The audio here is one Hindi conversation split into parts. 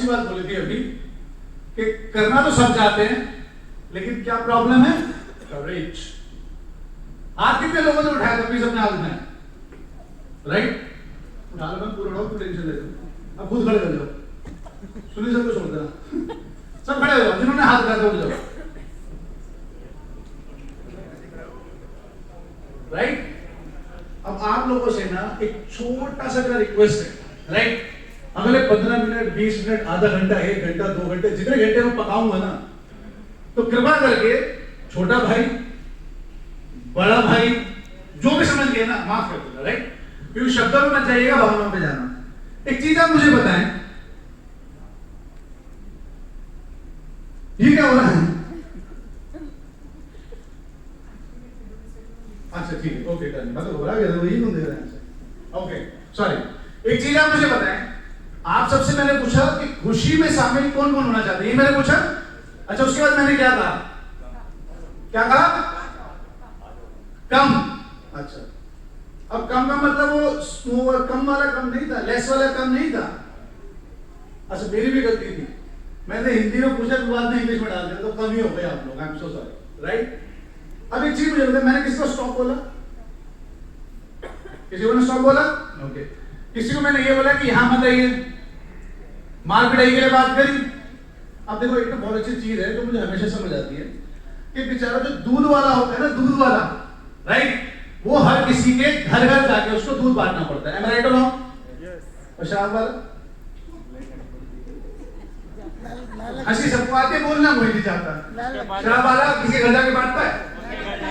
अच्छी बात बोली थी अभी कि करना तो सब चाहते हैं, लेकिन क्या प्रॉब्लम है? कवरेज। हाथ कितने लोगों ने उठाया था? प्लीज अपने हाथ उठाएं। राइट, उठा लो, मैं पूरा उठाओ, तू टेंशन ले लो। अब खुद खड़े हो जाओ, सुनील सर को छोड़ देना, सब खड़े हो जाओ, जिन्होंने हाथ उठाया था उठ जाओ। राइट, अब आप लोगों से ना एक छोटा सा रिक्वेस्ट है। राइट, अगले 15 मिनट, 20 मिनट, आधा घंटा, 1 घंटा, 2 घंटे, जितने घंटे में पकाऊंगा ना, तो कृपा करके छोटा भाई, बड़ा भाई, जो भी समझ गए ना, माफ कर देना। राइट, क्योंकि शब्दों में मत जाइएगा, भावनाओं पे जाना। एक चीज आप मुझे बताएं, ये क्या हो रहा है? अच्छा ठीक है, ओके डन। मैं तो घबरा गया था, वही कौन दे रहा है? Okay sorry. एक चीज आप मुझे बताएं, आप सबसे मैंने पूछा कि खुशी में शामिल कौन कौन होना चाहते हैं, ये मैंने पूछा। अच्छा, उसके बाद मैंने क्या कहा? क्या कहा? कम। अच्छा, अब कम का मतलब वो कम वाला कम नहीं था, लेस वाला कम नहीं था। अच्छा, मेरी भी गलती थी, मैंने हिंदी में पूछा तो बाद में इंग्लिश में डाल दिया, तो कम ही हो गए आप लोग। I am so sorry. Right, अब एक चीज मुझे बताया, मैंने किसी को स्टॉप बोला? किसी को ने स्टॉप बोला? ओके। किसी को मैंने ये बोला कि यहां मत आइए, मार पिटाई के लिए बात करी? अब देखो, एक तो बहुत अच्छी चीज है जो मुझे हमेशा समझ आती है कि बेचारा जो दूध वाला होता है ना, दूध वाला, राइट, वो हर किसी के घर घर जाके उसको दूध बांटना पड़ता है। राइट और रॉन्ग? और शराब वाला हंसी सबको आती है, बोलना कोई नहीं चाहता। शराब वाला किसी घर जाके बांटता है,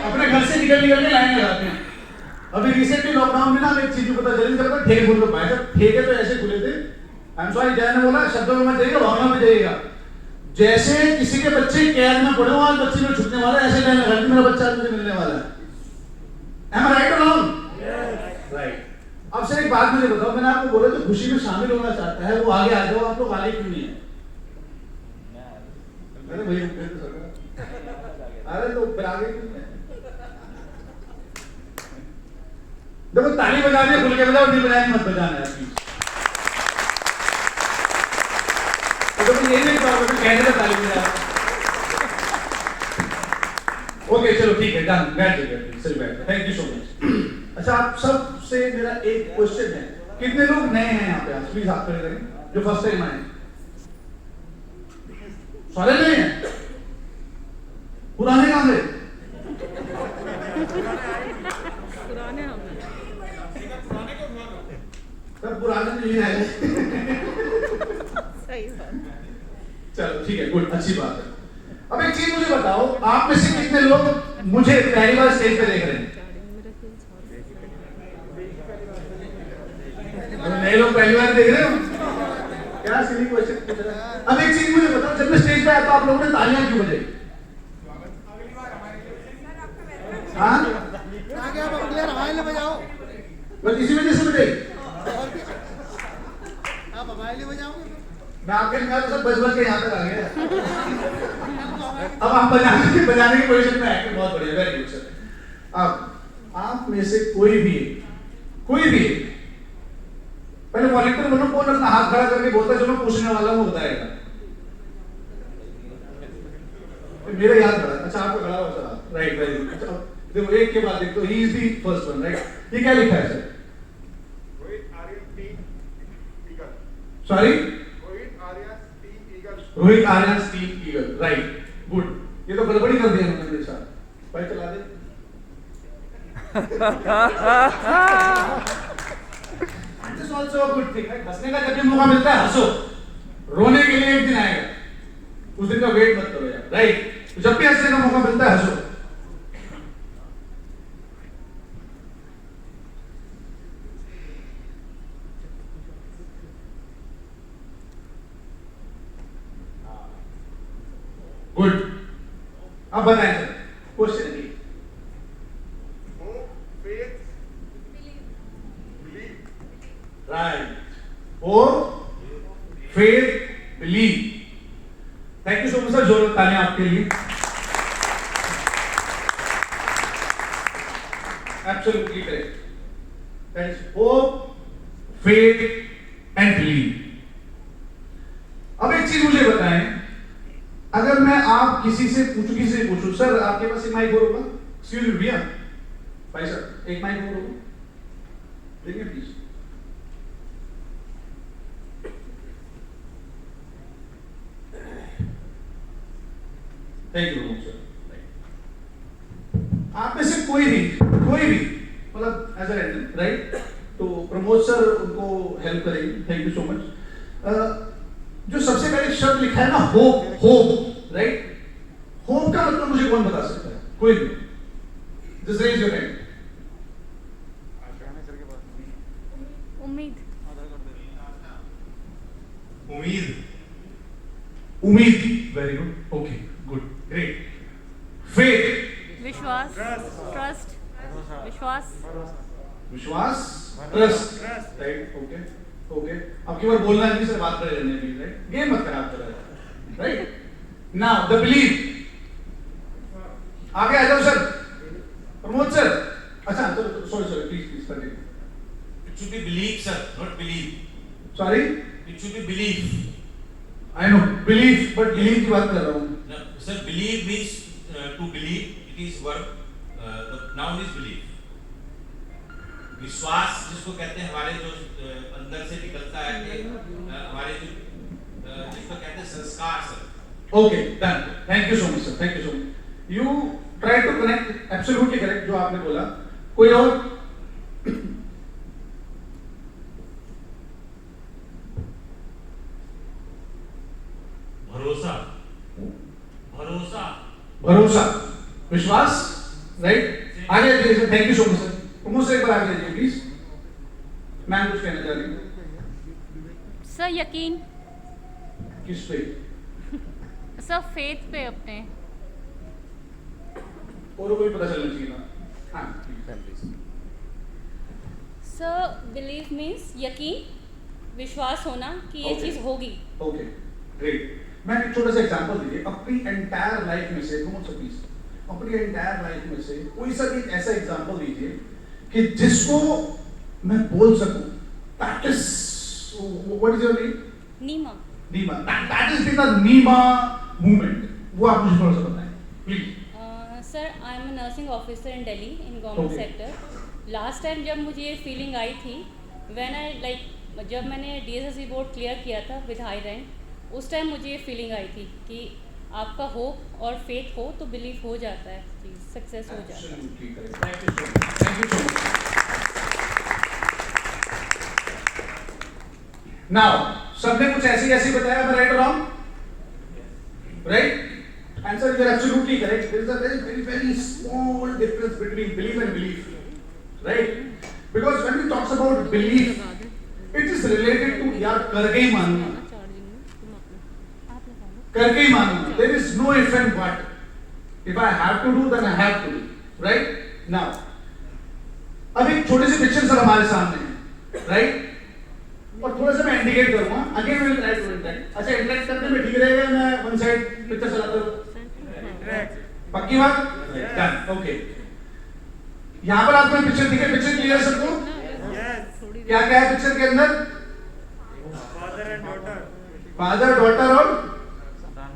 अपने घर से निकल निकल के लाइन लगाते हैं। अभी रिसेंटली लॉकडाउन में ना एक चीज पता चली, जब ठेके खुल भाई साहब, ठेके तो ऐसे खुले थे। आई एम सॉरी, जय ने बोला, शब्दों में मत जाइएगा, भावना में जाइएगा। जैसे किसी के बच्चे कैद में पड़े हो, आज बच्चे में छुटने वाला है, ऐसे लाइन लगा दी, मेरा बच्चा आज मुझे मिलने वाला है। Am I right or wrong? Right. अब सर एक बात मुझे बताओ, मैंने आपको बोला जो खुशी में शामिल होना चाहता है वो आगे आ जाओ, आप लोग आगे क्यों नहीं है? अरे भैया, अरे तो फिर आगे क्यों नहीं है? देखो, ताली बजाने खुल के बजाओ, नहीं बजाने मत बजाना है प्लीज। तो ये नहीं कहा कहने का ताली बजा। ओके चलो ठीक है, डन, बैठ जाइए, सही बैठ। Thank you so much. अच्छा, आप सब से मेरा एक क्वेश्चन है, कितने लोग नए हैं यहाँ पे? प्लीज हाथ खड़े करें, जो फर्स्ट टाइम आए। सारे नए हैं? पुराने कहाँ गए? पुराने नहीं आए। चलो ठीक है, गुड, अच्छी बात है। अब एक चीज मुझे बताओ, आप में से कितने लोग मुझे पहली बार स्टेज पे देख रहे हैं? नए लोग पहली बार देख रहे हो? क्या सिली क्वेश्चन पूछ रहा है? अब एक चीज मुझे बताओ, जब मैं स्टेज पे आया तो आप लोगों ने तालियां क्यों बजाई? हाँ, आगे आप अगले हवाले बजाओ, बस इसी वजह से बजाई। आप हवाले बजाओगे, मैं आपके ख्याल से बज बज के यहाँ तक आ गया। अब आप बजाने की पोजीशन में है, बहुत बढ़िया, वेरी गुड सर। अब आप में से कोई भी पहले वॉलंटियर बोलो, कौन अपना हाथ खड़ा करके बोलता है जो मैं पूछने वाला हूँ बताएगा? मेरा याद पड़ा। अच्छा, आपको खड़ा हो सर, राइट, वेरी गुड। अच्छा, देखो एक के बाद एक, तो ही is the first one, right. ये क्या लिखा है sir? Rohit Aryan Steve Eagle, right, good. ये तो गड़बड़ी कर दिया हमने मेरे साथ। भाई चला दे। This is also a good thing, right? हंसने का जब भी मौका मिलता है हंसो, रोने के लिए एक दिन आएगा, उस दिन का वेट मत करो यार, राइट? तो जब भी हंसने का मौका मिलता है हंसो। गुड, अब बताएं सर, क्वेश्चन है right, hope, faith, believe. Thank you so much sir, जोरदार तालियां आपके लिए। Absolutely correct, that is hope, faith and believe. अब एक चीज मुझे बताएं, अगर मैं आप किसी से पूछूं सर आपके पास एक माइक और होगा, एक्सक्यूज मी भैया, भाई साहब एक माइक और होगा, देखिए प्लीज। Thank you sir. आप में से कोई भी मतलब एज अ राइट, तो प्रमोद सर उनको हेल्प करेंगे, थैंक यू सो मच। जो सबसे पहले शब्द लिखा है ना होप, राइट, होप का मतलब मुझे कौन बता सकता है? कोई भी, जस्ट रेज योर हैंड। उम्मीद। उम्मीद, very good, okay, good, great. Faith, विश्वास। ट्रस्ट। विश्वास। Trust, right, okay. अब की बार बोलना है, सर बात करे रहने प्लीज, राइट, गेम मत खराब करो, राइट। नाउ द बिलीव, आगे आ जाओ सर, प्रमोद सर। अच्छा sorry please continue. It should be belief, sir, not believe. Sorry, It should be belief. I know belief, but believe की बात कर रहा हूँ। No, sir, believe means to believe. It is verb. The noun is belief. विश्वास जिसको कहते हैं, हमारे जो अंदर से निकलता है कि हमारे जो जिसको कहते हैं संस्कार, sir. Okay, done, thank you so much sir, thank you so much. You try to connect, absolutely correct जो आपने बोला। कोई और? भरोसा, विश्वास, राइट। आगे लीजिए sir, thank you so much sir. Pramod sir एक बार आगे लीजिए प्लीज, मैम कुछ कहना चाह रही हूँ। सर यकीन। किस पे? सर फेथ पे अपने। और कोई पता चलना चाहिए ना। हाँ प्लीज। सर बिलीव मीन्स यकीन, विश्वास होना कि ये चीज होगी। Okay, great. मैं एक छोटा सा एग्जांपल दीजिए अपनी एंटायर लाइफ में से, प्लीज, अपनी एंटायर लाइफ में से कोई सा एक ऐसा एग्जांपल दीजिए कि जिसको मैं बोल सकूं, that is, what is your name? Neema. That is the Neema movement, वो आप मुझे थोड़ा सा बताएं please. Sir I am a nursing officer in Delhi in government sector. Last time जब मुझे ये फीलिंग आई थी, व्हेन आई लाइक जब मैंने DSSC बोर्ड क्लियर किया था विद हाई रैंक, उस टाइम मुझे ये फीलिंग आई थी कि आपका होप और फेथ हो तो बिलीव हो जाता है, सक्सेस हो जाता है। Absolutely correct. Thank you so much. Thank you so much. Now, सबने कुछ ऐसे बताया, मैं right or wrong? Right? Answer is absolutely correct. There is a very small difference between belief and belief. Right? Because when we talk about belief, it is related to यार करके ही मानना। करके ही मानना। There is no if and but. If I have to do, then I have to do. Right? Now, अब एक छोटे से पिक्चर सर हमारे सामने है, right? और थोड़ा सा मैं इंडिकेट करूँगा, again will try to interact. अच्छा, इंटरेक्ट करने में ठीक रहेगा, मैं वन साइड पिक्चर चलाता हूँ। पक्की बात? Done, okay. यहाँ पर आपको पिक्चर दिखे, पिक्चर क्लियर है सबको? क्या क्या है पिक्चर के अंदर? फादर, डॉटर और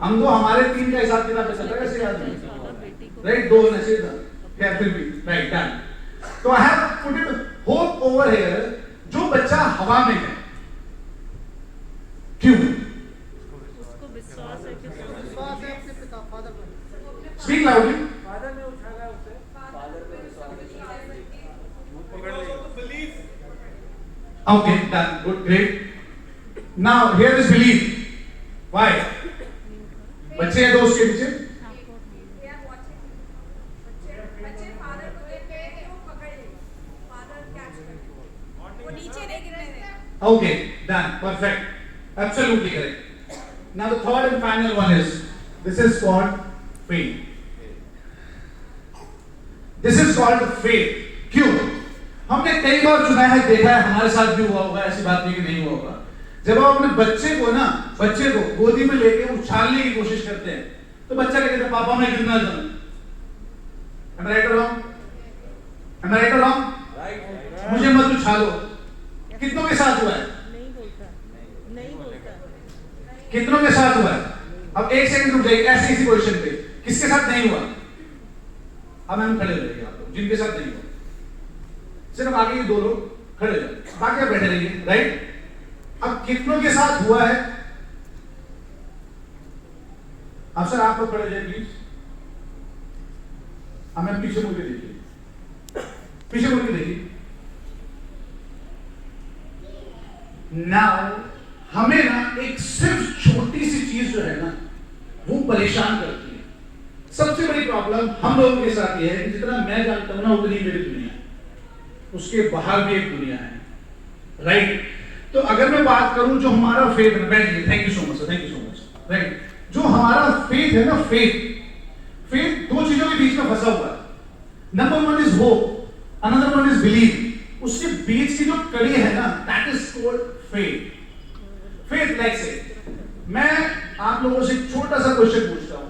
हम दो, हमारे तीन का हिसाब किताब चल रहा है कैसे याद नहीं? राइट, दो होना चाहिए था, क्या फिर भी, राइट, डन। तो I have put it hope over here, जो बच्चा हवा में है, क्यों? उसको विश्वास है कि विश्वास है अपने पिता फादर पर। Speak loudly. फादर ने उठाया उसे, Okay, done, good, great. Now here is belief. Why? बच्चे हैं दोस्त के पीछे। बच्चे फादर को देखते हैं कि वो पकड़ ले, फादर कैच कर ले, वो नीचे नहीं गिरने देगा। Okay, done, perfect, absolutely correct. Now the third and final one is, this is called faith. This is called faith. क्यों? हमने कई बार सुना है, देखा है, हमारे साथ भी हुआ होगा, ऐसी बात नहीं कि नहीं हुआ होगा। जब आप अपने बच्चे को गोदी में लेके उछालने की कोशिश करते हैं, तो बच्चा क्या कहता है? पापा मैं गिरना चाहूँ। Am I right or wrong? Am I right or wrong? मुझे मत उछालो। कितनों के साथ हुआ है? नहीं बोलता। कितनों के साथ हुआ है? अब एक सेकंड रुक जाइए, ऐसे इसी पोजीशन पे किसके साथ नहीं हुआ? अब हम खड़े हो जाइए, आप लोग जिनके साथ नहीं हुआ, सिर्फ आगे ये 2 लोग खड़े हो जाए, बाकी आप बैठे रहिए, राइट? अब कितनों के साथ हुआ है? अब सर आप लोग खड़े हो जाए प्लीज, हमें पीछे मुड़ के देखिए, पीछे मुड़ के देखिए। नाउ हमें ना एक सिर्फ छोटी सी चीज जो है ना वो परेशान करती है। सबसे बड़ी प्रॉब्लम हम लोगों के साथ ये है कि जितना मैं जानता हूं ना उतनी मेरी दुनिया, उसके बाहर भी एक दुनिया है, राइट? तो अगर मैं बात करूं जो हमारा फेथ है, बैठिए, thank you so much sir, thank you so much, right? जो हमारा फेथ है ना, फेथ 2 चीजों के बीच में फंसा हुआ है। Number 1 is hope, another 1 is believe. उसके बीच की जो कड़ी है ना, that is called faith. Faith like से मैं आप लोगों से एक छोटा सा क्वेश्चन पूछता हूं,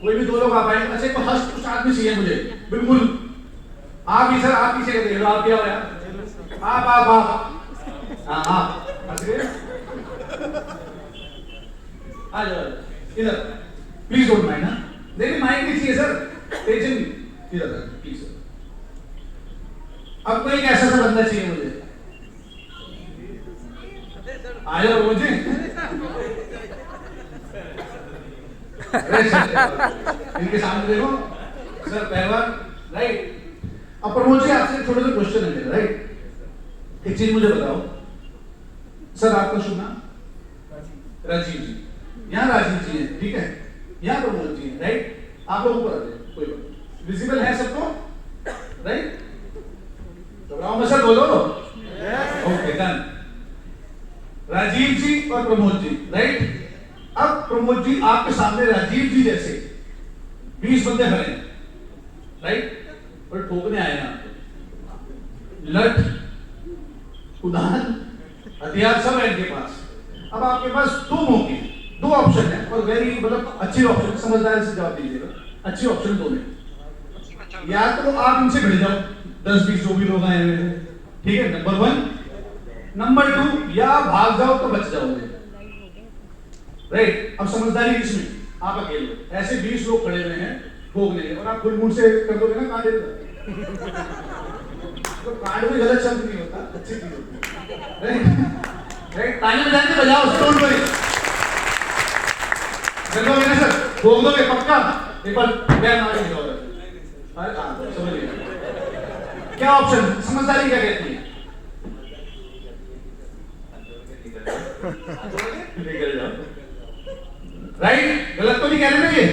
कोई भी 2 लोग आप आए, अच्छा कोई हस्त पुष्ट आदमी चाहिए मुझे, बिल्कुल आप ही सर, आप पीछे कर दे, आप क्या हो यार, आप हाँ आ जाओ इधर, प्लीज डोंट माइंड। हाँ देखिए माइक नहीं चाहिए सर, टेंशन नहीं, इधर प्लीज सर। अब कोई एक ऐसा सा बंदा चाहिए मुझे, आ जाओ मुझे, इनके सामने देखो सर, पहलवान, राइट? अब प्रमोद जी आपसे एक छोटा सा क्वेश्चन है मेरा, राइट? एक चीज मुझे बताओ सर, आपका शुभ नाम? राजीव जी। यहाँ राजीव जी है, ठीक है, यहाँ प्रमोद जी है, राइट? आप लोग ऊपर आ जाए, कोई बात, विजिबल है सबको, राइट? घबराओ मत सर, बोलो। Okay done. राजीव जी और प्रमोद जी, राइट? अब प्रमोद जी आपके सामने राजीव जी जैसे 20 बंदे खड़े हैं, राइट? और ठोकने आए हैं आपको, लठ, कुदाल, हथियार सब है इनके पास। अब आपके पास 2 मौके, 2 ऑप्शन है, और वेरी मतलब अच्छी ऑप्शन, समझदारी से जवाब दीजिएगा, अच्छी ऑप्शन 2 है। या तो आप इनसे भिड़ जाओ, 10-20 जो भी लोग आए हुए हैं, ठीक है, नंबर 1। नंबर 2, या भाग जाओ तो बच जाओगे, राइट? अब समझदारी किसमें? आप अकेले, ऐसे 20 लोग खड़े हुए हैं भोगने, और आप फुल मूड से कर दोगे ना कांड, तो कांड में गलत शब्द नहीं होता, अच्छी चीज होती है, राइट? ताली बजाने बजाओ, डोंट वरी, कर दोगे ना सर, भोग दोगे पक्का? एक बार बैठ मार के जाओ, समझ गए क्या ऑप्शन? समझदारी क्या कहती है? निकल जाओ, राइट? गलत तो नहीं कह रहे ना ये?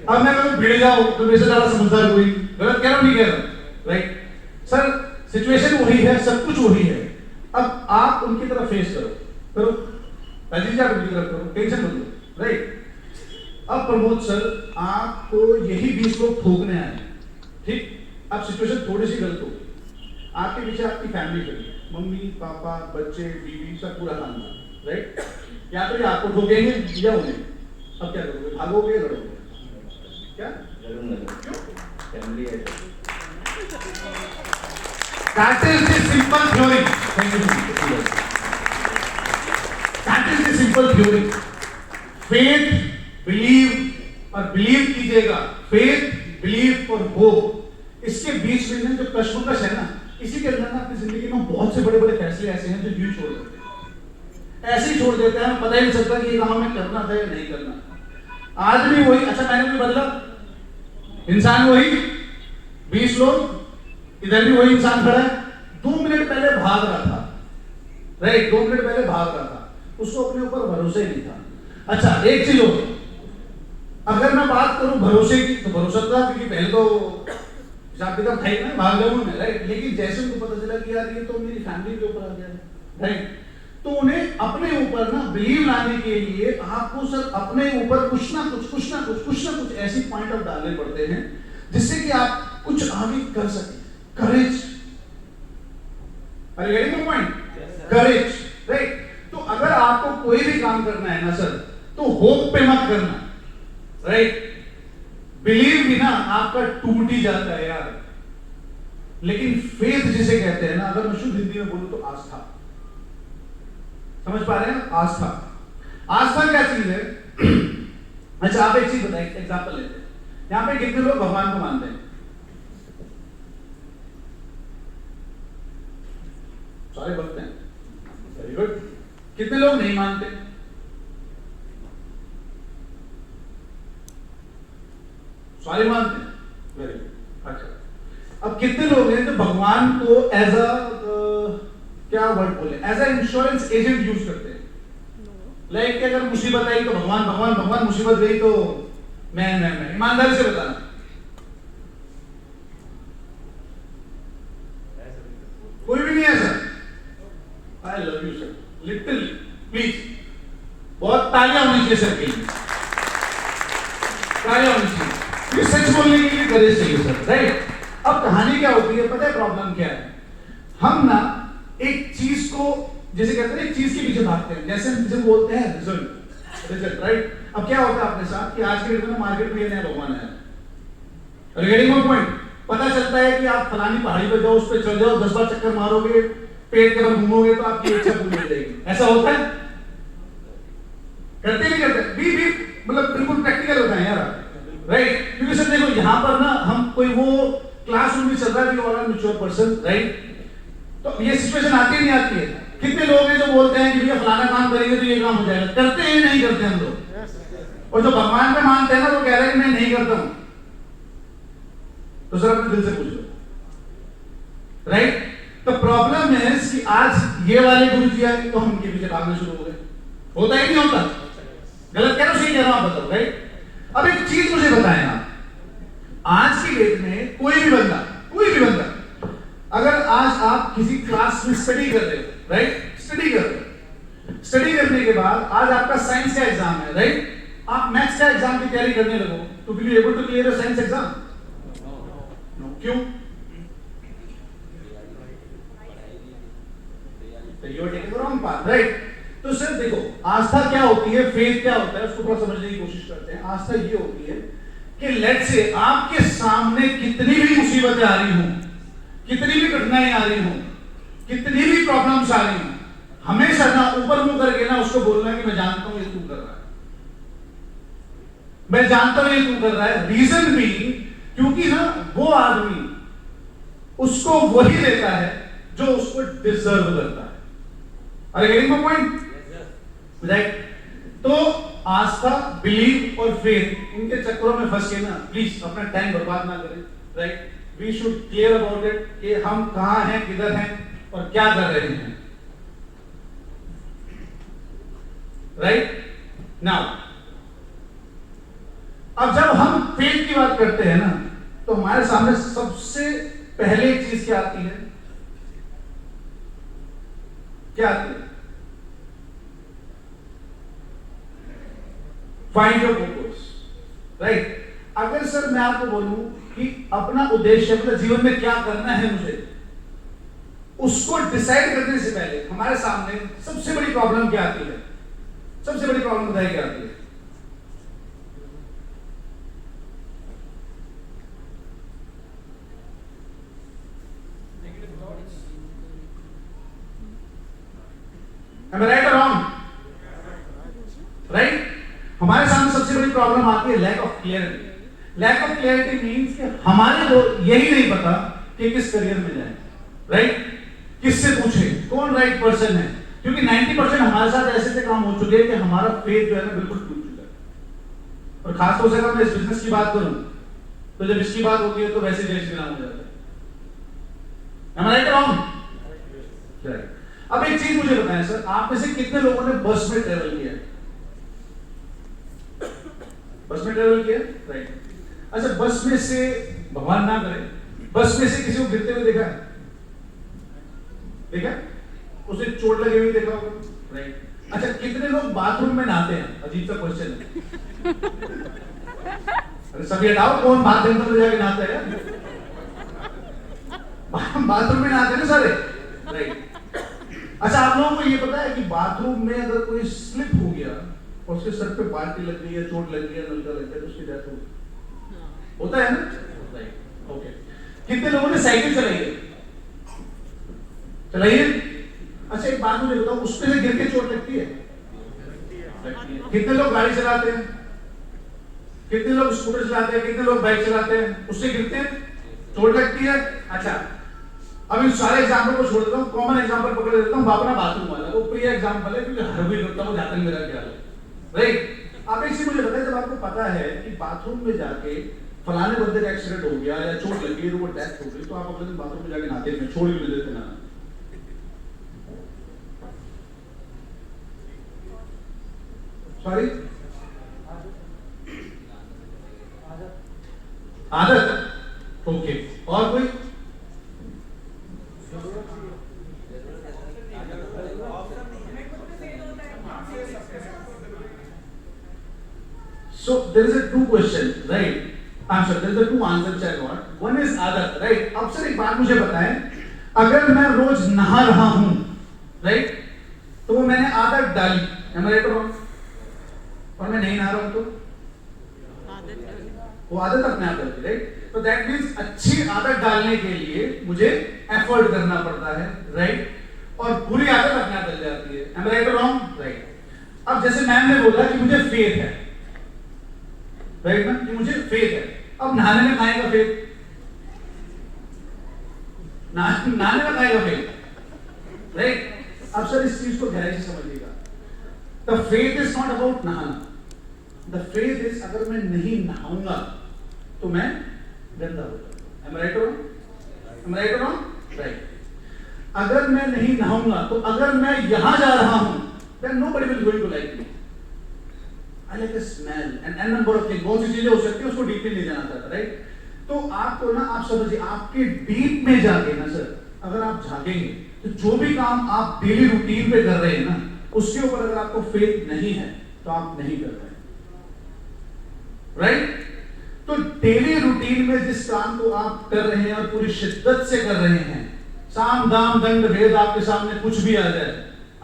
अब मैं कहूं भिड़ जाओ तो मेरे से ज्यादा समझदार हुई, गलत कह रहा हूं, नहीं कह रहा, राइट? सर सिचुएशन वही है, सब कुछ वही है, अब आप उनकी तरफ फेस करो, राजीव जी आप उनकी तरफ करो, टेंशन मत लो, राइट? अब प्रमोद सर आपको यही 20 लोग ठोकने आए, ठीक? अब सिचुएशन थोड़ी सी गलत होगी, आपके पीछे आपकी फैमिली खड़ी, मम्मी पापा बच्चे बीवी सब पूरा खानदान, राइट? या तो ये आपको ठोकेंगे या उन्हें, अब क्या करोगे? भागोगे या लड़ोगे? क्या क्यों? फैमिली है। That is the simple theory. That is the simple theory. Faith, believe और believe कीजिएगा, faith, belief और hope, इसके बीच में जो कश्मकश है ना, इसी के अंदर ना अपनी जिंदगी में बहुत से बड़े-बड़े फैसले ऐसे हैं जो यूं छोड़ देते हैं, ऐसे ही छोड़ देते हैं, पता ही नहीं चलता कि ये काम में करना था या नहीं करना। आदमी वही, अच्छा मैंने कोई बदला, इंसान वही, 20 लोग, इधर भी वही इंसान खड़ा है, 2 मिनट पहले भाग रहा था, राइट? 2 मिनट पहले भाग रहा था, उसको अपने ऊपर भरोसा ही नहीं था। अच्छा एक चीज हो, अगर मैं बात करूं भरोसे की, तो भरोसा था क्योंकि पहले तो हिसाब किताब था ही ना, भाग जाऊं मैं, राइट? लेकिन जैसे उनको पता चला कि यार ये तो मेरी फैमिली के ऊपर आ गया है, राइट? तो उन्हें अपने ऊपर ना बिलीव लाने के लिए आपको सर अपने ऊपर कुछ ना कुछ ऐसी पॉइंट ऑफ डालने पड़ते हैं जिससे कि आप कुछ आगे कर सके। Courage, are you getting the point? Courage, right? तो अगर आपको कोई भी काम करना है ना सर, तो होप पे मत करना, राइट? बिलीव भी ना आपका टूट ही जाता है यार, लेकिन फेथ जिसे कहते हैं ना, अगर मैं शुद्ध हिंदी में बोलूं तो आस्था, समझ पा रहे हैं? आस्था। आस्था क्या चीज है? अच्छा आप एक चीज बताएं, एग्जांपल लेते हैं। यहाँ पे कितने लोग भगवान को मानते हैं? सारे भक्त हैं, वेरी गुड। कितने लोग नहीं मानते? सारे मानते हैं, वेरी गुड। अच्छा अब कितने लोग हैं जो भगवान को एज अ क्या वर्ड बोले, as a insurance agent use करते हैं? लाइक अगर मुसीबत आई तो भगवान भगवान भगवान, मुसीबत गई तो मैं ईमानदारी से बताना। कोई भी नहीं है sir? I love you sir, little please, बहुत तालियां होनी चाहिए सर के लिए, तालियां होनी चाहिए। ये सच बोलने के लिए करेज चाहिए सर, राइट? अब कहानी क्या होती है पता है? प्रॉब्लम क्या है? हम ना एक चीज को जैसे कहते हैं एक चीज के पीछे भागते हैं, जैसे बोलते हैं रिजल्ट, राइट? अब क्या होता है अपने साथ कि आज के डेट में मार्केट में ये नया भगवान है, गेटिंग माय पॉइंट? पता चलता है कि आप फलानी पहाड़ी पर जाओ, उस पर चढ़ जाओ, 10 बार चक्कर मारोगे, पेट के बल घूमोगे तो आपकी इच्छा पूरी हो जाएगी। ऐसा होता है? करते नहीं करते? भी मतलब बिल्कुल प्रैक्टिकल होता है यार, राइट? क्योंकि सर देखो यहाँ पर ना हम कोई वो क्लासरूम में चल रहा है और मैच्योर पर्सन, राइट? तो ये सिचुएशन आती नहीं आती है? कितने लोग हैं जो बोलते हैं कि भैया फलाना काम करेंगे तो ये काम हो जाएगा, करते हैं नहीं करते हम लोग? और जो भगवान पे मानते हैं ना वो कह रहे हैं कि मैं नहीं करता हूं, तो सर अपने दिल से पूछ लो, राइट? तो प्रॉब्लम है कि आज ये वाले गुरु जी आए तो हम उनके पीछे भागना शुरू हो गए। होता ही नहीं होता? गलत कह रहा हूं, सही कह रहा हूं, आप बताओ, राइट? अब एक चीज मुझे बताएं आप, आज की डेट में कोई भी बंदा अगर आज आप किसी क्लास में स्टडी कर रहे हो, राइट? स्टडी कर रहे हो, स्टडी करने के बाद आज आपका साइंस का एग्जाम है, राइट? आप मैथ्स का एग्जाम की तैयारी करने लगो तो will you able to clear your science exam? No. क्यों? You are taking the wrong path, right? तो सर देखो आस्था क्या होती है, फेथ क्या होता है, उसको थोड़ा समझने की कोशिश करते हैं। आस्था ये होती है कि लेट से आपके सामने कितनी भी मुसीबतें आ रही हों, कितनी भी कठिनाई आ रही हो, कितनी भी प्रॉब्लम्स आ रही हो, हमेशा ना ऊपर मुंह करके ना उसको बोलना कि मैं जानता हूं ये तू कर रहा है, मैं जानता हूं ये तू कर रहा है। रीजन भी क्योंकि ना वो आदमी उसको वही देता है जो उसको डिजर्व करता है। अरे गेटिंग माय पॉइंट, राइट? तो आस्था, बिलीव और फेथ इनके चक्करों में फंस के ना प्लीज अपना टाइम बर्बाद ना करें, right? We should clear about it कि हम कहां हैं, किधर हैं और क्या कर रहे हैं, राइट? नाउ अब जब हम फेथ की बात करते हैं ना तो हमारे सामने सबसे पहले चीज क्या आती है? क्या आती है? Find your purpose, right? अगर सर मैं आपको बोलूं कि अपना उद्देश्य मतलब जीवन में क्या करना है मुझे, उसको डिसाइड करने से पहले हमारे सामने सबसे बड़ी प्रॉब्लम क्या आती है? सबसे बड़ी प्रॉब्लम बताइए क्या आती है? Am I right or wrong? Right? हमारे सामने सबसे बड़ी प्रॉब्लम आती है lack of clarity. Lack of clarity means कि हमारे को यही नहीं पता कि किस करियर में जाए, राइट? किससे पूछे, कौन राइट पर्सन है? क्योंकि 90% हमारे साथ ऐसे से काम हो चुके हैं कि हमारा फेथ जो है ना बिल्कुल टूट चुका है। और खास तौर से अगर मैं इस बिजनेस की बात करूं तो जब इसकी बात होती है तो वैसे जय श्री राम हो जाता है। Am I right or wrong? Right. अब एक चीज मुझे बताएं सर, आप में से कितने लोगों ने बस में ट्रेवल किया? बस में ट्रेवल किया, राइट? अच्छा बस में से भगवान ना करे, बस में से किसी को गिरते हुए देखा है? देखा? उसे चोट लगी हुई देखा होगा, राइट? अच्छा कितने लोग बाथरूम में नहाते हैं? अजीब सा क्वेश्चन है। अरे सभी हटाओ, कौन बाथरूम में जाके नहाता है? बाथरूम में नहाते हैं ना सारे, राइट? अच्छा आप लोगों को ये पता है कि बाथरूम में अगर कोई स्लिप हो गया और उसके सर पे बाल्टी लग गई या चोट लग गई या नलका लग गया तो उसकी डेथ होता है ना? ओके। कितने लोगों ने साइकिल चलाई है? चलाइए। अच्छा एक बात मुझे बताओ, उस पे से गिर के चोट लगती है? कितने लोग गाड़ी चलाते हैं, कितने लोग स्कूटर चलाते हैं, कितने लोग बाइक चलाते हैं, उससे गिरते हैं, चोट लगती है। अच्छा, अब इन सारे एग्जाम्पल को छोड़ देता हूँ, कॉमन एग्जाम्पल पकड़ लेता हूँ, अपना बाथरूम वाला, वो प्रिय एग्जाम्पल है क्योंकि हर कोई करता हूँ, जहाँ तक मेरा ख्याल है, राइट। आप एक चीज मुझे बताइए, जब आपको पता है कि बाथरूम में जाके फलाने बंदे का एक्सीडेंट हो गया या चोट लगी तो वो डेथ हो गई, तो आप अगले दिन बाथरूम में जाके नहाते हैं, छोड़ भी देते ना? सॉरी, आदत। ओके, और कोई? So there is a two question, right? I'm sorry, there is a two answer which I got. One is आदत, right? अब सर एक बात मुझे बताएं, अगर मैं रोज नहा रहा हूं, right? तो वो मैंने आदत डाली, am I right or wrong? और मैं नहीं नहा रहा हूं तो वो आदत अपने आप करती, राइट? तो दैट मींस अच्छी आदत डालने के लिए मुझे एफर्ट करना पड़ता है, राइट? और बुरी आदत अपने आप डल जाती है, am I right or wrong? Right. अब जैसे मैम ने बोला कि मुझे फेथ है, राइट ना, कि मुझे फेथ है, अब नहाने में खाएगा फेथ, नहाने में खाएगा फेथ, राइट? अब सर इस चीज को गहराई से समझिएगा, the faith is not about नहाना, द फेथ इज अगर मैं नहीं नहाऊंगा तो मैं गंदा हो जाऊंगा, am I right or wrong? am I right or wrong? right। अगर मैं नहीं नहाऊंगा तो अगर मैं यहां जा रहा हूं, then nobody will going to like me, I like a smell and n number of things, बहुत सी चीजें हो सकती है, उसको डीपली नहीं जाना चाहता, राइट? तो आपको ना, आप समझिए, आपके डीप में जाके ना सर, अगर आप झांकेंगे तो जो भी काम आप डेली रूटीन पे कर रहे हैं ना, उसके ऊपर अगर आपको फेथ नहीं है तो आप नहीं कर रहे, राइट? तो डेली रूटीन में जिस काम को आप कर रहे हैं और पूरी शिद्दत से कर रहे हैं, साम दाम दंड भेद आपके सामने कुछ भी आ जाए,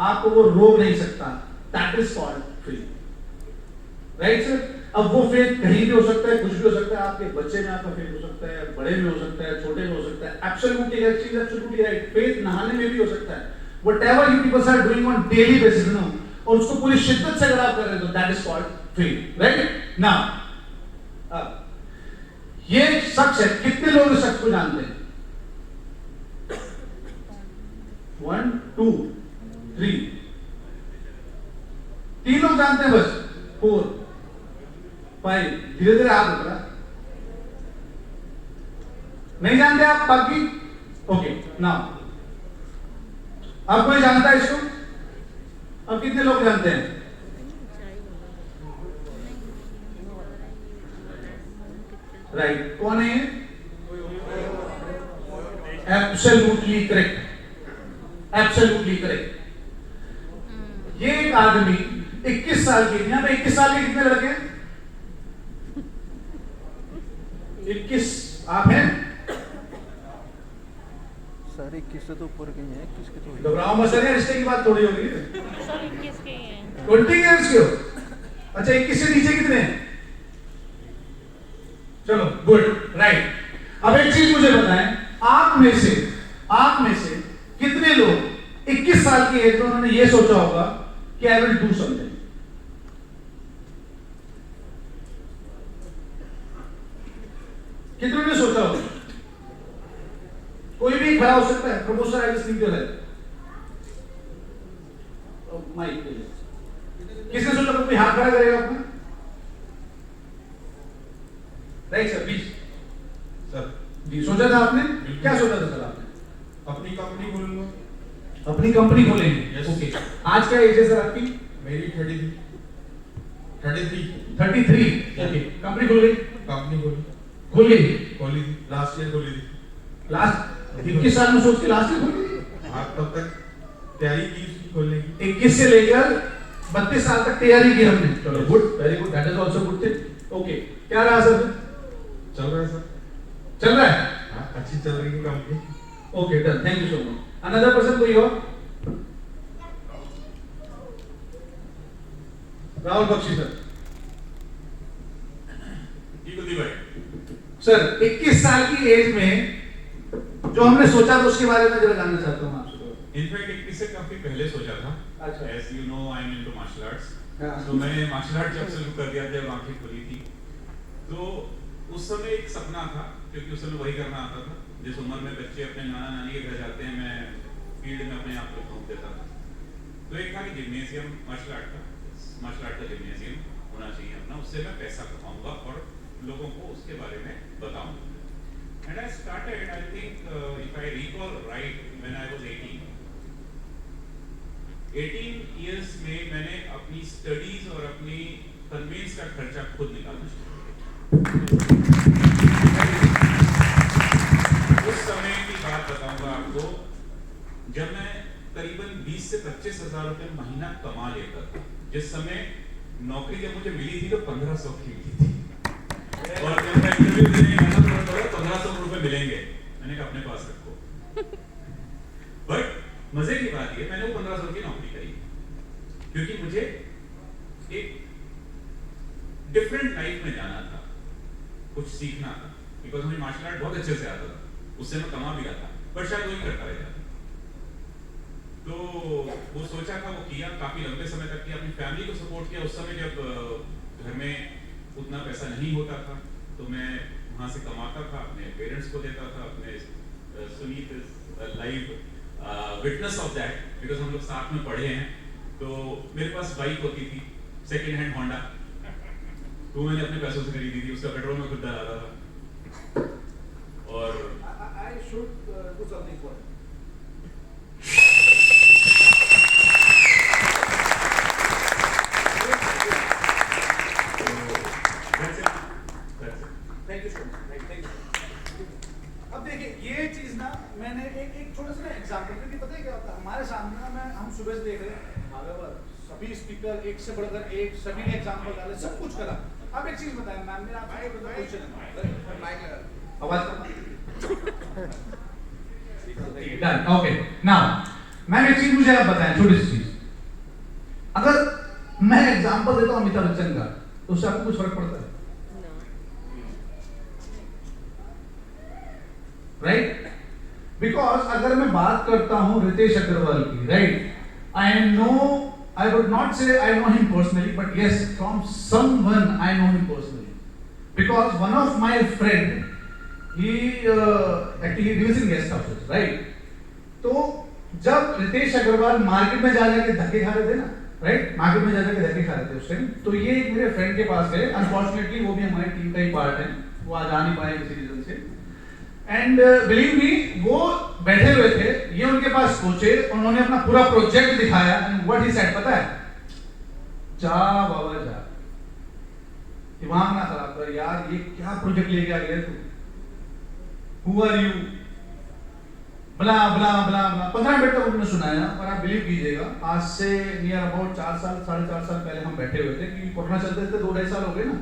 आपको वो रोक नहीं सकता, that is called faith, right sir? अब वो फेथ कहीं भी हो सकता है, कुछ भी हो सकता है, आपके बच्चे में आपका फेथ हो सकता है, बड़े में हो सकता है, छोटे में हो सकता है, एब्सोल्युटली राइट। फेथ नहाने में भी हो सकता है, whatever you peoples are doing on daily basis no, और उसको पूरी शिद्दत से अगर आप कर रहे हो तो that is called faith, right? Now ये शख्स है, कितने लोग इस शख्स को जानते हैं? 1 2 3 3 लोग जानते हैं बस, 4 5, धीरे धीरे हाथ उठा, नहीं जानते आप बाकी? ओके, नाउ अब कोई जानता है इसको? अब कितने लोग जानते हैं? राइट, कौन है ये? Absolutely correct, absolutely correct. ये एक आदमी 21 साल की, यहां पे 21 साल के कितने लड़के हैं? 21 आप हैं? सारे 21 से तो ऊपर के हैं, 21 के तो घबराओ मत सर, रिश्ते की बात थोड़ी होगी। सब 21 के ही हैं। 20 इयर्स के हो? अच्छा, 21 से नीचे कितने हैं? चलो गुड, राइट। अब एक चीज मुझे बताएं, आप में से कितने लोग 21 साल की एज में उन्होंने ये सोचा होगा कि आई विल डू समथिंग? कितने ने सोचा होगा? कोई भी खड़ा हो सकता है, professor I will speak your help, mike किसने सोचा? कोई हाथ खड़ा करेगा अपना? Right sir, please sir. जी, सोचा था आपने? क्या सोचा था सर आपने? अपनी कंपनी खोलूंगा। अपनी कंपनी खोलेंगे? Yes. ओके, आज क्या एज है सर आपकी? मेरी 33 33। ओके, कंपनी खोल गई? कंपनी खोली थी, लास्ट ईयर खोली थी। लास्ट 21 साल में सोच के लास्ट ईयर खोली? आप तब तक तैयारी की उसकी खोलने की? 21 से लेकर 32 साल तक तैयारी की हमने। चलो good, very good, that is also good thing. Okay, क्या रहा सर? चल रहा है सर। चल रहा है? हाँ, अच्छी चल रही है company. Okay, done, thank you so much. Another person, कोई और? राहुल बख्शी सर। सर 21 साल की एज में जो हमने सोचा था उसके बारे में जरा जानना चाहता हूँ आपसे। इनफैक्ट 21 से काफी पहले सोचा था। अच्छा। As you know, I'm into martial arts. हाँ। तो मैंने मार्शल आर्ट जब शुरू कर दिया जब आंखें खुली थी। तो उस समय एक सपना था, क्योंकि उस समय वही करना आता था। जिस उम्र में बच्चे अपने नाना नानी के घर जाते हैं, मैं फील्ड में अपने आप को घूम देता था। तो एक था कि जिम्नेशियम मार्शल आर्ट का जिम्नेशियम होना चाहिए अपना, उससे मैं पैसा कमाऊंगा और लोगों को उसके बारे में बताऊंगा। And I started, I think, if I recall right, when I was 18 years में मैंने अपनी स्टडीज और अपनी कन्वेंस का खर्चा खुद निकालना शुरू किया। उस समय की बात बताऊंगा आपको, जब मैं करीबन 20 से 25 हजार रुपए महीना कमा लेता था। जिस समय नौकरी जब मुझे मिली थी तो 1500 की मिली थी, और जब मैं इंटरव्यू देने गया था तो 1500 रुपए मिलेंगे। मैंने कहा अपने पास रखो। बट मजे की बात ये, मैंने वो 1500 की नौकरी करी क्योंकि मुझे एक डिफरेंट लाइफ में जाना था, कुछ सीखना था। बिकॉज मुझे मार्शल आर्ट बहुत अच्छे से आता था, उससे मैं कमा भी रहा था, पर शायद वही करता रह जाता। तो वो सोचा था, वो किया, काफी लंबे समय तक किया, अपनी फैमिली को सपोर्ट किया। उस समय जब घर में उतना पैसा नहीं होता था तो मैं वहां से कमाता था, अपने पेरेंट्स को देता था। अपने Sunit is live witness of that, because हम लोग साथ में पढ़े हैं। तो मेरे पास बाइक होती थी, सेकेंड हैंड होंडा, तो मैंने अपने पैसों से खरीदी थी। उसका पेट्रोल में खुद डाला था। और I should do something for it. Thank you so much. Thank you. अब देखिए ये चीज ना, मैंने एक छोटा सा ना एग्जाम्पल, क्योंकि पता है क्या होता है हमारे सामने ना, हम सुबह से देख रहे हैं भागवत, सभी स्पीकर एक से बढ़कर एक, सभी ने एग्जाम्पल डाले, सब कुछ करा। अब एक चीज बताएं मैम, मेरा आपसे क्वेश्चन है, आवाज डन, ओके। नाउ मैम एक चीज मुझे आप बताएं, छोटी सी चीज, अगर मैं एग्जाम्पल देता हूं अमिताभ बच्चन का, तो उससे आपको कुछ फर्क पड़ता है? राइट? बिकॉज अगर मैं बात करता हूं रितेश अग्रवाल की, right, I would not say I know him personally, but yes, from someone I know him personally, because one of my friend, he actually lives in guest houses, right? तो जब रितेश अग्रवाल मार्केट में जा जाके धक्के खा रहे थे ना, राइट, मार्केट में जा जाके धक्के खा रहे थे उस टाइम, तो ये मेरे फ्रेंड के पास गए। अनफॉर्चुनेटली वो भी हमारी टीम का ही पार्ट है, वो आज आ नहीं पाए किसी रीजन से। एंड बिलीव मी, वो बैठे हुए थे, ये उनके पास पहुंचे, उन्होंने अपना पूरा प्रोजेक्ट दिखाया, एंड व्हाट ही सेड पता है? जा बाबा जा, दिमाग ना खराब कर यार, ये क्या प्रोजेक्ट लेके आ गया तू, हु आर यू, बला बला बला बला। 15 मिनट तक उन्होंने सुनाया, और आप बिलीव कीजिएगा, आज से नियर अबाउट 4 साल 4.5 साल पहले हम बैठे हुए थे, क्योंकि कोरोना चलते थे, 2-2.5 साल हो गए ना।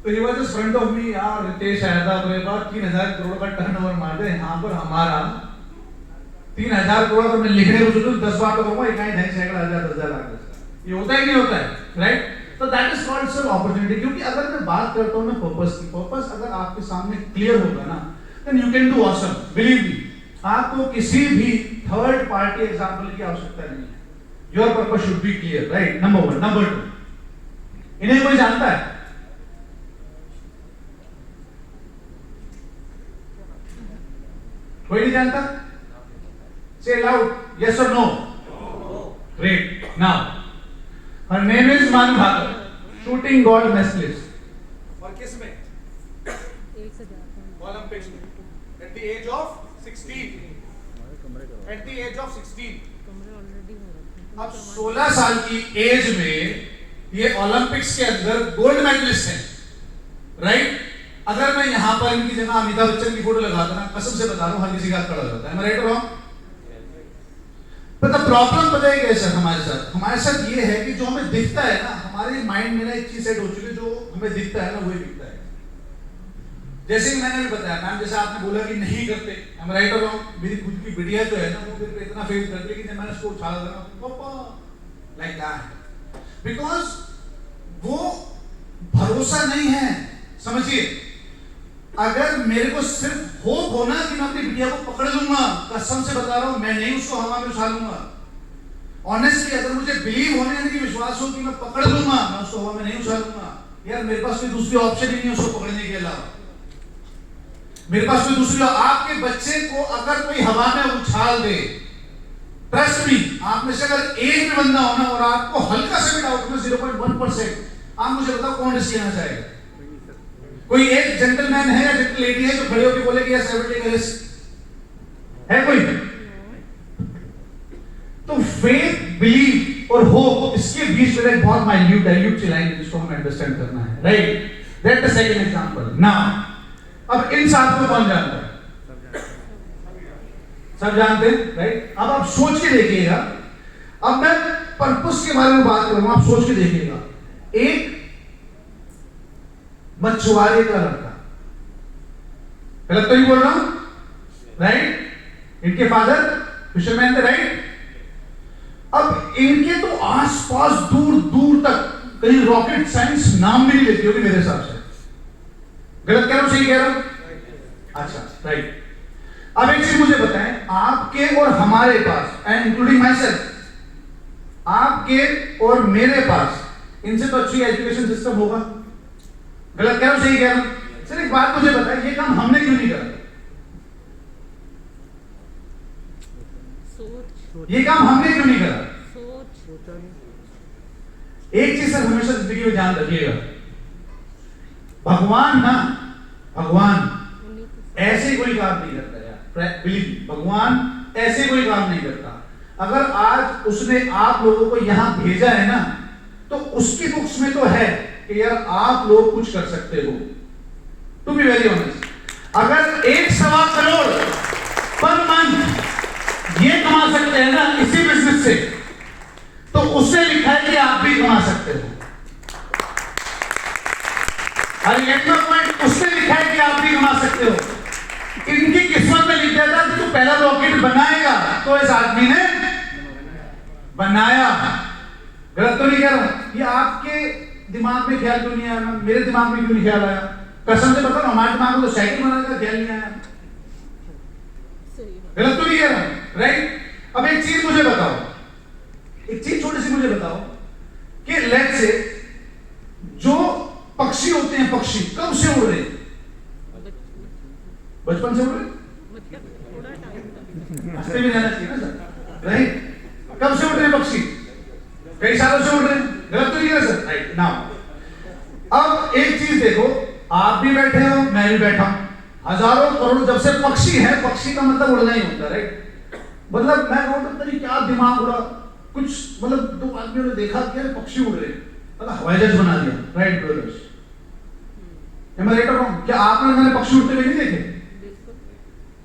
तो ये was just front of me, यार रितेश आया था अपने पास, 3000 करोड़ का टर्नओवर मार दे, यहाँ पर हमारा 3000 करोड़ अगर मैं लिखने को सोचूं 10 बार तो कहूंगा, इकाई ढाई सैकड़ा हजार 10,000 लाख, ये होता है कि नहीं होता है, राइट? तो that is called self opportunity. क्योंकि अगर मैं बात करता हूं मैं पर्पस की, पर्पस अगर आपके सामने क्लियर होगा ना, then you can do awesome, believe me. आपको किसी भी थर्ड पार्टी एग्जांपल की आवश्यकता नहीं है। Your purpose should be clear, right? Number 1। Number 2, इन्हें कोई जानता है? कोई नहीं जानता? Say loud, yes or no? No. Great. Now, her name is Manu Bhagat, shooting gold medalist. और किस में? Olympics में. At the age of 16. At the age of 16. अब 16 साल की एज में ये ओलंपिक्स के अंदर गोल्ड मेडलिस्ट हैं, राइट? अगर मैं यहाँ पर इनकी जगह अमिताभ बच्चन की फोटो लगाता ना, कसम से बता रहा हूँ, हर किसी का हाथ खड़ा हो जाता है। मैं राइट और रॉन्ग? मतलब प्रॉब्लम पता है क्या सर हमारे साथ ये है कि जो हमें दिखता है ना, हमारे माइंड में ना एक चीज सेट हो चुकी है, जो हमें दिखता है ना वही दिखता है। जैसे कि मैंने भी बताया मैम, जैसे आपने बोला कि नहीं करते, हम राइट और रॉन्ग, मेरी खुद की बिटिया जो है ना, वो मेरे पे इतना फेल करती है कि जब मैंने उसको उछाला था पापा लाइक दैट, बिकॉज वो भरोसा नहीं है। समझिए, अगर मेरे को सिर्फ होप होना कि मैं अपनी बिटिया को पकड़ लूंगा, कसम से बता रहा हूं, मैं नहीं उसको हवा में उछालूंगा, ऑनेस्टली अगर मुझे बिलीव होने यानी कि विश्वास हो कि मैं पकड़ लूंगा, मैं उसको हवा में नहीं उछालूंगा। यार मेरे पास कोई दूसरी ऑप्शन ही नहीं है उसको पकड़ने के अलावा। मेरे पास कोई दूसरी, आपके बच्चे को अगर कोई हवा में उछाल दे, ट्रस्ट मी, आप में से अगर एक भी बंदा होना और आपको हल्का सा भी डाउट में 0.1%, आप मुझे बताओ कौन रिस्क लेना चाहेगा? कोई एक जेंटलमैन है या जेंटल लेडी है जो खड़े होकर बोले कि yes I will take a risk? है कोई? तो फेथ, बिलीव और होप, इसके बीच में एक बहुत माइन्यूट सी लाइन है जिसको हमें अंडरस्टैंड करना है, right? That the second example. Now अब इन सात को कौन जानता है? सब जानते हैं, राइट? अब आप सोच के देखिएगा, अब मैं पर्पस के बारे में बात करूंगा, आप सोच के देखिएगा। एक मछुआरे का लड़का, गलत तो नहीं बोल रहा हूं, राइट? इनके फादर फिशरमैन थे, राइट? अब इनके तो आसपास दूर दूर तक कहीं रॉकेट साइंस नाम भी नहीं लेती होगी मेरे हिसाब से। गलत कह रहा हूं, सही कह रहा हूं? अच्छा, राइट। अब एक चीज मुझे बताएं, आपके और हमारे पास, एंड इंक्लूडिंग माई सेल्फ, आपके और मेरे पास इनसे तो अच्छी एजुकेशन सिस्टम होगा। गलत कह रहा हूं, सही कह रहा हूं? सर एक बात मुझे बताएं, ये काम हमने क्यों नहीं करा? ये काम हमने क्यों नहीं करा? एक चीज सर हमेशा जिंदगी में ध्यान रखिएगा, भगवान ऐसे कोई काम नहीं करता यार, बिलीव, भगवान ऐसे कोई काम नहीं करता। अगर आज उसने आप लोगों को यहां भेजा है ना, तो उसकी बुक्स में तो है कि यार आप लोग कुछ कर सकते हो। टू बी वेरी ऑनेस्ट, अगर 1.25 करोड़ पर मंथ ये कमा सकते हैं ना इसी बिजनेस से, तो उससे लिखा है कि आप भी कमा सकते हो। पॉइंट उससे लिखा है कि आप भी कमा सकते हो। इनकी किस्मत में लिख दिया था कि तू पहला रॉकेट बनाएगा, तो इस आदमी ने बनाया। गलत तो नहीं कह रहा हूं? ये आपके दिमाग में ख्याल क्यों नहीं आया? मेरे दिमाग में क्यों नहीं ख्याल आया? कसम से बताओ, हमारे दिमाग में तो साइकिल बनाने का ख्याल नहीं आया। गलत तो नहीं कह रहा हूं, राइट? अब एक चीज मुझे बताओ, एक चीज छोटी सी मुझे बताओ कि लेट्स से जो पक्षी होते हैं, पक्षी कब से उड़ रहे हैं? बचपन से उड़ रहे? हंसते भी रहना चाहिए ना सर, राइट? कब से उड़ रहे हैं पक्षी? कई सालों से उड़ रहे हैं। गलत तो नहीं है सर, राइट? नाउ अब एक चीज देखो, आप भी बैठे हो, मैं भी बैठा हूं, हजारों करोड़ जब से पक्षी है, पक्षी का मतलब उड़ना ही होता है, राइट? मतलब मैं कहूं तो तरी क्या दिमाग उड़ा, कुछ मतलब दो आदमियों ने देखा कि पक्षी उड़ रहे हैं, मतलब हवाई जहाज बना दिया, राइट ब्रदर्स? क्या आपने मैंने पक्षी उड़ते हुए नहीं देखे?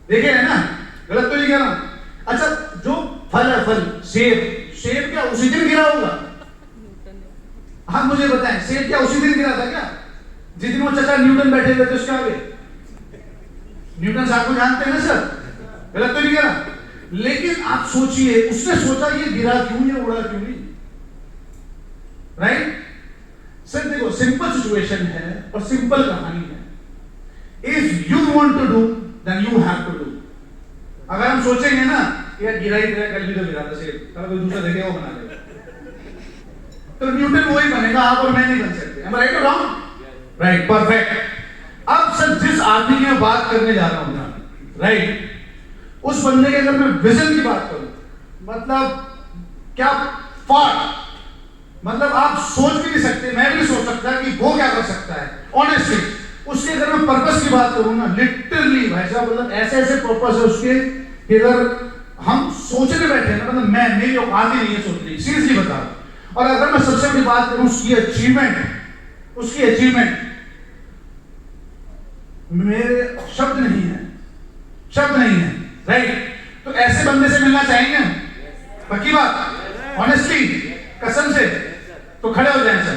देखे है ना? गलत तो नहीं कह रहा? अच्छा, जो फल है, फल सेब क्या उसी दिन गिरा होगा? हाँ मुझे बताएं, सेब क्या उसी दिन गिरा था क्या? जिस दिन वो चाचा न्यूटन बैठे हुए थे उसके आगे? न्यूटन साहब को जानते हैं ना सर? गलत तो नहीं कह रहा? लेकिन आप सोचिए, उसने सोचा ये गिरा क्यों, ये उड़ा क्यों नहीं, राइट? सर देखो, सिंपल सिचुएशन है और सिंपल कहानी है। If you want to do then you have to do. अगर हम सोचेंगे ना यार गिरा ही गिरा, कल भी तो गिरा था सेब, कल कोई दूसरा देखेगा वो बना देगा, तो न्यूटन वही बनेगा, आप और मैं नहीं बन सकते। am I right or wrong? Right, perfect. अब सर जिस आदमी की मैं बात करने जा रहा हूं ना, राइट, उस बंदे के अगर मैं विजन की बात करूं, मतलब क्या फाट, मतलब आप सोच भी नहीं सकते, मैं भी नहीं सोच सकता कि वो क्या कर सकता है ऑनेस्टली। उसके अगर मैं पर्पस की बात करूं ना, लिटरली भाई साहब, मतलब ऐसे ऐसे पर्पस है उसके, अगर हम सोचने बैठे ना, मतलब मेरी औकात ही नहीं है सोचने की, सीरियसली बता रहा हूं। और अगर मैं सबसे बड़ी बात करूं उसकी अचीवमेंट, मेरे शब्द नहीं है, राइट? तो ऐसे बंदे से मिलना चाहेंगे, पक्की बात, ऑनेस्टली, कसम से, तो खड़े हो जाएं सर,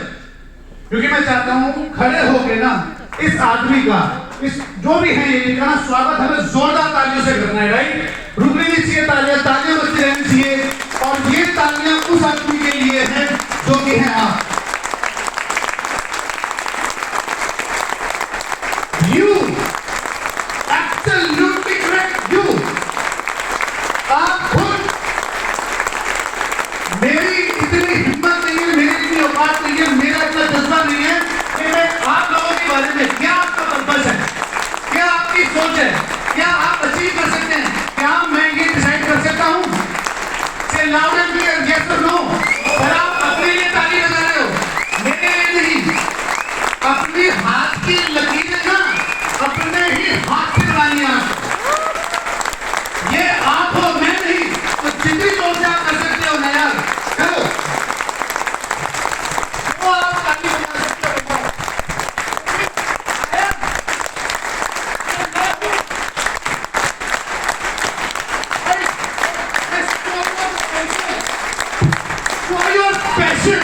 क्योंकि मैं चाहता हूं खड़े होके ना इस आदमी का, इस जो भी है ये का स्वागत हमें जोरदार तालियों से करना है, राइट? रुकनी नहीं चाहिए, तालियां बजती रहनी चाहिए, और ये तालियां उस आदमी के लिए हैं जो कि हैं आप। You absolutely correct, you। आप खुद मिशन,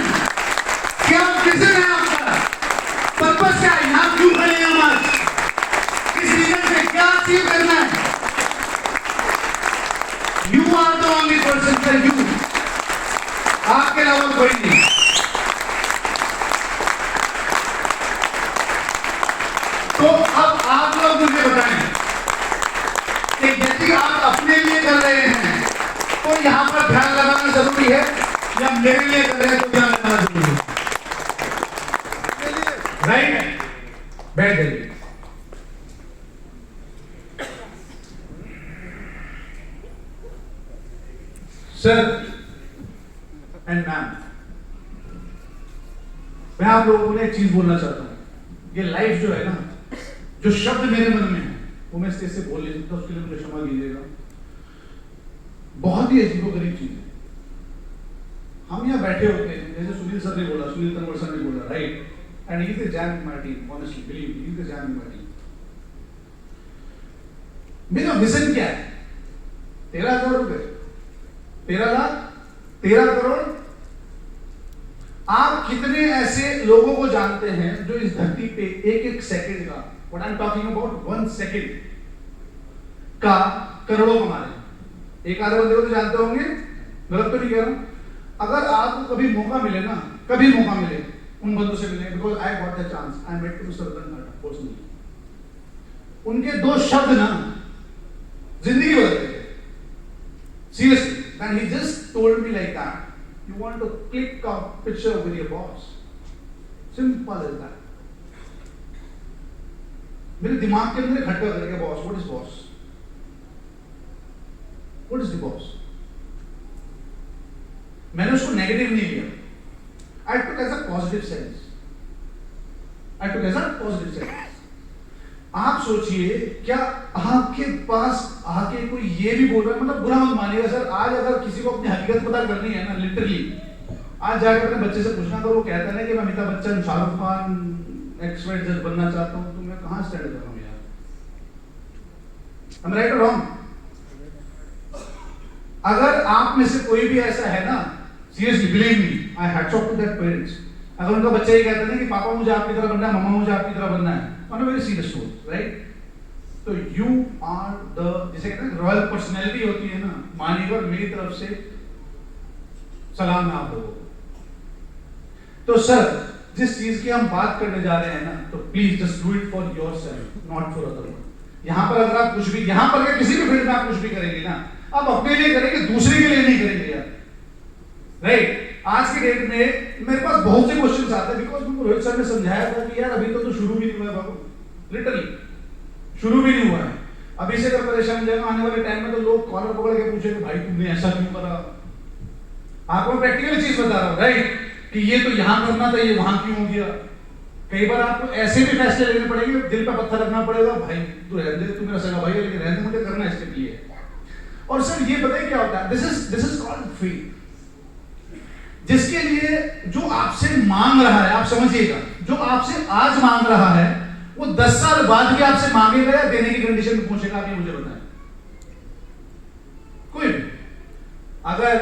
क्या विजन है आपका, पर्पस क्या है, यहाँ क्यों खड़े हैं हम आज, इस विजन से क्या अचीव करना है? You are the only person for you, आपके अलावा कोई नहीं। तो अब आप लोग मुझे बताएं कि यदि आप अपने लिए कर रहे हैं तो यहां पर ध्यान लगाना जरूरी है, या मेरे लिए कर रहे हैं तो ध्यान लगाना जरूरी है, राइट? बैठ जाइए। सर एंड मैम, मैं आप लोगों को एक चीज बोलना चाहता हूं। ये लाइफ जो है ना, जो शब्द मेरे मन में है वो मैं स्टेज से बोल नहीं सकता, उसके लिए मुझे क्षमा कीजिएगा। बहुत ही अजीबोगरीब चीज है। हम यहाँ बैठे होते हैं, जैसे सुनील सर ने बोला, सुनील तंवर सर ने बोला, right? And he is the jam in my team, honestly believe me, he is the jam in my team. मेरा विजन क्या है? 13,000 रुपए, 13 लाख, 13 करोड़। आप कितने ऐसे लोगों को जानते हैं जो इस धरती पे एक एक सेकंड का, what I am talking about, 1 second का करोड़ों कमा रहे हैं? एक आधे बंदे को तो जानते होंगे, गलत तो नहीं कह रहा हूं। अगर आपको कभी मौका मिले ना, कभी मौका मिले, उन बंदों से मिले, because I got the chance, I met mister Ratan Tata personally. उनके 2 शब्द ना जिंदगी बदल देते, seriously. And he just told me like that, you want to click a picture with your boss, simple as that। मेरे दिमाग के अंदर खटका कर गया, boss, what is boss, what is the boss? मैंने उसको नेगेटिव नहीं लिया, I took as a positive sense, I took as a positive sense। आप सोचिए, क्या आपके पास आके कोई ये भी बोल रहा है, मतलब बुरा मत मानिएगा सर, आज अगर किसी को अपनी हकीकत पता करनी है ना, लिटरली आज जाकर अपने बच्चे से पूछना, तो वो कहता है ना कि मैं अमिताभ बच्चन, शाहरुख खान, XYZ बनना चाहता हूं, तो मैं कहां स्टैंड कर रहा हूं यार? I'm right or wrong? अगर आप में से कोई भी ऐसा है ना, seriously believe me, I hats off to that parents. अगर उनका बच्चा ये कहता है ना कि पापा मुझे आपकी तरह बनना है, मम्मा मुझे आपकी तरह बनना है, on a very serious note, right? तो यू आर द, जैसे कहते हैं रॉयल पर्सनैलिटी होती है ना, मानिएगा मेरी तरफ से सलाम है आप लोगों को। तो सर, जिस चीज की हम बात करने जा रहे हैं ना, तो please just do it for yourself, not for other one. यहां पर अगर आप कुछ भी, यहां पर किसी भी फील्ड में आप कुछ भी करेंगे ना, आप अपने लिए करेंगे, दूसरे के लिए नहीं करेंगे यार, राइट? आज के डेट में मेरे पास बहुत से क्वेश्चंस आते हैं, बिकॉज मुझे रोहित सर ने समझाया था कि यार अभी तो शुरू भी नहीं हुआ है बाबू, लिटरली शुरू भी नहीं हुआ है। अभी से अगर परेशान जाएगा, आने वाले टाइम में तो लोग कॉलर पकड़ के पूछेंगे, भाई तुमने ऐसा क्यों करा? आपको मैं प्रैक्टिकल चीज बता रहा हूँ, राइट? कि ये तो यहाँ करना था, ये वहां क्यों हो गया? कई बार आपको ऐसे भी फैसले लेने पड़ेंगे, दिल पे पत्थर रखना पड़ेगा, भाई तू रहने दे, तू मेरा सगा भाई है, लेकिन रहने मुझे करना है इसके लिए। और सर ये बताइए क्या होता है, दिस इज कॉल्ड फेथ। जिसके लिए जो आपसे मांग रहा है, आप समझिएगा, जो आपसे आज मांग रहा है, वो 10 साल बाद भी आपसे मांगेगा या देने की कंडीशन में पूछेगा? आप ये मुझे बताएं। कोई भी अगर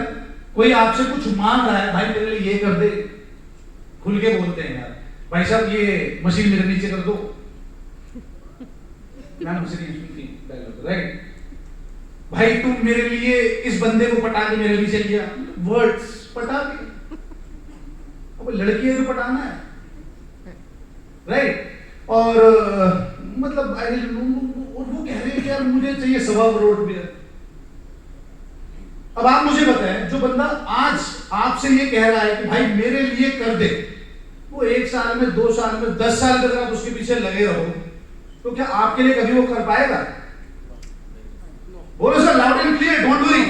कोई आपसे कुछ मांग रहा है, भाई मेरे लिए ये कर दे, खुल के बोलते हैं यार, भाई साहब ये मशीन मेरे नीचे कर दो, मैं मुझसे नहीं सुनती डायलॉग, राइट? भाई तुम मेरे लिए इस बंदे को पटा के मेरे नीचे लिया, वर्ड्स पटा के, अब लड़की है तो पटाना है, राइट? और मतलब वो कह रहे हैं कि यार मुझे चाहिए 1.25 करोड़ रुपया। अब आप मुझे बताएं, जो बंदा आज आपसे ये कह रहा है कि भाई मेरे लिए कर दे, वो 1 साल में, 2 साल में, 10 साल तक आप उसके पीछे लगे रहो, तो क्या आपके लिए कभी वो कर पाएगा? बोलो sir, loud and clear, don't worry.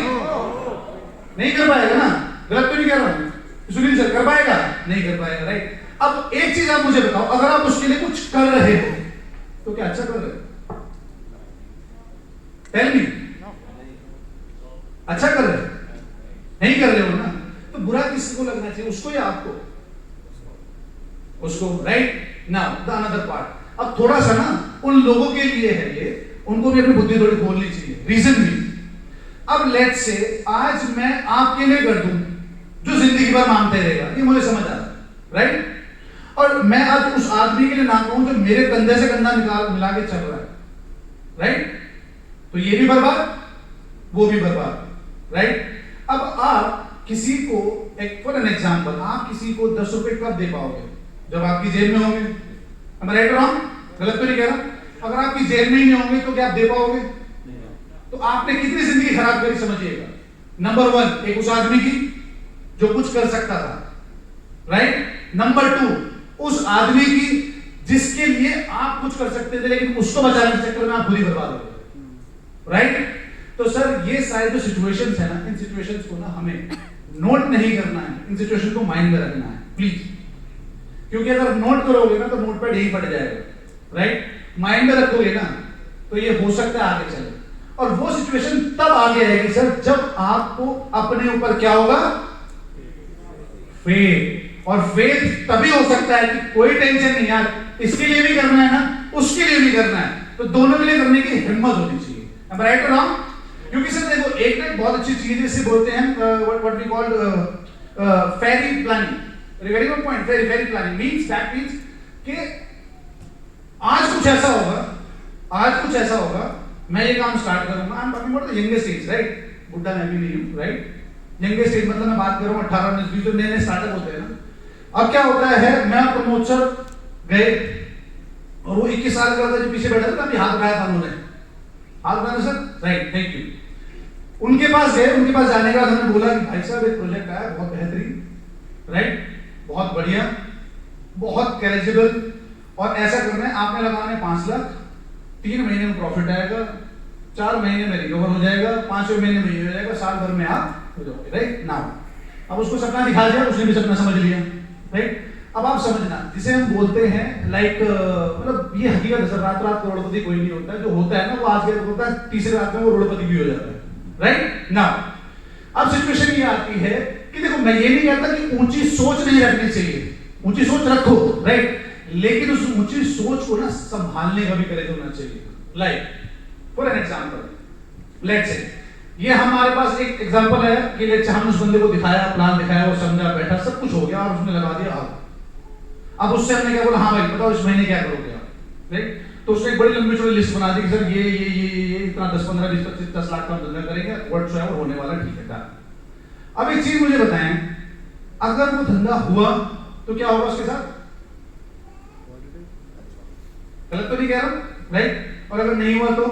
नहीं कर पाएगा ना, गलत तो नहीं कह रहा हूं? सुनील सर कर पाएगा? नहीं कर पाएगा, राइट? अब एक चीज आप मुझे बताओ, अगर आप उसके लिए कुछ कर रहे हो तो क्या अच्छा कर रहे हो? टेल मी, अच्छा कर रहे हो? नहीं कर रहे हो ना, तो बुरा किसको लगना चाहिए, उसको या आपको? उसको, right? Now the another part, अब थोड़ा सा ना उन लोगों के लिए है ये, उनको भी अपनी बुद्धि थोड़ी खोलनी चाहिए, रीजन भी। अब लेट्स से आज मैं आपके लिए कर दूं जो जिंदगी भर मांगते रहेगा, ये मुझे समझ आ रहा है, राइट? और मैं आज उस आदमी के लिए ना कहूं जो मेरे कंधे से कंधा मिला के चल रहा है, राइट? तो ये भी बर्बाद, वो भी बर्बाद, राइट? अब आप किसी को, एक फॉर एन एग्जांपल, आप किसी को 10 रुपए कब दे पाओगे? जब आपकी जेब में होंगे। am I right or wrong? गलत तो नहीं कह रहा? अगर आपकी जेब में ही नहीं होंगे तो क्या आप दे पाओगे? तो आपने कितनी जिंदगी खराब करी समझिएगा। नंबर 1, एक उस आदमी की जो कुछ कर सकता था, राइट? नंबर 2, उस आदमी की जिसके लिए आप कुछ कर सकते थे लेकिन उसको बचाने के चक्कर में आप खुद ही बर्बाद हो गए, राइट? तो सर ये सारे जो सिचुएशंस है ना, इन सिचुएशंस को ना हमें नोट नहीं करना है, इन सिचुएशन को माइंड में रखना है प्लीज, क्योंकि अगर नोट करोगे ना तो नोटपैड यही फट जाएगा, राइट? माइंड में रखोगे ना तो ये हो सकता है आगे चले। और वो सिचुएशन तब आगे आएगी सर जब आपको अपने ऊपर क्या होगा? फेथ। और फेथ तभी हो सकता है कि कोई टेंशन नहीं यार, इसके लिए भी करना है ना, उसके लिए भी करना है, तो दोनों के लिए करने की हिम्मत होनी चाहिए। am I right or wrong? क्योंकि सर देखो एक ना बहुत अच्छी चीज इसे बोलते हैं what we call ferry planning. Very good point. Ferry planning means that means कि आज कुछ ऐसा होगा, मैं ये काम स्टार्ट करूंगा। I am talking about the youngest age, right? बुढ़ा मैं भी नहीं हूं, राइट? यंगेस्ट एज मतलब मैं बात कर रहा हूं 18 19 जो नए स्टार्टअप होते हैं ना। अब क्या होता है, मैं प्रमोद सर गए और वो 21 साल का होता है जो पीछे बैठा था, अभी हाथ उठाया था उन्होंने, हाथ उठाया सर, राइट, थैंक यू। उनके पास गए, उनके पास जाने के बाद हमने बोला कि भाई साहब एक प्रोजेक्ट आया बहुत बेहतरीन, राइट, बहुत बढ़िया, बहुत कैरेजेबल, और ऐसा करना है, आपने लगाने 5 लाख, 3 महीने में प्रॉफिट आएगा, 4 महीने में रिकवर हो जाएगा, 5वें महीने में ये हो जाएगा, साल भर में आप हो जाओगे, राइट? नाउ अब उसको सपना दिखा दिया, उसने भी सपना समझ लिया, राइट? अब आप समझना, जिसे हम बोलते हैं लाइक मतलब ये हकीकत है सर, रात करोड़पति कोई नहीं होता है, जो होता है ना वो आज के होता है, तीसरे रात में वो करोड़पति भी हो जाता है, राइट? नाउ अब सिचुएशन ये आती है कि देखो मैं ये नहीं कहता कि ऊंची सोच नहीं रखनी चाहिए, ऊंची सोच रखो, राइट? लेकिन उस ऊंची सोच को ना संभालने का भी करेज होना चाहिए। Like for an example, let's say ये हमारे पास एक एग्जांपल है कि लेट्स हम उस बंदे को दिखाया, प्लान दिखाया, वो समझा, बैठा, सब कुछ हो गया और उसने लगा दिया आग। अब उससे हमने क्या बोला, हाँ भाई बताओ इस महीने क्या करोगे आप, राइट? तो उसने एक बड़ी लंबी चौड़ी लिस्ट बना दी कि सर ये इतना 10 15 20 25 10 लाख का धंधा करेंगे, व्हाटसोएवर होने वाला, ठीक है। अब एक चीज मुझे बताएं, अगर वो धंधा हुआ तो क्या होगा उसके साथ? गलत तो नहीं कह रहा, राइट? और अगर नहीं हुआ तो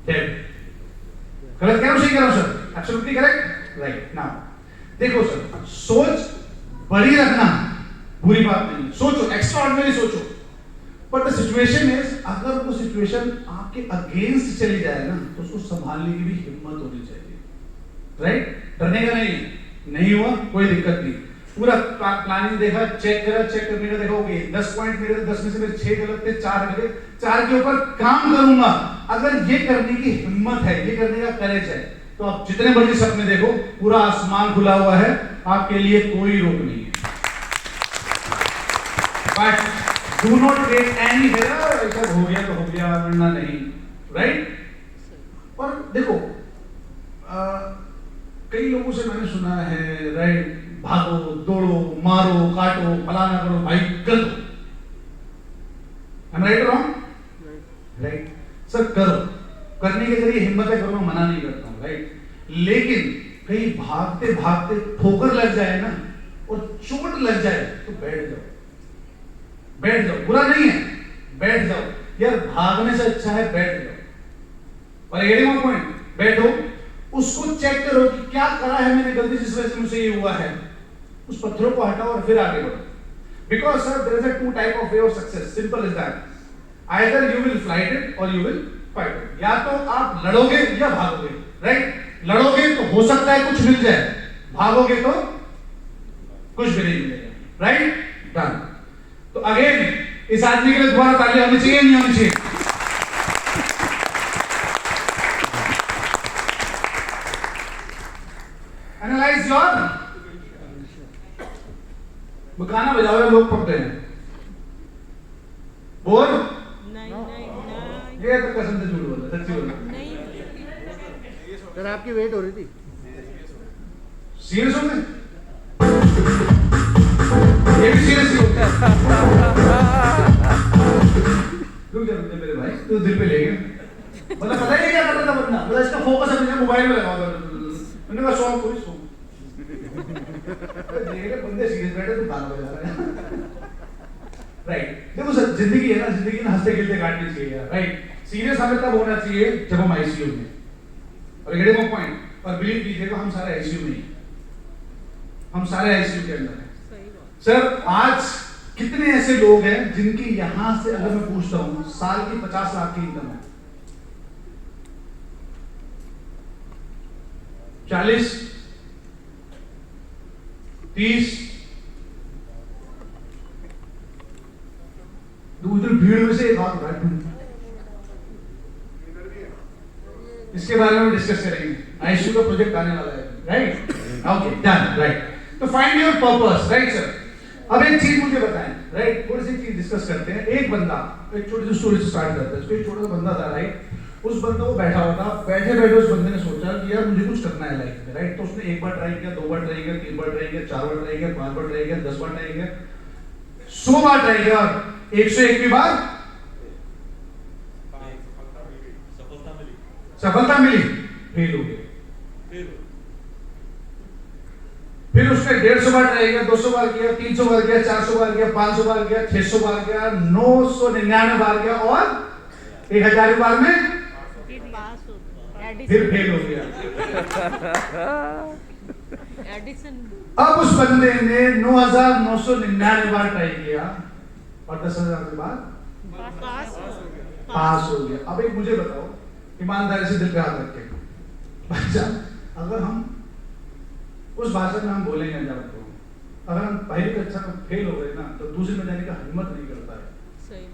गलत कह रहा हूं, सही कह रहा हूं sir? Absolutely correct, right? Now देखो सर, सोच बड़ी रखना बुरी बात नहीं, सोचो, एक्स्ट्राऑर्डिनरी सोचो, बट द सिचुएशन इज, अगर वो सिचुएशन आपके अगेंस्ट चली जाए ना तो उसको संभालने की भी हिम्मत होनी चाहिए, राइट? डरने का नहीं हुआ कोई दिक्कत नहीं, पूरा प्लानिंग देखा, चेक करा, चेक करने का देखा, ओके 10 पॉइंट मेरे 10 में से मेरे 6 गलत थे, 4 गलत थे, 4 के ऊपर काम करूंगा। अगर ये करने की हिम्मत है, ये करने का करेज है, तो आप जितने बड़े सपने देखो, पूरा आसमान खुला हुआ है, आपके लिए कोई रोक नहीं है। But do not take any ऐसा हो गया तो हो गया, वरना नहीं, राइट? और देखो कई लोगों से मैंने सुना है, राइट, भागो, दौड़ो, मारो, काटो, फलाना करो, भाई कर दो। Right wrong? राइट सर, करो, करने के जरिए हिम्मत है, करो, मना नहीं करता हूं, राइट? लेकिन कहीं भागते भागते ठोकर लग जाए ना और चोट लग जाए तो बैठ जाओ, बुरा नहीं है, बैठ जाओ यार, भागने से अच्छा है बैठ जाओ। और गेटिंग माय पॉइंट, बैठो, उसको चेक करो कि क्या करा है मैंने गलती जिस वजह से मुझे ये हुआ है, उस पत्थरों को हटाओ और फिर आगे बढ़ो। Because sir there is a 2 type of way of success, simple is that, either you will flight it or you will fight it. या तो आप लड़ोगे या भागोगे, राइट? लड़ोगे तो हो सकता है कुछ मिल जाए, भागोगे तो कुछ भी नहीं मिलेगा, राइट? डन। तो अगेन इस आदमी के लिए दोबारा तालियां होनी चाहिए, नहीं होनी चाहिए? एनालाइज योर, गाना बजाओ, लोग पकते हैं, बोल ये तो कसम से झूठ बोल रहा, सच्ची बोल रहा। सर आपकी वेट हो रही थी। सीरियस हो गए? ये भी सीरियस हो गया। रुक जा मेरे भाई, तू दिल पे ले गया। मतलब पता ही नहीं क्या कर रहा था बंदा, मतलब इसका फोकस अपने मोबाइल में लगा हुआ था। मैंने कहा सॉन्ग कोई सॉन्ग देख रहे बंदे सीरियस बैठे, तुम गाना बजा रहे हैं। राइट, देखो सर जिंदगी है ना, जिंदगी ना हंसते खेलते काटनी चाहिए यार। राइट, सीरियस हमें तब होना चाहिए जब हम आईसीयू में, और गेटिंग माय पॉइंट। और बिलीव कीजिएगा हम सारे आईसीयू में, हम सारे आईसीयू के अंदर हैं। सर आज कितने ऐसे लोग हैं जिनकी यहां से अगर मैं पूछता हूं साल की 50 लाख की इनकम है, 40, 30, दूसरी भीड़ में से एक हाथ उठाए। इसके बारे में डिस्कस करेंगे, आईसीयू का प्रोजेक्ट आने वाला है। Right, okay done. राइट, तो find your purpose. Right sir, अब एक चीज मुझे बताएं। राइट, थोड़ी सी चीज डिस्कस करते हैं। एक बंदा, एक छोटी सी स्टोरी से स्टार्ट करते हैं। एक छोटा सा बंदा था। राइट, उस बंदा वो बैठा हुआ था, बैठे बैठे उस बंदे ने सोचा कि यार मुझे कुछ करना है लाइफ में। राइट, तो उसने एक बार ट्राई किया, 2 बार ट्राई किया, 3 बार ट्राई किया, 4 बार ट्राई किया, 5 बार ट्राई किया, 10 बार ट्राई किया, 100 बार ट्राई किया, 101वीं बार सफलता मिली, फेल हो गया। फिर उसने 150 बार ट्राई किया, 200 बार किया, 300 बार किया, 400 बार किया, 500 बार किया, 600 बार किया, 999 बार किया, और 1000 बार में फिर फेल हो गया। अब उस बंदे ने 9999 बार ट्राई किया और 10,000 के बाद पास हो गया। अब एक मुझे बताओ ईमानदारी से, दिल पे हाथ रख के, भाईजान अगर हम उस भाषा में हम बोलेंगे जब तो अगर हम पहली कक्षा में फेल हो गए ना तो दूसरी में जाने का हिम्मत नहीं करता है। सही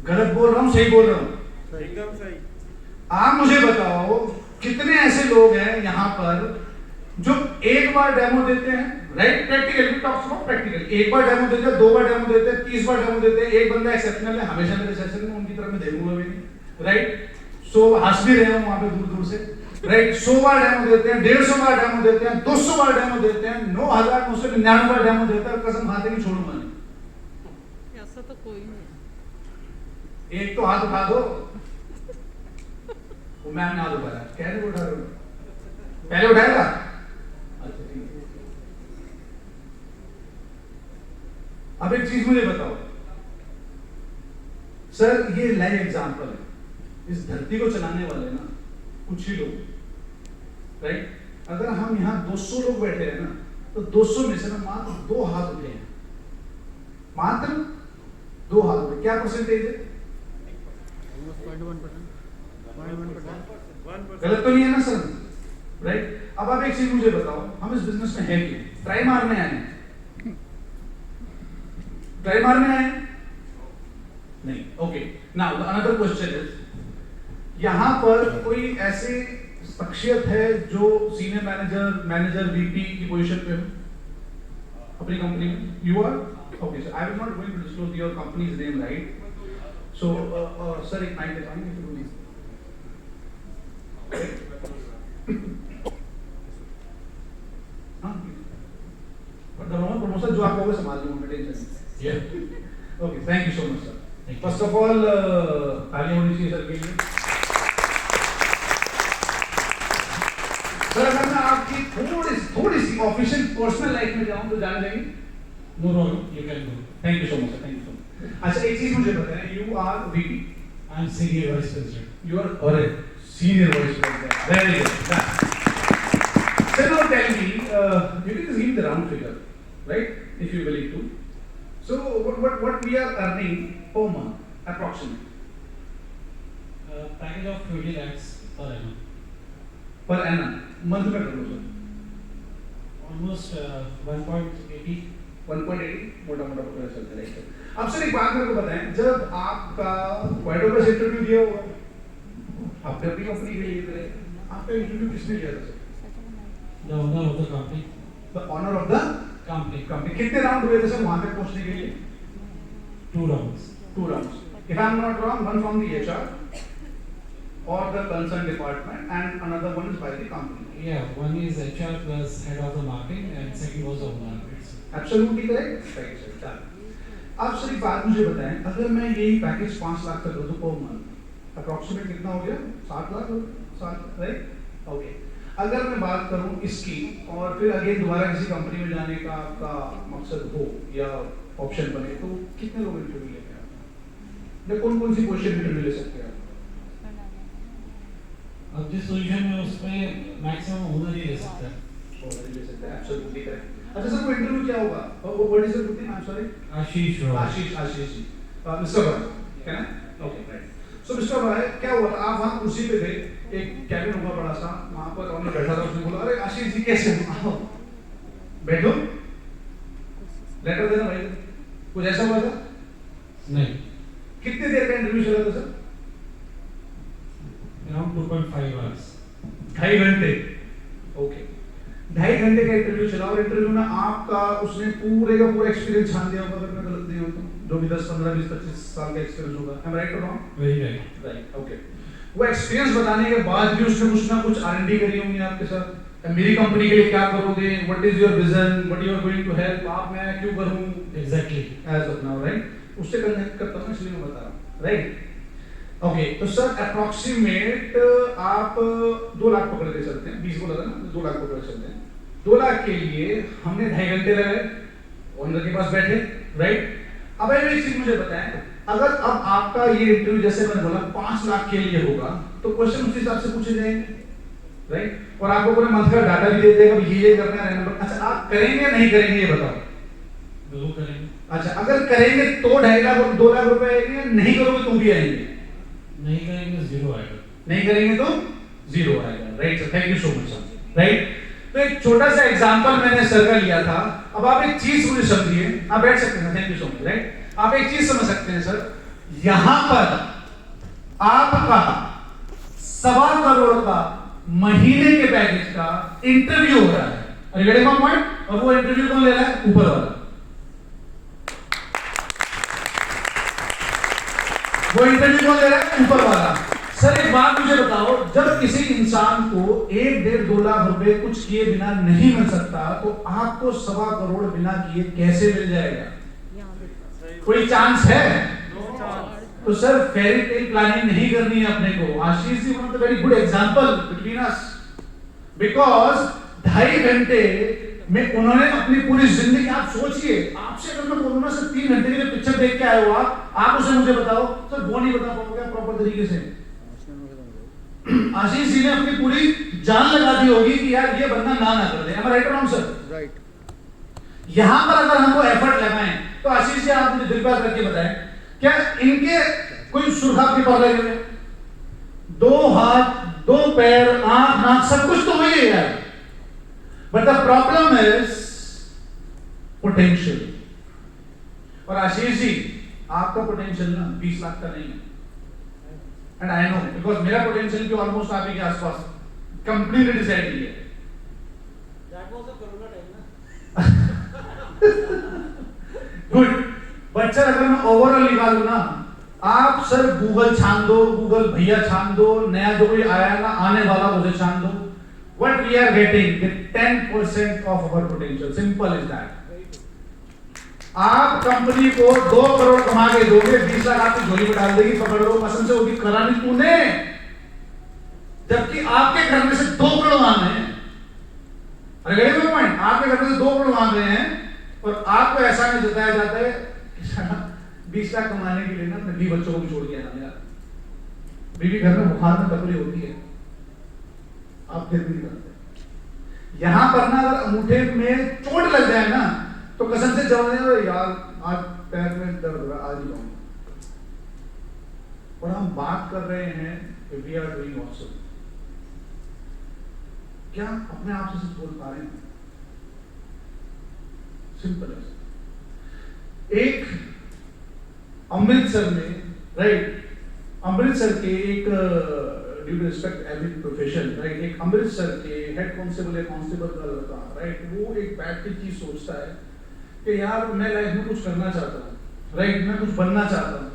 गलत बोल रहा हूँ, सही बोल रहा हूँ? एकदम सही। आप मुझे बताओ कितने ऐसे लोग हैं यहाँ पर जो एक बार डेमो देते हैं। Right, practical talks about practical. एक बार डेमो देते हैं, 2 बार डेमो देते हैं, 30 बार डेमो देते हैं। एक बंदा एक्सेप्शनल है, हमेशा मेरे सेशन में उनकी तरफ मैं देखूंगा भी नहीं। राइट, सो हंस भी रहे हूँ वहां पे दूर दूर से। राइट, 100 बार डेमो देते हैं, 150 बार डेमो देते हैं, 200 बार डेमो देते हैं, 9,999 बार डेमो देते हैं, कसम खाते कि छोड़ूंगा नहीं। ऐसा तो कोई नहीं। एक तो हाथ उठा दो। वो मैम ने हाथ उठाया, कहने को उठा रहे हो? पहले उठाएगा? अच्छा ठीक है। अब एक चीज मुझे बताओ सर, ये लाइव एग्जांपल है। इस धरती को चलाने वाले ना कुछ ही लोग। राइट, अगर हम यहाँ 200 लोग बैठे हैं ना तो 200 में से ना मात्र 2 हाथ उठे हैं, मात्र 2 हाथ उठे। क्या परसेंटेज है? गलत तो नहीं है ना सर? राइट, अब आप एक चीज मुझे बताओ, हम इस बिजनेस में हैं क्यों? ट्राई मारने आए? ट्राई मारने आए नहीं? Okay, now another question is, यहाँ पर कोई ऐसे शख्सियत है जो सीनियर मैनेजर वीपी की पोजीशन पे हो अपनी कंपनी में? You are? Okay sir, I will not going to disclose your company's name. Right, so sir एक माइक दे पाएंगे? प्रमोशन जो आप कहोगे संभाल लूंगा मैं, टेंशन नहीं। Okay, thank you so much sir. First of all तालियां होनी चाहिए सर के लिए। सर अगर मैं आपकी थोड़ी सी ऑफिशियल पर्सनल लाइफ में जाऊं तो जान जाएंगे? No no you can go. Thank you so much sir, thank you so much. अच्छा एक चीज मुझे बताएं, you are VP? I am senior vice president. You are और senior vice president, very good. Sir, now tell me, you can just give the round figure, right? If you believe to. So what we are earning per month approximately? Package of 20 lakhs per annum. Per annum, month में करो सर। Almost 1.80. 1.80 मोटा मोटा पकड़ा चलता है। अब सर एक बात मेरे को बताएं, जब आपका वाइट हाउस इंटरव्यू दिया होगा, आपने अपनी कंपनी के लिए दिया, आपका इंटरव्यू किसने लिया था sir? The owner of the company. The owner of the Company. company. कितने राउंड हुए थे सर वहां तक पहुंचने के लिए? 2 rounds. 2 rounds. If I am not wrong, one from the HR, or the concerned department, and another one is by the company. Yeah, one is HR plus head of the marketing and second was owner. Absolutely correct. Right, sir. चलो। अब सर एक बात मुझे बताएं, अगर मैं यही पैकेज 5 लाख का दूँ पर मंथ, अप्रोक्सीमेट कितना हो गया? 7 लाख, 7, राइट? ओके। अगर मैं बात करूं इसकी और फिर अगेन दोबारा किसी कंपनी में जाने का आपका मकसद हो या ऑप्शन बने, तो कितने लोग इंटरव्यू लेंगे आप? या कौन कौन सी पोजीशन इंटरव्यू ले सकते हैं आप? अब जिस पोजीशन में उसमें मैक्सिमम ओनर ही ले सकता है। ओनर ही ले सकता है, एब्सोल्युटली करेक्ट। अच्छा सर, वो इंटरव्यू क्या होगा? वो what is the good name? I am sorry, Ashish Ashish ji, mister Roy, क्या ना? Okay, right. So mister Roy, क्या हुआ था? आप वहां कुर्सी पे थे, एक कैबिन होगा बड़ा सा, वहां पर ऑनर बैठा था, उसने बोला, अरे आशीष जी कैसे हो? बैठो, लेटर देना भाई। कुछ ऐसा हुआ था? नहीं। कितनी देर का इंटरव्यू चला था सर? Around 2.5 hours. 2.5 घंटे। ओके, 2.5 घंटे का इंटरव्यू चला और इंटरव्यू में आपका उसने पूरे का पूरा एक्सपीरियंस छान दिया होगा, अगर मैं गलत नहीं हूं तो, जो भी 10, 15, 20, 25 साल का एक्सपीरियंस होगा। आई एम राइट और wrong? Very right. Right, okay. वो एक्सपीरियंस बताने के बाद भी उसने कुछ ना कुछ R&D करी होंगी आपके साथ। मेरी कंपनी के लिए क्या करोगे? What is your vision? What you are going to help? आप मैं क्यों करूं? Exactly. As of now, right? उससे कनेक्ट करता हूं, इसलिए मैं बता रहा हूं, राइट? ओके, तो सर अप्रोक्सीमेट आप 2 लाख पकड़ के चलते हैं, 20 बोला था ना, 2 लाख पकड़ के चलते हैं। 2 लाख के लिए हमने 2.5 घंटे लगाए, ओनर के पास बैठे, राइट? अब एक चीज मुझे बताएं, अगर अब आपका ये इंटरव्यू जैसे मैंने बोला 5 लाख के लिए होगा, तो क्वेश्चन उस हिसाब से पूछे जाएंगे, राइट? और आपको पूरे मंथ का डाटा भी दे देगा, ये करना है। अच्छा, आप करेंगे या नहीं करेंगे ये बताओ? बिल्कुल करेंगे। अच्छा, अगर करेंगे तो 2.5 लाख और 2 लाख रुपए आएंगे, नहीं करोगे तो भी आएंगे? नहीं करेंगे 0 आएगा। नहीं करेंगे तो 0 आएगा, right sir? Thank you so much sir, right? तो एक छोटा सा एग्जांपल मैंने सर का लिया था। अब आप एक चीज मुझे समझिए, आप बैठ सकते हैं, thank you so much, right? आप एक चीज समझ सकते हैं सर, यहां पर आपका 1.25 करोड़ का महीने के पैकेज का इंटरव्यू हो रहा है, पॉइंट? और वो इंटरव्यू कौन ले रहा है? ऊपर वाला। वो इंटरव्यू कौन ले रहा है? ऊपर वाला। सर एक बात मुझे बताओ, जब किसी इंसान को 1-1.5-2 लाख रुपए कुछ किए बिना नहीं मिल सकता, तो आपको 1.25 करोड़ बिना किए कैसे मिल जाएगा? कोई चांस है? तो सर फेरी टेल प्लानिंग नहीं करनी है अपने को। Ashish ji one of the very good example between us, because 2.5 घंटे में उन्होंने अपनी पूरी जिंदगी, आप सोचिए, आपसे अगर मैं कोरोना से 3 घंटे के लिए पिक्चर देख के आए हो आप उसे मुझे बताओ सर, वो नहीं बता पाओगे प्रॉपर तरीके से। आशीष जी ने अपनी पूरी जान लगा दी होगी कि यार ये बंदा ना कर दे। am I right or wrong sir? Right. यहां पर अगर हमको एफर्ट लगाएं, तो आशीष जी आप मुझे दिल पर रख के बताएं, क्या इनके कोई सुरखा के पर लगे हुए? 2 हाथ, 2 पैर, आंख, नाक, सब कुछ तो वही है यार। But the problem is potential. और आशीष जी, आपका पोटेंशियल ना 20 लाख का नहीं है, एंड आई नो, बिकॉज मेरा पोटेंशियल भी ऑलमोस्ट आप ही के आसपास कंप्लीटली डिसाइड किया है। गुड, बट सर अगर मैं ओवरऑल निकालूं ना, आप सर गूगल छान दो, गूगल भैया छान दो, नया जो कोई आया ना आने वाला उसे छान दो, what we are getting the 10% of our potential, simple is that। आप कंपनी को 2 करोड़ कमा के दोगे, 20 लाख आपकी झोली में डाल देगी, पकड़ लो, पसंद से होगी, करानी तूने, जबकि आपके घर में से 2 करोड़ मांग रहे हैं। अरे गए मेरा पॉइंट, आपके घर में से 2 करोड़ मांग रहे हैं और आपको ऐसा नहीं जताया जाता है कि 20 लाख कमाने के लिए ना अपने 20 बच्चों को भी छोड़ के आना यार। बीवी घर में बुखार में तकलीफ होती है, आप फिर भी करते। यहां पर ना अगर अंगूठे में चोट लग जाए ना, तो कसम से जवाब दें यार आज पैर में दर्द हो रहा, आज ही जाऊंगा। और हम बात कर रहे हैं कि वी आर डूइंग ऑसम। क्या अपने आप से बोल पा रहे हैं? सिंपल है। एक अमृतसर में, राइट, अमृतसर के एक due to respect every profession, right, एक अमृतसर के हेड कांस्टेबल या कांस्टेबल का लड़का, राइट, वो एक बैठ के चीज सोचता है कि यार मैं लाइफ में कुछ करना चाहता हूँ, राइट, मैं कुछ बनना चाहता हूँ,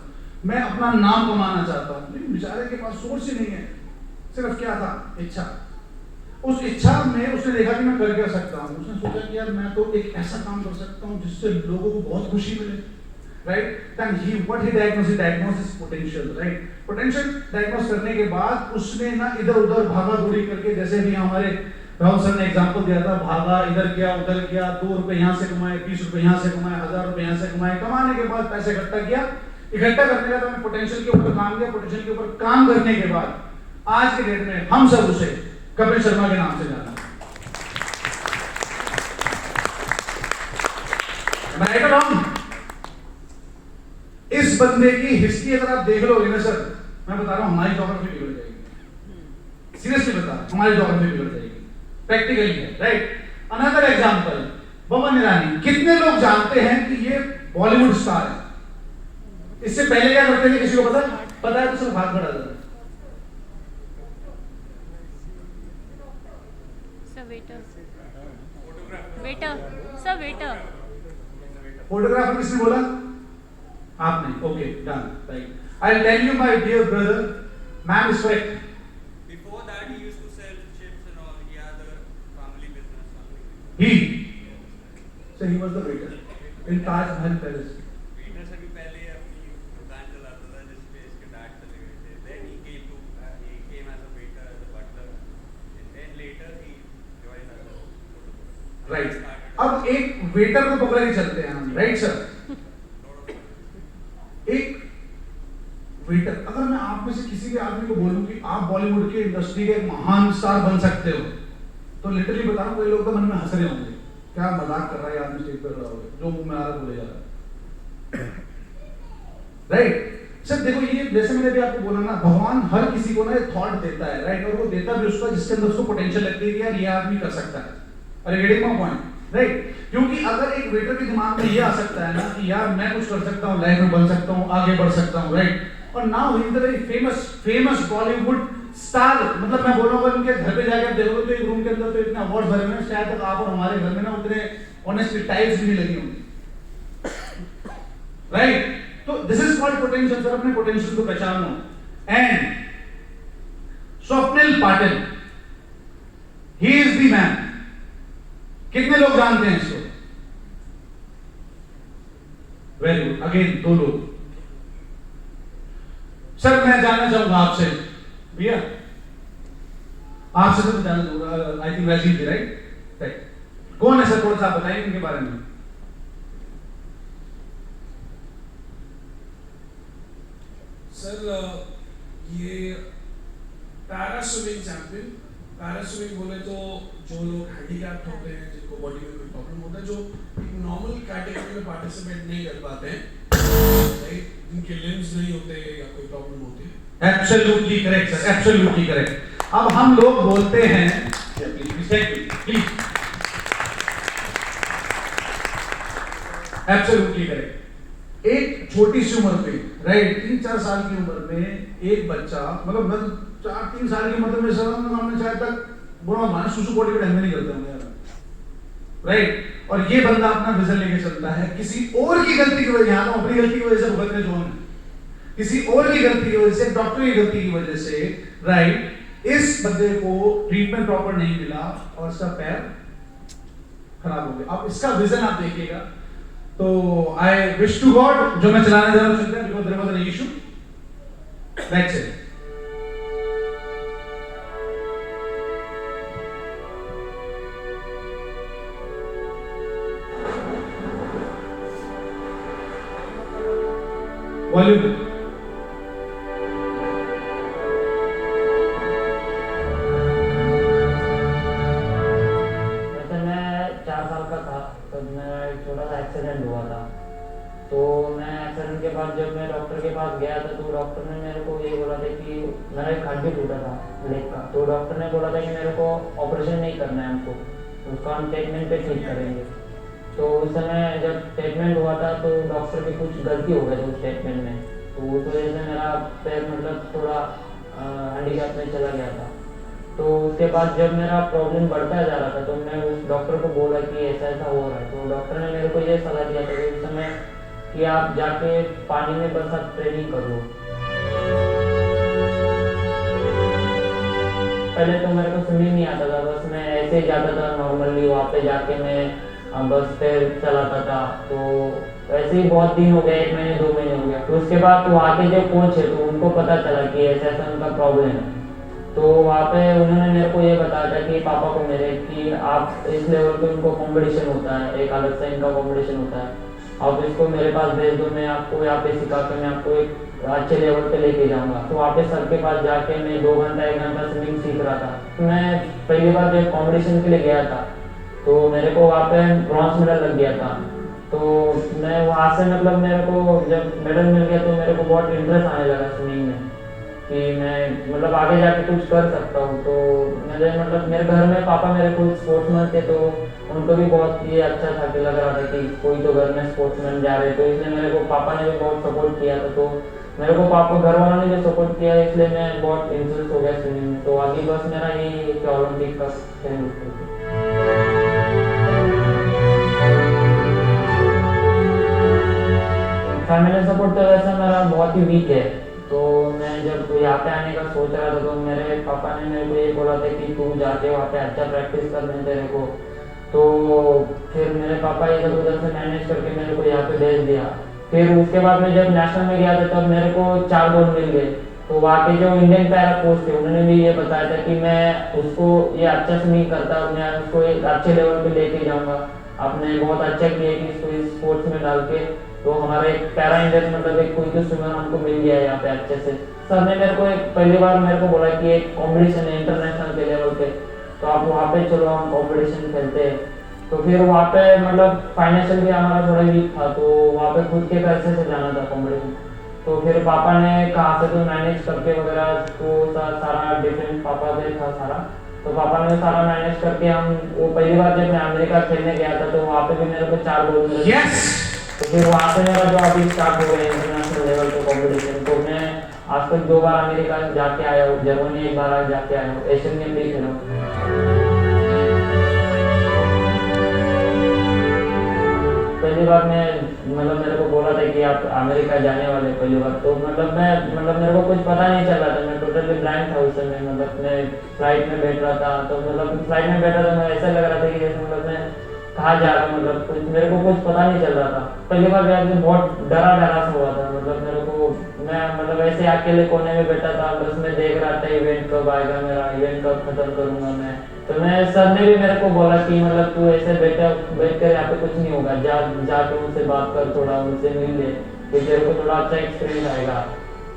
मैं अपना नाम कमाना चाहता हूँ, लेकिन बेचारे के पास सोर्स ही नहीं है। सिर्फ क्या था? इच्छा। उस इच्छा में उसने देखा कि मैं कर क्या सकता हूँ, उसने सोचा कि यार मैं तो एक ऐसा काम कर सकता हूँ जिससे लोगों को बहुत खुशी मिले, right? Then what he diagnosed his potential, right? Potential diagnose करने के बाद उसने ना इधर उधर भागा दौड़ी करके, जैसे भी हमारे राहुल सर ने एग्जांपल दिया था, भागा इधर किया उधर किया, 2 रुपए यहाँ से कमाए, 20 रुपए यहाँ से कमाए, 1000 रुपए यहाँ से कमाए, कमाने के बाद पैसे इकट्ठा किया, इकट्ठा करने का तो पोटेंशियल के ऊपर काम किया, पोटेंशियल के ऊपर काम करने के बाद आज के डेट में हम सब उसे कपिल शर्मा के नाम से जाना। राइट और रॉन्ग? इस बंदे की हिस्ट्री अगर आप देख लोगे ना सर, मैं बता रहा हूं हमारी ज्योग्राफी बिगड़ जाएगी, सीरियसली बता, हमारी ज्योग्राफी बिगड़ जाएगी, प्रैक्टिकली है, right? Another example, Boman Irani, कितने लोग जानते हैं कि ये बॉलीवुड स्टार है? इससे पहले क्या करते थे, किसी को पता है तो सिर्फ हाथ बढ़ा देता। वेटर फोटोग्राफर किसने बोला? आपने। Okay, done, right. I will tell you my dear brother, ma'am is correct. Before that, he used to sell chips and all. He had a family business. So he was the waiter in Taj Mahal Palace. Waiter से भी पहले अपनी दुकान चलाता था जिस पे इसके डैड चले गए थे. Then he came as a waiter, as a butler. And then later he joined as a photographer. Right. अब एक वेटर को पकड़ के चलते हैं हम, राइट सर? एक वेटर, अगर मैं आप में से किसी भी आदमी को बोलूं कि आप बॉलीवुड की इंडस्ट्री के महान स्टार बन सकते हो, तो लिटरली बता रहा हूं, कोई लोग तो मन में हंस रहे होंगे, क्या मजाक कर रहा है आदमी, स्टेज पर खड़ा होकर जो मुंह में आ रहा बोले जा रहा है, राइट? सर देखो, ये जैसे मैंने भी आपको बोला ना, भगवान हर किसी को ना एक थॉट देता है, राइट? और वो देता भी उसका जिसके अंदर उसको पोटेंशियल लगती है कि यार ये आदमी कर सकता है। अरे गेटिंग माय पॉइंट, राइट? क्योंकि अगर एक वेटर के दिमाग में ये आ सकता है ना कि यार मैं कुछ कर सकता हूँ, लाइफ में बन सकता हूँ, आगे बढ़ सकता हूँ, राइट? और now he is the very famous Bollywood star. मतलब मैं बोल रहा हूँ, उनके घर पे जाकर आप देखोगे तो एक रूम के अंदर तो इतने अवार्ड भरे हुए हैं, शायद तक आप और हमारे घर में ना उतने ऑनेस्टली टाइल्स भी नहीं लगी होंगी, राइट? तो this is called potential. Sir अपने पोटेंशियल को पहचानो। And Swapnil Patil, he is the man. कितने लोग जानते हैं इसको? वेरी गुड, अगेन 2 लोग। सर मैं जानना चाहूंगा आपसे, भैया आपसे तो जानना चाहूंगा, आई थिंक वैसी थी, राइट? कौन है सर, थोड़ा सा बताइए इनके बारे में। सर ये para swimming champion. Para swimming बोले तो जो लोग हैंडीकैप्ड होते हैं, जिनको बॉडी में कोई प्रॉब्लम होता है, जो नॉर्मल कैटेगरी में पार्टिसिपेट नहीं कर पाते हैं, राइट? जिनके लिम्स नहीं होते या कोई प्रॉब्लम होती है। Absolutely correct sir, absolutely correct. अब हम लोग बोलते हैं, प्लीज, एब्सोल्युटली करेक्ट। एक छोटी सी उम्र पे, राइट, 3-4 साल की उम्र में एक बच्चा, मतलब 4-3 साल की उम्र में सर हमने शायद तक बुरा माना सुसु बॉडी पे ढंग नहीं करते होंगे यार, राइट? और ये बंदा अपना विजन लेके चलता है, किसी और की गलती की वजह, यहाँ अपनी गलती की वजह से भुगतने जो है, किसी और की गलती की वजह से, डॉक्टर की गलती की वजह से, राइट? इस बंदे को ट्रीटमेंट प्रॉपर नहीं मिला और इसका पैर खराब हो गया। अब इसका विजन आप देखिएगा, तो आई विश टू गॉड जो मैं चलाने जा रहा हूं चलते हैं, because there was an issue, that's it. Volume accident हुआ था, तो मैं एक्सीडेंट के बाद जब मैं डॉक्टर के पास गया था, तो डॉक्टर ने मेरे को ये बोला था कि मेरा एक हड्डी टूटा था लेग का, तो डॉक्टर ने बोला था कि मेरे को ऑपरेशन नहीं करना है, हमको उसका हम ट्रीटमेंट पे ठीक करेंगे। तो उस समय जब ट्रीटमेंट हुआ था तो डॉक्टर की कुछ गलती हो गई थी उस ट्रीटमेंट में, तो उस वजह से मेरा पैर मतलब थोड़ा हैंडीकैप में चला गया था। तो उसके बाद जब मेरा प्रॉब्लम बढ़ता जा रहा था, तो मैं उस डॉक्टर को बोला कि ऐसा ऐसा हो रहा है, तो डॉक्टर ने मेरे को ये सलाह दिया था कि उस समय कि आप जाके पानी में बस आप ट्रेनिंग करो। पहले तो मेरे को स्विमिंग नहीं आता था, बस मैं ऐसे ही जाता था नॉर्मली, वहाँ पे जाके मैं बस पैर चलाता था। तो ऐसे ही बहुत दिन हो गए, 1 महीने 2 महीने हो गया। तो उसके बाद वहाँ के जो कोच है तो उनको पता चला कि ऐसा उनका प्रॉब्लम है। तो वहाँ पे उन्होंने मेरे को ये बताया था कि पापा को मेरे कि आप इस लेवल पे उनको कंपटीशन होता है, एक अलग से इनका कंपटीशन होता है, आप इसको मेरे पास भेज दो, मैं आपको यहाँ पे सिखा के मैं आपको एक अच्छे लेवल पे लेके जाऊँगा। तो वहाँ पे सर के पास जाके मैं 2 घंटा 1 घंटा स्विमिंग सीख रहा था। तो मैं पहली बार जब कॉम्पिटिशन के लिए गया था तो मेरे को वहाँ पे ब्रॉन्ज मेडल लग गया था। तो मैं वहाँ से मतलब मेरे को जब मेडल मिल गया तो मेरे को बहुत इंटरेस्ट आने लगा स्विमिंग में कि मैं मतलब आगे जाके कुछ कर सकता हूँ। तो मेरे मतलब मेरे घर में पापा मेरे को स्पोर्ट्समैन थे, तो उनको भी बहुत ये अच्छा था कि लग रहा था कि कोई तो घर में स्पोर्ट्समैन जा रहे, तो इसलिए मेरे को पापा ने भी बहुत सपोर्ट किया था। तो मेरे को पापा घर वालों ने भी सपोर्ट किया, इसलिए मैं बहुत इंटरेस्ट हो गया स्विमिंग में। तो आगे बस मेरा यही कि ओलंपिक का खेल। फैमिली सपोर्ट तो वैसे मेरा बहुत ही वीक है। तो मैं जब यहाँ पे आने का सोच रहा था तो मेरे पापा ने मेरे को ये बोला था कि तू जाके वहाँ पे अच्छा प्रैक्टिस करने तेरे को। तो फिर मेरे पापा इधर उधर से मैनेज करके मेरे को यहाँ पे भेज दिया। फिर उसके बाद मैं जब नेशनल में गया था तब मेरे को 4 गोल्ड मिल गए। तो वहाँ के जो इंडियन पैरा कोच थे उन्होंने भी ये बताया था कि मैं उसको ये अच्छा स्विमिंग करता हूँ, मैं उसको एक अच्छे लेवल पे लेके जाऊँगा। आपने बहुत अच्छा किया कि इसको इस स्पोर्ट्स में डाल के। तो हमारे एक पैरा इंडियन मतलब एक कोई तो स्विमर हमको मिल गया है यहाँ पे अच्छे से। सर ने मेरे को एक पहली बार मेरे को बोला कि एक कॉम्पिटिशन है इंटरनेशनल के लेवल पे, तो आप वहाँ पे चलो हम कॉम्पिटिशन खेलते हैं। तो फिर वहाँ पे मतलब फाइनेंशियल भी हमारा थोड़ा वीक था, तो वहाँ पे खुद के पैसे से जाना था कॉम्पिटिशन। तो फिर पापा ने कहा से तो मैनेज करके वगैरह तो सारा डिफरेंट पापा पे था सारा। तो पापा ने सारा मैनेज करके हम वो पहली बार जब मैं अमेरिका खेलने गया था तो वहाँ पे भी मेरे को 4 गोल मिले। तो फिर वहाँ से मेरा जो अभी स्टार्ट हो गया इंटरनेशनल लेवल पे कॉम्पिटिशन। तो मैं आज तक 2 बार अमेरिका जाके आया हूँ, जर्मनी 1 बार जाके आया हूँ, एशियन गेम भी खेला हूँ। पहली बार मैं मतलब मेरे को बोला था कि आप अमेरिका जाने वाले पहली बार, तो मतलब मेरे को कुछ पता नहीं चल रहा था, मैं टोटली ब्लाइंड था उस समय। मतलब मैं फ्लाइट में बैठ रहा था, तो मतलब फ्लाइट में बैठा था मैं ऐसा लग रहा था कि जैसे मतलब मैं कहाँ जा रहा हूँ, मतलब कुछ मेरे को कुछ पता नहीं चल रहा था। पहली बार गया तो बहुत डरा सा हुआ था। मतलब मेरे को मैं मतलब ऐसे अकेले कोने में बैठा था, बस मैं देख रहा था इवेंट कब आएगा मेरा, इवेंट कब खत्म करूंगा मैं। तो मैं सर ने भी मेरे को बोला कि मतलब तू ऐसे बैठ कर यहाँ पे कुछ नहीं होगा, जाके उनसे बात कर, थोड़ा उनसे मिल ले, तो तेरे को थोड़ा अच्छा एक्सपीरियंस आएगा।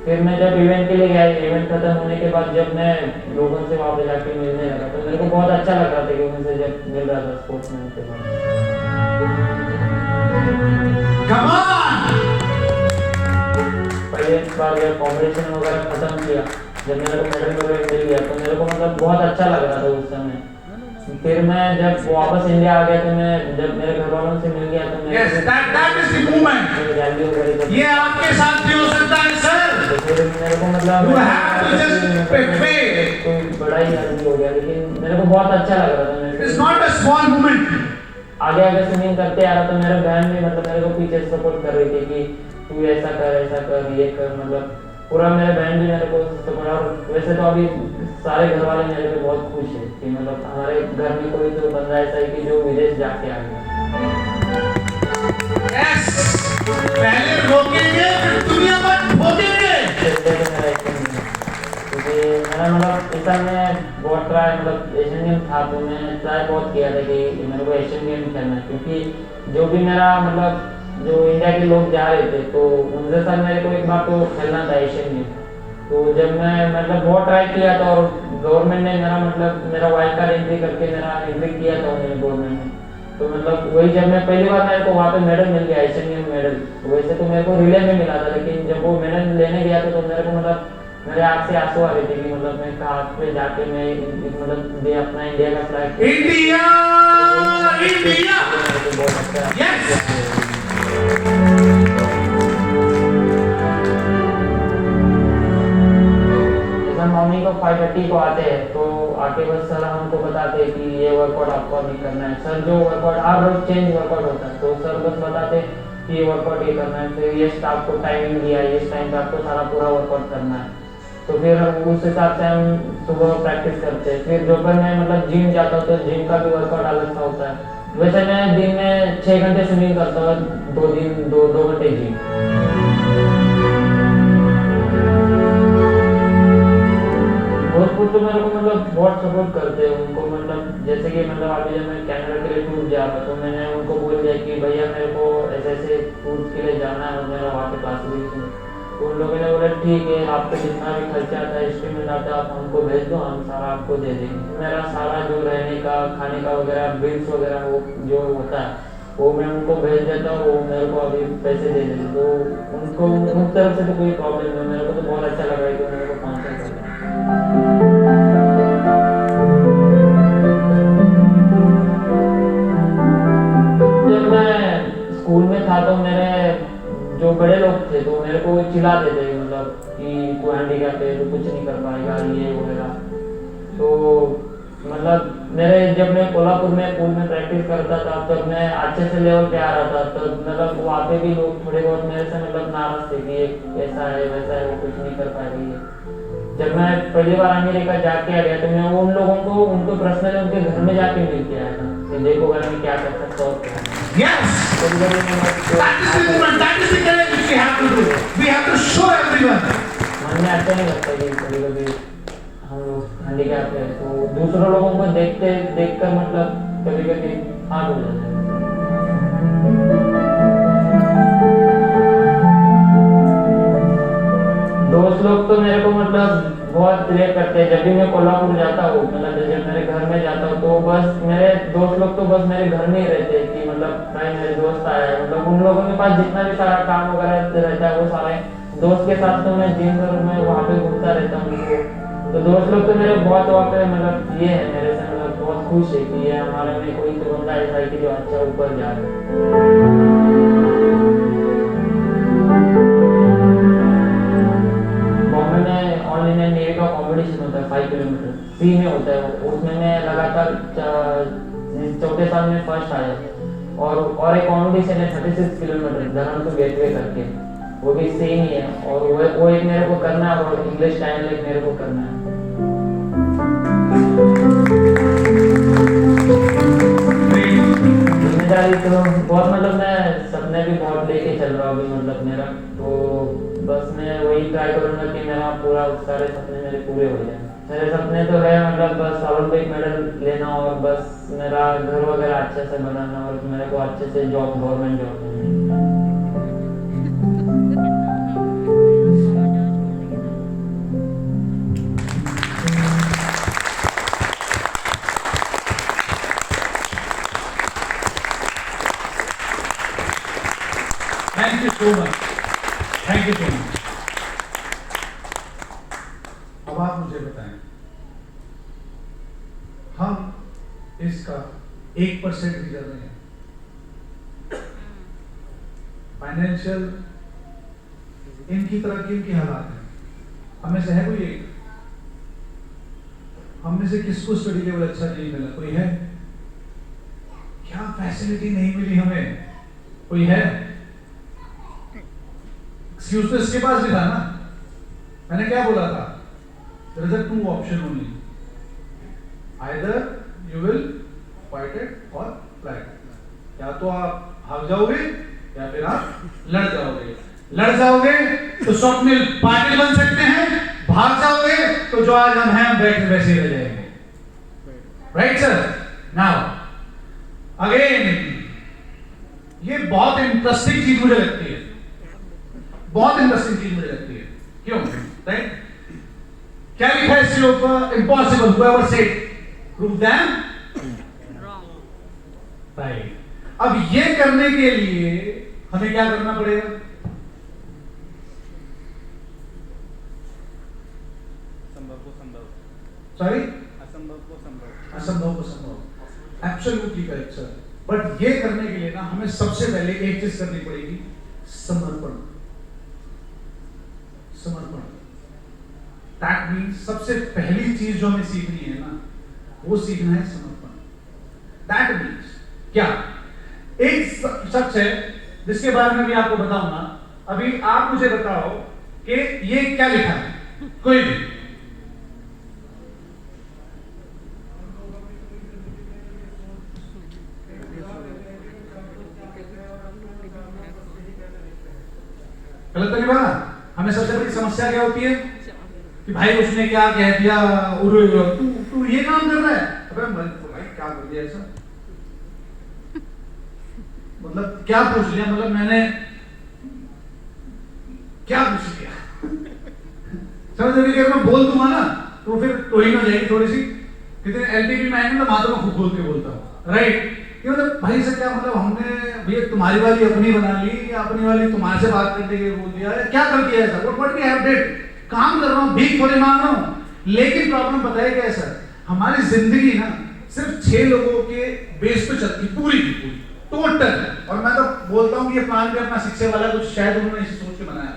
फिर मैं जब इवेंट के लिए गया, इवेंट खत्म होने के बाद जब मैं लोगों से वहाँ पे जाके मिलने लगा तो मेरे को बहुत अच्छा लग रहा था कि उनसे जब मिल रहा था स्पोर्ट्समैन के साथ। पहले बार जब कॉम्पिटिशन वगैरह खत्म किया, जब मेरे को मेडल वगैरह मिल गया तो मेरे को मतलब बहुत अच्छा लग रहा था उस समय। फिर मैं जब वापस इंडिया आ गया तो मैं जब मेरे घर वालों से मिल गया तो ये आपके साथ भी हो सकता है सर। तो फिर मेरे को मतलब कोई बड़ा ही आदमी हो गया, लेकिन मेरे को बहुत अच्छा लग रहा था। It's not a small moment. आगे स्विमिंग करते आ रहा तो मेरे बहन भी मतलब मेरे को पीछे सपोर्ट कर रही थी कि तू ऐसा कर ये कर, मतलब पूरा मेरे बहन भी मेरे को सपोर्ट। और वैसे तो अभी सारे घर वाले मेरे पे बहुत खुश है कि मतलब हमारे घर में कोई तो बंदा ऐसा है कि जो विदेश जाके आ गया। Yes. पहले रोकेंगे फिर दुनिया भर भोगेंगे। क्योंकि मेरा मतलब इस साल मैं बहुत ट्राई मतलब एशियन गेम था तो मैं ट्राई बहुत किया था कि मेरे को एशियन गेम खेलना है, क्योंकि जो भी मेरा मतलब जो इंडिया के लोग जा रहे थे तो उनके साथ मेरे को एक बार तो खेलना था एशियन गेम। तो जब मैं मतलब बहुत ट्राई किया था और गवर्नमेंट ने मेरा वाइल्ड कार्ड एंट्री करके मेरा एंट्री किया था उन्होंने गवर्नमेंट ने। तो मतलब वही जब मैं पहली बार मेरे को वहाँ पे मेडल मिल गया एशियन गेम मेडल। वैसे तो मेरे को रिले में मिला था, लेकिन जब वो मेडल लेने गया था तो मेरे को मतलब मेरे आँख से आंसू आ रहे थे कि मतलब मैं कहाँ पे जाके मैं मतलब अपना इंडिया का फ्लैग इंडिया बहुत अच्छा मॉर्निंग को 5:30 को आते हैं तो आके बस सर हमको बताते हैं कि ये वर्कआउट आपको अभी करना है। सर जो वर्कआउट हर रोज चेंज वर्कआउट होता है, तो सर बस बताते कि ये वर्कआउट ये करना है, फिर ये स्टाफ को टाइमिंग दिया है, इस टाइम पे आपको सारा पूरा वर्कआउट करना है। तो फिर उस हिसाब से हम सुबह प्रैक्टिस करते हैं। फिर दोपहर में मतलब जिम जाता हूँ तो जिम का भी वर्कआउट अलग सा होता है। वैसे मैं दिन में 6 घंटे स्विमिंग करता हूँ, 2 घंटे जिम। भोजपुर तो मेरे को मतलब बहुत सपोर्ट करते हैं उनको, मतलब जैसे कि मतलब अभी जब मैं कनाडा के लिए टूर जा रहा तो मैंने उनको बोल दिया कि भैया मेरे को ऐसे टूर के लिए जाना है और मेरा वहाँ पे क्लासेस। तो उन लोगों ने बोला ठीक है, आपका जितना भी खर्चा आता है एस्टिमेट आता है आप हमको भेज दो, हम सारा आपको दे देंगे। मेरा सारा जो रहने का खाने का वगैरह बिल्स वगैरह वो जो होता है वो मैं उनको भेज देता हूँ, वो मेरे को अभी पैसे दे देते। तो उनको उन तरफ से तो कोई प्रॉब्लम नहीं, मेरे को तो बहुत अच्छा लगा है कि मेरे को स्पॉन्सर कर रहे हैं। जब मैं स्कूल में था तो मेरे जो बड़े लोग थे तो मेरे को चिल्लाते थे, मतलब कि तू हैंडीकैप है तो कुछ नहीं कर पाएगा ये वगैरह। तो मतलब मेरे जब मैं कोल्हापुर में पूल में प्रैक्टिस करता था तब मैं अच्छे से लेवल पे आ रहा था, तब मतलब वहाँ पे भी लोग थोड़े बहुत मेरे से मतलब नाराज थे कि ये ऐसा है वैसा है, वो कुछ नहीं कर पाएगी। जब मैं पहली बार अमेरिका जाके आ गया तो मैं उन लोगों को उनको पर्सनली उनके घर में जाके मिल के आया था कि देखो अगर मैं क्या कर सकता हूँ। Yes, that is the movement, that is the courage which we have to do. We have to show everyone. मन में अच्छा नहीं लगता कि कभी-कभी हम लोग हैंडीकैप है तो दूसरों लोगों को देखकर मतलब कभी-कभी हाथ हो जाता है। दोस्त लोग तो मेरे को मतलब बहुत रिलेट करते हैं। जब भी मैं कोल्हापुर जाता हूँ मतलब जब मेरे घर में जाता हूँ तो बस मेरे दोस्त लोग तो बस मेरे घर में ही रहते हैं कि मतलब भाई मेरे दोस्त आया है। मतलब उन लोगों के पास जितना भी सारा काम वगैरह रहता है वो सारे दोस्त के साथ तो मैं दिन भर में वहाँ पे घूमता रहता हूँ। तो दोस्त लोग तो मेरे बहुत वहाँ पे मतलब ये है मेरे से मतलब बहुत खुश है कि ये हमारे में कोई तो बंदा ऐसा है कि जो अच्छा ऊपर जा रहा है। बॉम्बे में ऑल इंडिया नेवी का कॉम्पिटिशन होता है 5 किलोमीटर सी में होता है, उसमें मैं लगातार 4 साल में फर्स्ट आया। और एक कॉम्पिटिशन है 36 किलोमीटर धरम टू गेटवे करके, वो भी सेम ही है और वो एक मेरे को करना है और इंग्लिश टाइम एक मेरे को करना है। जिम्मेदारी तो बहुत मतलब मैं सपने भी बहुत लेके चल रहा हूँ अभी मतलब मेरा, तो बस मैं वही ट्राई करूँगा कि मेरा पूरा सारे सपने मेरे पूरे हो जाए। मेरे सपने तो है मतलब बस ओलंपिक मेडल लेना और बस मेरा घर वगैरह अच्छे से बनाना और मेरे को अच्छे से जॉब गवर्नमेंट जॉब मिलनी। Thank you so much. Thank you so much. अब आप मुझे बताएं, हम इसका 1% भी कर रहे हैं। फाइनेंशियल इनकी तरक्की इनकी हालात है, हमें से है कोई एक? हम में से किसको स्टडी लेवल अच्छा नहीं मिला? कोई है? क्या फैसिलिटी नहीं मिली हमें? कोई है? एक्सक्यूज तो इसके पास भी था ना, मैंने क्या बोला था? There is a 2 option only. Either you will fight it or flight. या तो आप भाग जाओगे या फिर आप लड़ जाओगे। लड़ जाओगे तो स्वप्निल पाटिल बन सकते हैं, भाग जाओगे तो जो आज हम हैं बैठे वैसे रह जाएंगे। Right sir? नाउ अगेन ये बहुत इंटरेस्टिंग चीज मुझे लगती है, बहुत इंटरेस्टिंग चीज मुझे लगती है। क्यों? राइट? क्या लिखा है इसके ऊपर? Impossible, whoever said, prove them wrong. Right. अब ये करने के लिए हमें क्या करना पड़ेगा? संभव को संभव, सॉरी, असंभव को संभव, असंभव को संभव। Absolutely correct sir. बट ये करने के लिए ना हमें सबसे पहले एक चीज करनी पड़ेगी, समर्पण। समर्पण दैट मीन्स सबसे पहली चीज जो हमें सीखनी है ना वो सीखना है समर्पण। दैट मीन्स क्या? एक शख्स है जिसके बारे में भी आपको बताऊंगा। अभी आप मुझे बताओ कि ये क्या लिखा है? कोई भी। गलत तो नहीं बोला। हमें सबसे बड़ी समस्या क्या होती है कि भाई उसने क्या कह दिया, तू ये काम कर रहा है, अबे भाई क्या कर दिया ऐसा, मतलब क्या पूछ लिया, मतलब मैंने क्या पूछ लिया समझ रहे कि मैं बोल दूंगा ना तो फिर टोइंग हो जाएगी थोड़ी सी। कितने एलटीवी में आएंगे तो मात्र में खुद के बोलता हूँ, राइट। ये मतलब भाई से क्या मतलब, हमने भैया तुम्हारी वाली अपनी बना ली या अपनी वाली तुम्हारे से बात करने के बोल दिया है, क्या कर दिया ऐसा, व्हाट वी हैव डिड, काम कर रहा हूँ, भीख थोड़ी मांग रहा हूँ। लेकिन प्रॉब्लम बताया क्या है सर, हमारी जिंदगी ना सिर्फ 6 लोगों के बेस पे चलती, पूरी की पूरी टोटल। और मैं तो बोलता हूँ कि ये प्लान भी अपना शिक्षे वाला कुछ शायद उन्होंने इसे सोच के बनाया।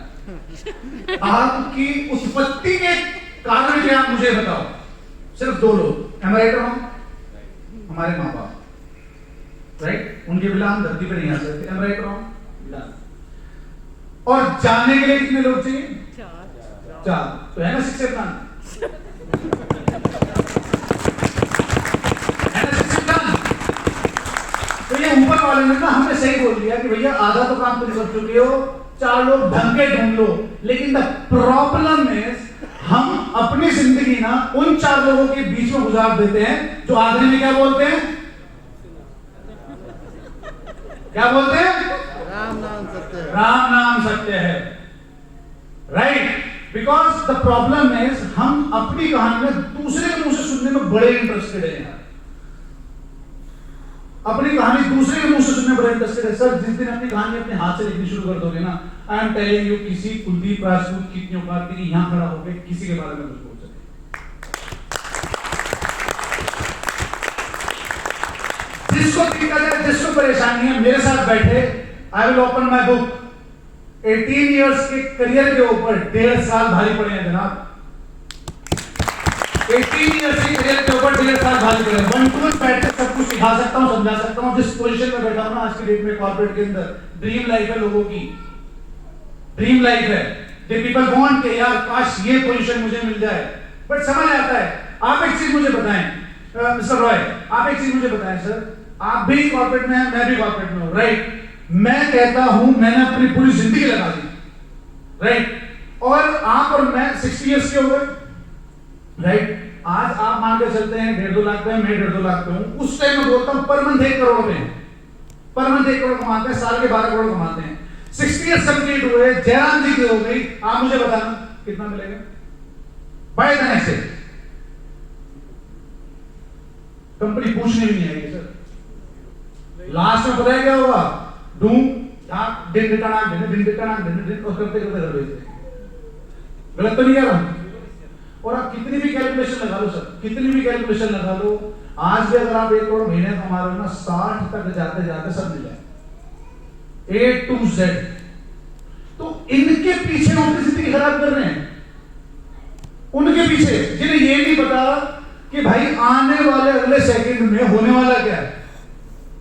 आपकी उत्पत्ति के कारण क्या, मुझे बताओ, सिर्फ 2 लोग, एम आई राइट और हमारे माँ बाप, राइट। उनके बिना हम धरती पे नहीं आ सकते, एम आई राइट और और जानने के लिए कितने लोग चाहिए, 4। तो है ना शिक्षक प्लान, है ना शिक्षक प्लान। तो ये ऊपर वाले ने ना हमें सही बोल दिया कि भैया आधा तो काम तुम कर चुके हो, 4 लोग ढंग के ढूंढ लो। लेकिन द प्रॉब्लम इज हम अपनी जिंदगी ना उन 4 लोगों के बीच में गुजार देते हैं जो आखिरी में क्या बोलते हैं, क्या बोलते हैं, राम नाम सत्य है, राम नाम सत्य है, right. Because the problem is हम अपनी कहानी में दूसरे के मुंह से सुनने में बड़े इंटरेस्टेड हैं, अपनी कहानी दूसरे के मुंह से सुनने में बड़े इंटरेस्टेड है। सर जिस दिन अपनी कहानी अपने हाथ से लिखनी शुरू कर दोगे ना, आई एम टेलिंग यू, किसी कुलदीप राजपूत की इतनी औकात नहीं यहां खड़ा होकर किसी के बारे में कुछ बोल सके। जिसको दिक्कत है, जिसको परेशानी है, मेरे साथ बैठे, I will open my book. 18 years के करियर के ऊपर 1.5 साल भारी पड़े हैं जनाब। 18 इयर्स के करियर के ऊपर 1.5 साल भारी पड़े हैं। 1 to 1 बैठ के सब कुछ सिखा सकता हूँ, समझा सकता हूँ। जिस पोजीशन में बैठा हूँ ना आज की डेट में कॉर्पोरेट के अंदर, ड्रीम लाइफ है लोगों की, ड्रीम लाइफ है। दे पीपल वांट के यार काश ये पोजीशन मुझे मिल जाए, बट समझ आता है। आप एक चीज मुझे बताएं मिस्टर रॉय, आप एक चीज मुझे बताएं सर, आप भी कॉर्पोरेट में हैं, मैं भी कॉर्पोरेट में हूँ, राइट। मैं कहता हूं मैंने अपनी पूरी जिंदगी लगा दी, राइट। और आप और मैं 60 इयर्स के हो गए, राइट। आज आप मान के चलते हैं 1.5-2 लाख पे, मैं 1.5-2 लाख पे हूं। उस टाइम में बोलता हूं पर मंथ 1 करोड़ पे, पर मंथ 1 करोड़ कमाते हैं, साल के 12 करोड़ कमाते हैं। 60 इयर्स कंप्लीट हुए, जयराम जी की हो गई, आप मुझे बताना कितना मिलेगा by the next day. Company पूछने भी नहीं आएगी सर। लास्ट में पता है क्या होगा, दिन और करते करते कर देते। गलत तो नहीं कह रहा हूं। और आप कितनी भी कैलकुलेशन लगा लो सर, कितनी भी कैलकुलेशन लगा लो, आज भी अगर आप 1 करोड़ महीने कमा रहे हो ना, 60 तक जाते जाते सब मिल जाए A to Z। तो इनके पीछे हम अपनी जिंदगी खराब कर रहे हैं, उनके पीछे जिन्हें ये नहीं पता कि भाई आने वाले अगले सेकंड में होने वाला क्या है।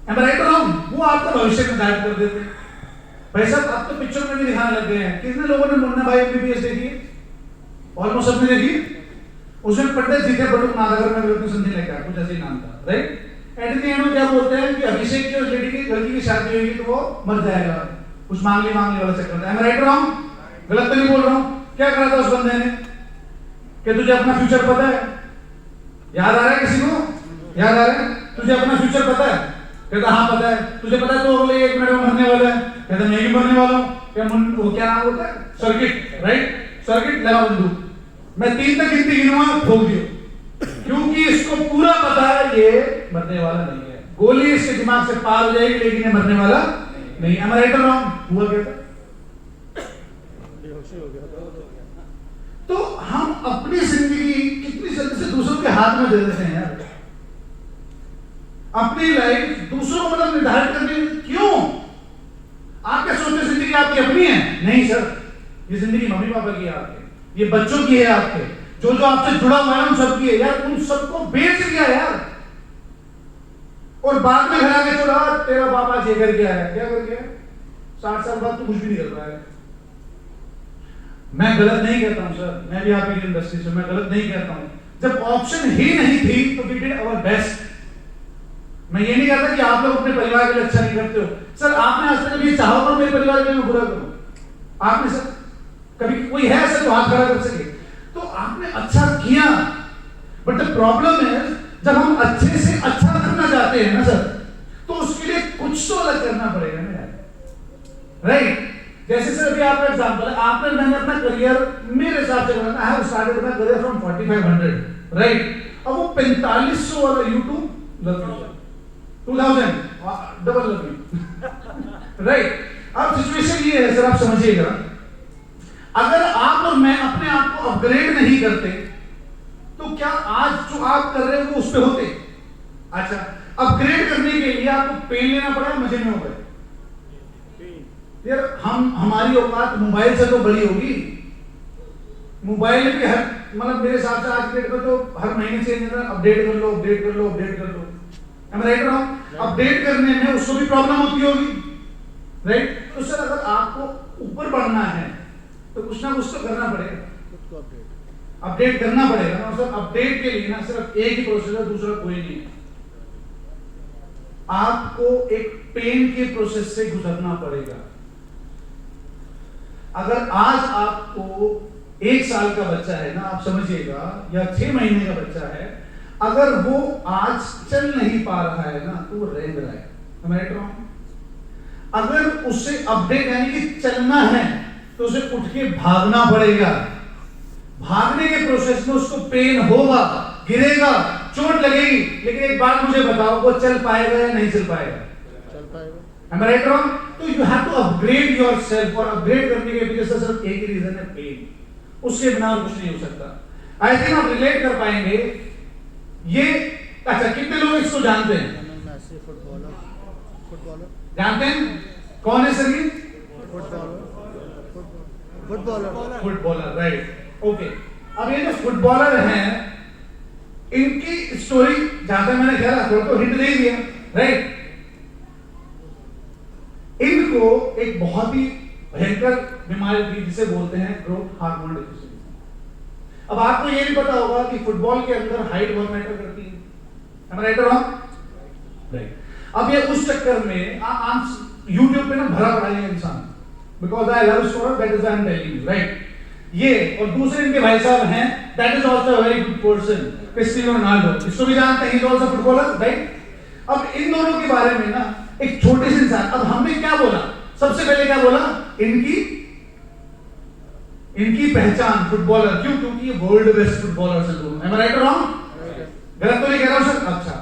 Am I right or wrong? वो आपका भविष्य में गाइड कर देते हैं। भाई साहब आप तो पिक्चर में भी दिखाने लग गए हैं। कितने लोगों ने मुन्ना भाई MBBS देखी? ऑलमोस्ट सबने देखी। उसमें पंडित जी थे, बटुक नागर में गलती संधि लेकर कुछ ऐसे ही नाम था, राइट। एट द एंड क्या बोलते हैं कि अभिषेक की उस लेडी की लड़की की शादी होगी तो वो मर जाएगा, कुछ मांगने वाला चक्कर था। Am I right or wrong? गलत तो नहीं बोल रहा हूँ। क्या करा था उस बंदे ने कि तुझे अपना फ्यूचर पता है? याद आ रहा है किसी को? याद आ रहा है? तुझे अपना फ्यूचर पता है? कहता हाँ पता है। तुझे पता है तो अगले 1 मिनट में मरने वाला है? कहता मैं ही मरने वाला हूँ। वो क्या नाम होता है, सर्किट, राइट। सर्किट लगा बंदूक, मैं 3 तक गिनती गिनूंगा, ठोक दियो, क्योंकि इसको पूरा पता है ये मरने वाला नहीं है। गोली इसके दिमाग से पार हो जाएगी लेकिन ये मरने वाला नहीं। Am I right or wrong? हुआ क्या था? तो हम अपनी जिंदगी कितनी जल्दी से दूसरों के हाथ में दे देते हैं यार। अपनी लाइफ दूसरों को मतलब निर्धारित करने क्यों? आप क्या सोचते जिंदगी आपकी अपनी है? नहीं सर, ये जिंदगी मम्मी पापा की है आपके, ये बच्चों की है आपके, जो आपसे जुड़ा हुआ है उन सबकी है यार। उन सबको बेच दिया यार, और बाद में घर आके छोड़ा तेरा बाबा ये कर गया है, क्या कर गया? 60 साल बाद तू कुछ भी नहीं कर पाएगा। मैं गलत नहीं कहता हूं सर, मैं भी आप ही इंडस्ट्री से, मैं गलत नहीं कहता हूं। जब ऑप्शन ही नहीं थी तो वी डिड आवर बेस्ट। मैं ये नहीं कहता कि आप लोग अपने परिवार के लिए अच्छा नहीं करते हो सर। आपने आज तक ये चाहा होगा मेरे परिवार के लिए मैं बुरा करूं? आपने सर कभी कोई है सर जो हाथ खड़ा कर सके? तो आपने अच्छा किया, बट द प्रॉब्लम है जब हम अच्छे से अच्छा करना चाहते हैं ना सर, तो उसके लिए कुछ तो अलग करना पड़ेगा ना यार, राइट? जैसे सर अभी आपका एग्जांपल है, आपने मैंने अपना करियर मेरे हिसाब से बनाया, I have started my career from 4500, right? अब वो 4500 वाला YouTube love you 2000 double love you, right? अब सिचुएशन ये है सर, आप समझिएगा, अगर आप और मैं अपने आप को अपग्रेड नहीं करते तो क्या आज जो आप कर रहे हो वो उस पे होते? अच्छा, अपग्रेड करने के लिए आपको पेन लेना पड़ा, मजे में हो गए यार। हमारी औकात मोबाइल से तो बड़ी होगी। मोबाइल के हर मतलब मेरे हिसाब से आज के डेट में तो हर महीने से अपडेट कर लो, अपडेट कर लो, अपडेट कर लो, am I right or wrong? Update करने में उसको भी प्रॉब्लम होती होगी, राइट? तो सर अगर आपको ऊपर बढ़ना है तो कुछ ना कुछ तो करना पड़ेगा, अपडेट करना पड़ेगा ना सर। अपडेट के लिए ना सिर्फ एक ही प्रोसेस है, दूसरा कोई नहीं है। आपको एक पेन के प्रोसेस से गुजरना पड़ेगा। अगर आज आपको 1 साल का बच्चा है ना, आप समझिएगा, या 6 महीने का बच्चा है, अगर वो आज चल नहीं पा रहा है ना तो वो रेंग रहा है, राइट रॉन्ग? अगर उससे अपडेट यानी कि चलना है तो उसे उठ के भागना पड़ेगा। भागने के प्रोसेस में उसको पेन होगा, गिरेगा, चोट लगेगी, लेकिन एक बात मुझे बताओ, वो चल पाएगा या नहीं चल पाएगा? चल पाएगा। Am I right or wrong? तो you have to upgrade yourself, और अपग्रेड करने के पीछे सिर्फ एक ही रीजन है, पेन। उसके बिना और कुछ नहीं हो सकता। आई थिंक आप रिलेट कर पाएंगे ये। अच्छा, कितने लोग इसको जानते हैं? फुटबॉलर जानते हैं? कौन है सर ये? Footballer, right, okay. अब ये जो फुटबॉलर हैं, इनकी स्टोरी जहां तक मैंने ख्याल थोड़ा तो हिंट दे दिया, राइट? इनको एक बहुत ही भयंकर बीमारी थी जिसे बोलते हैं ग्रोथ हार्मोन डेफिशिएंसी। अब आपको ये भी पता होगा कि फुटबॉल के अंदर हाइट बहुत मैटर करती है, am I right or wrong? Right. अब ये उस चक्कर में YouTube पे ना भरा पड़ा है इंसान, because I love sport, that is I am telling you, right? ये और दूसरे इनके भाई साहब हैं, that is also a very good person, Cristiano Ronaldo, इसको भी जानते हैं, he is also footballer, right? अब इन दोनों के बारे में ना एक छोटे से इंसान, अब हमने क्या बोला? सबसे पहले क्या बोला? इनकी पहचान फुटबॉलर, क्यों? क्योंकि ये वर्ल्ड बेस्ट फुटबॉलर्स हैं दोनों, am I right or wrong? गलत तो नहीं कह रहा हूं सर? अच्छा,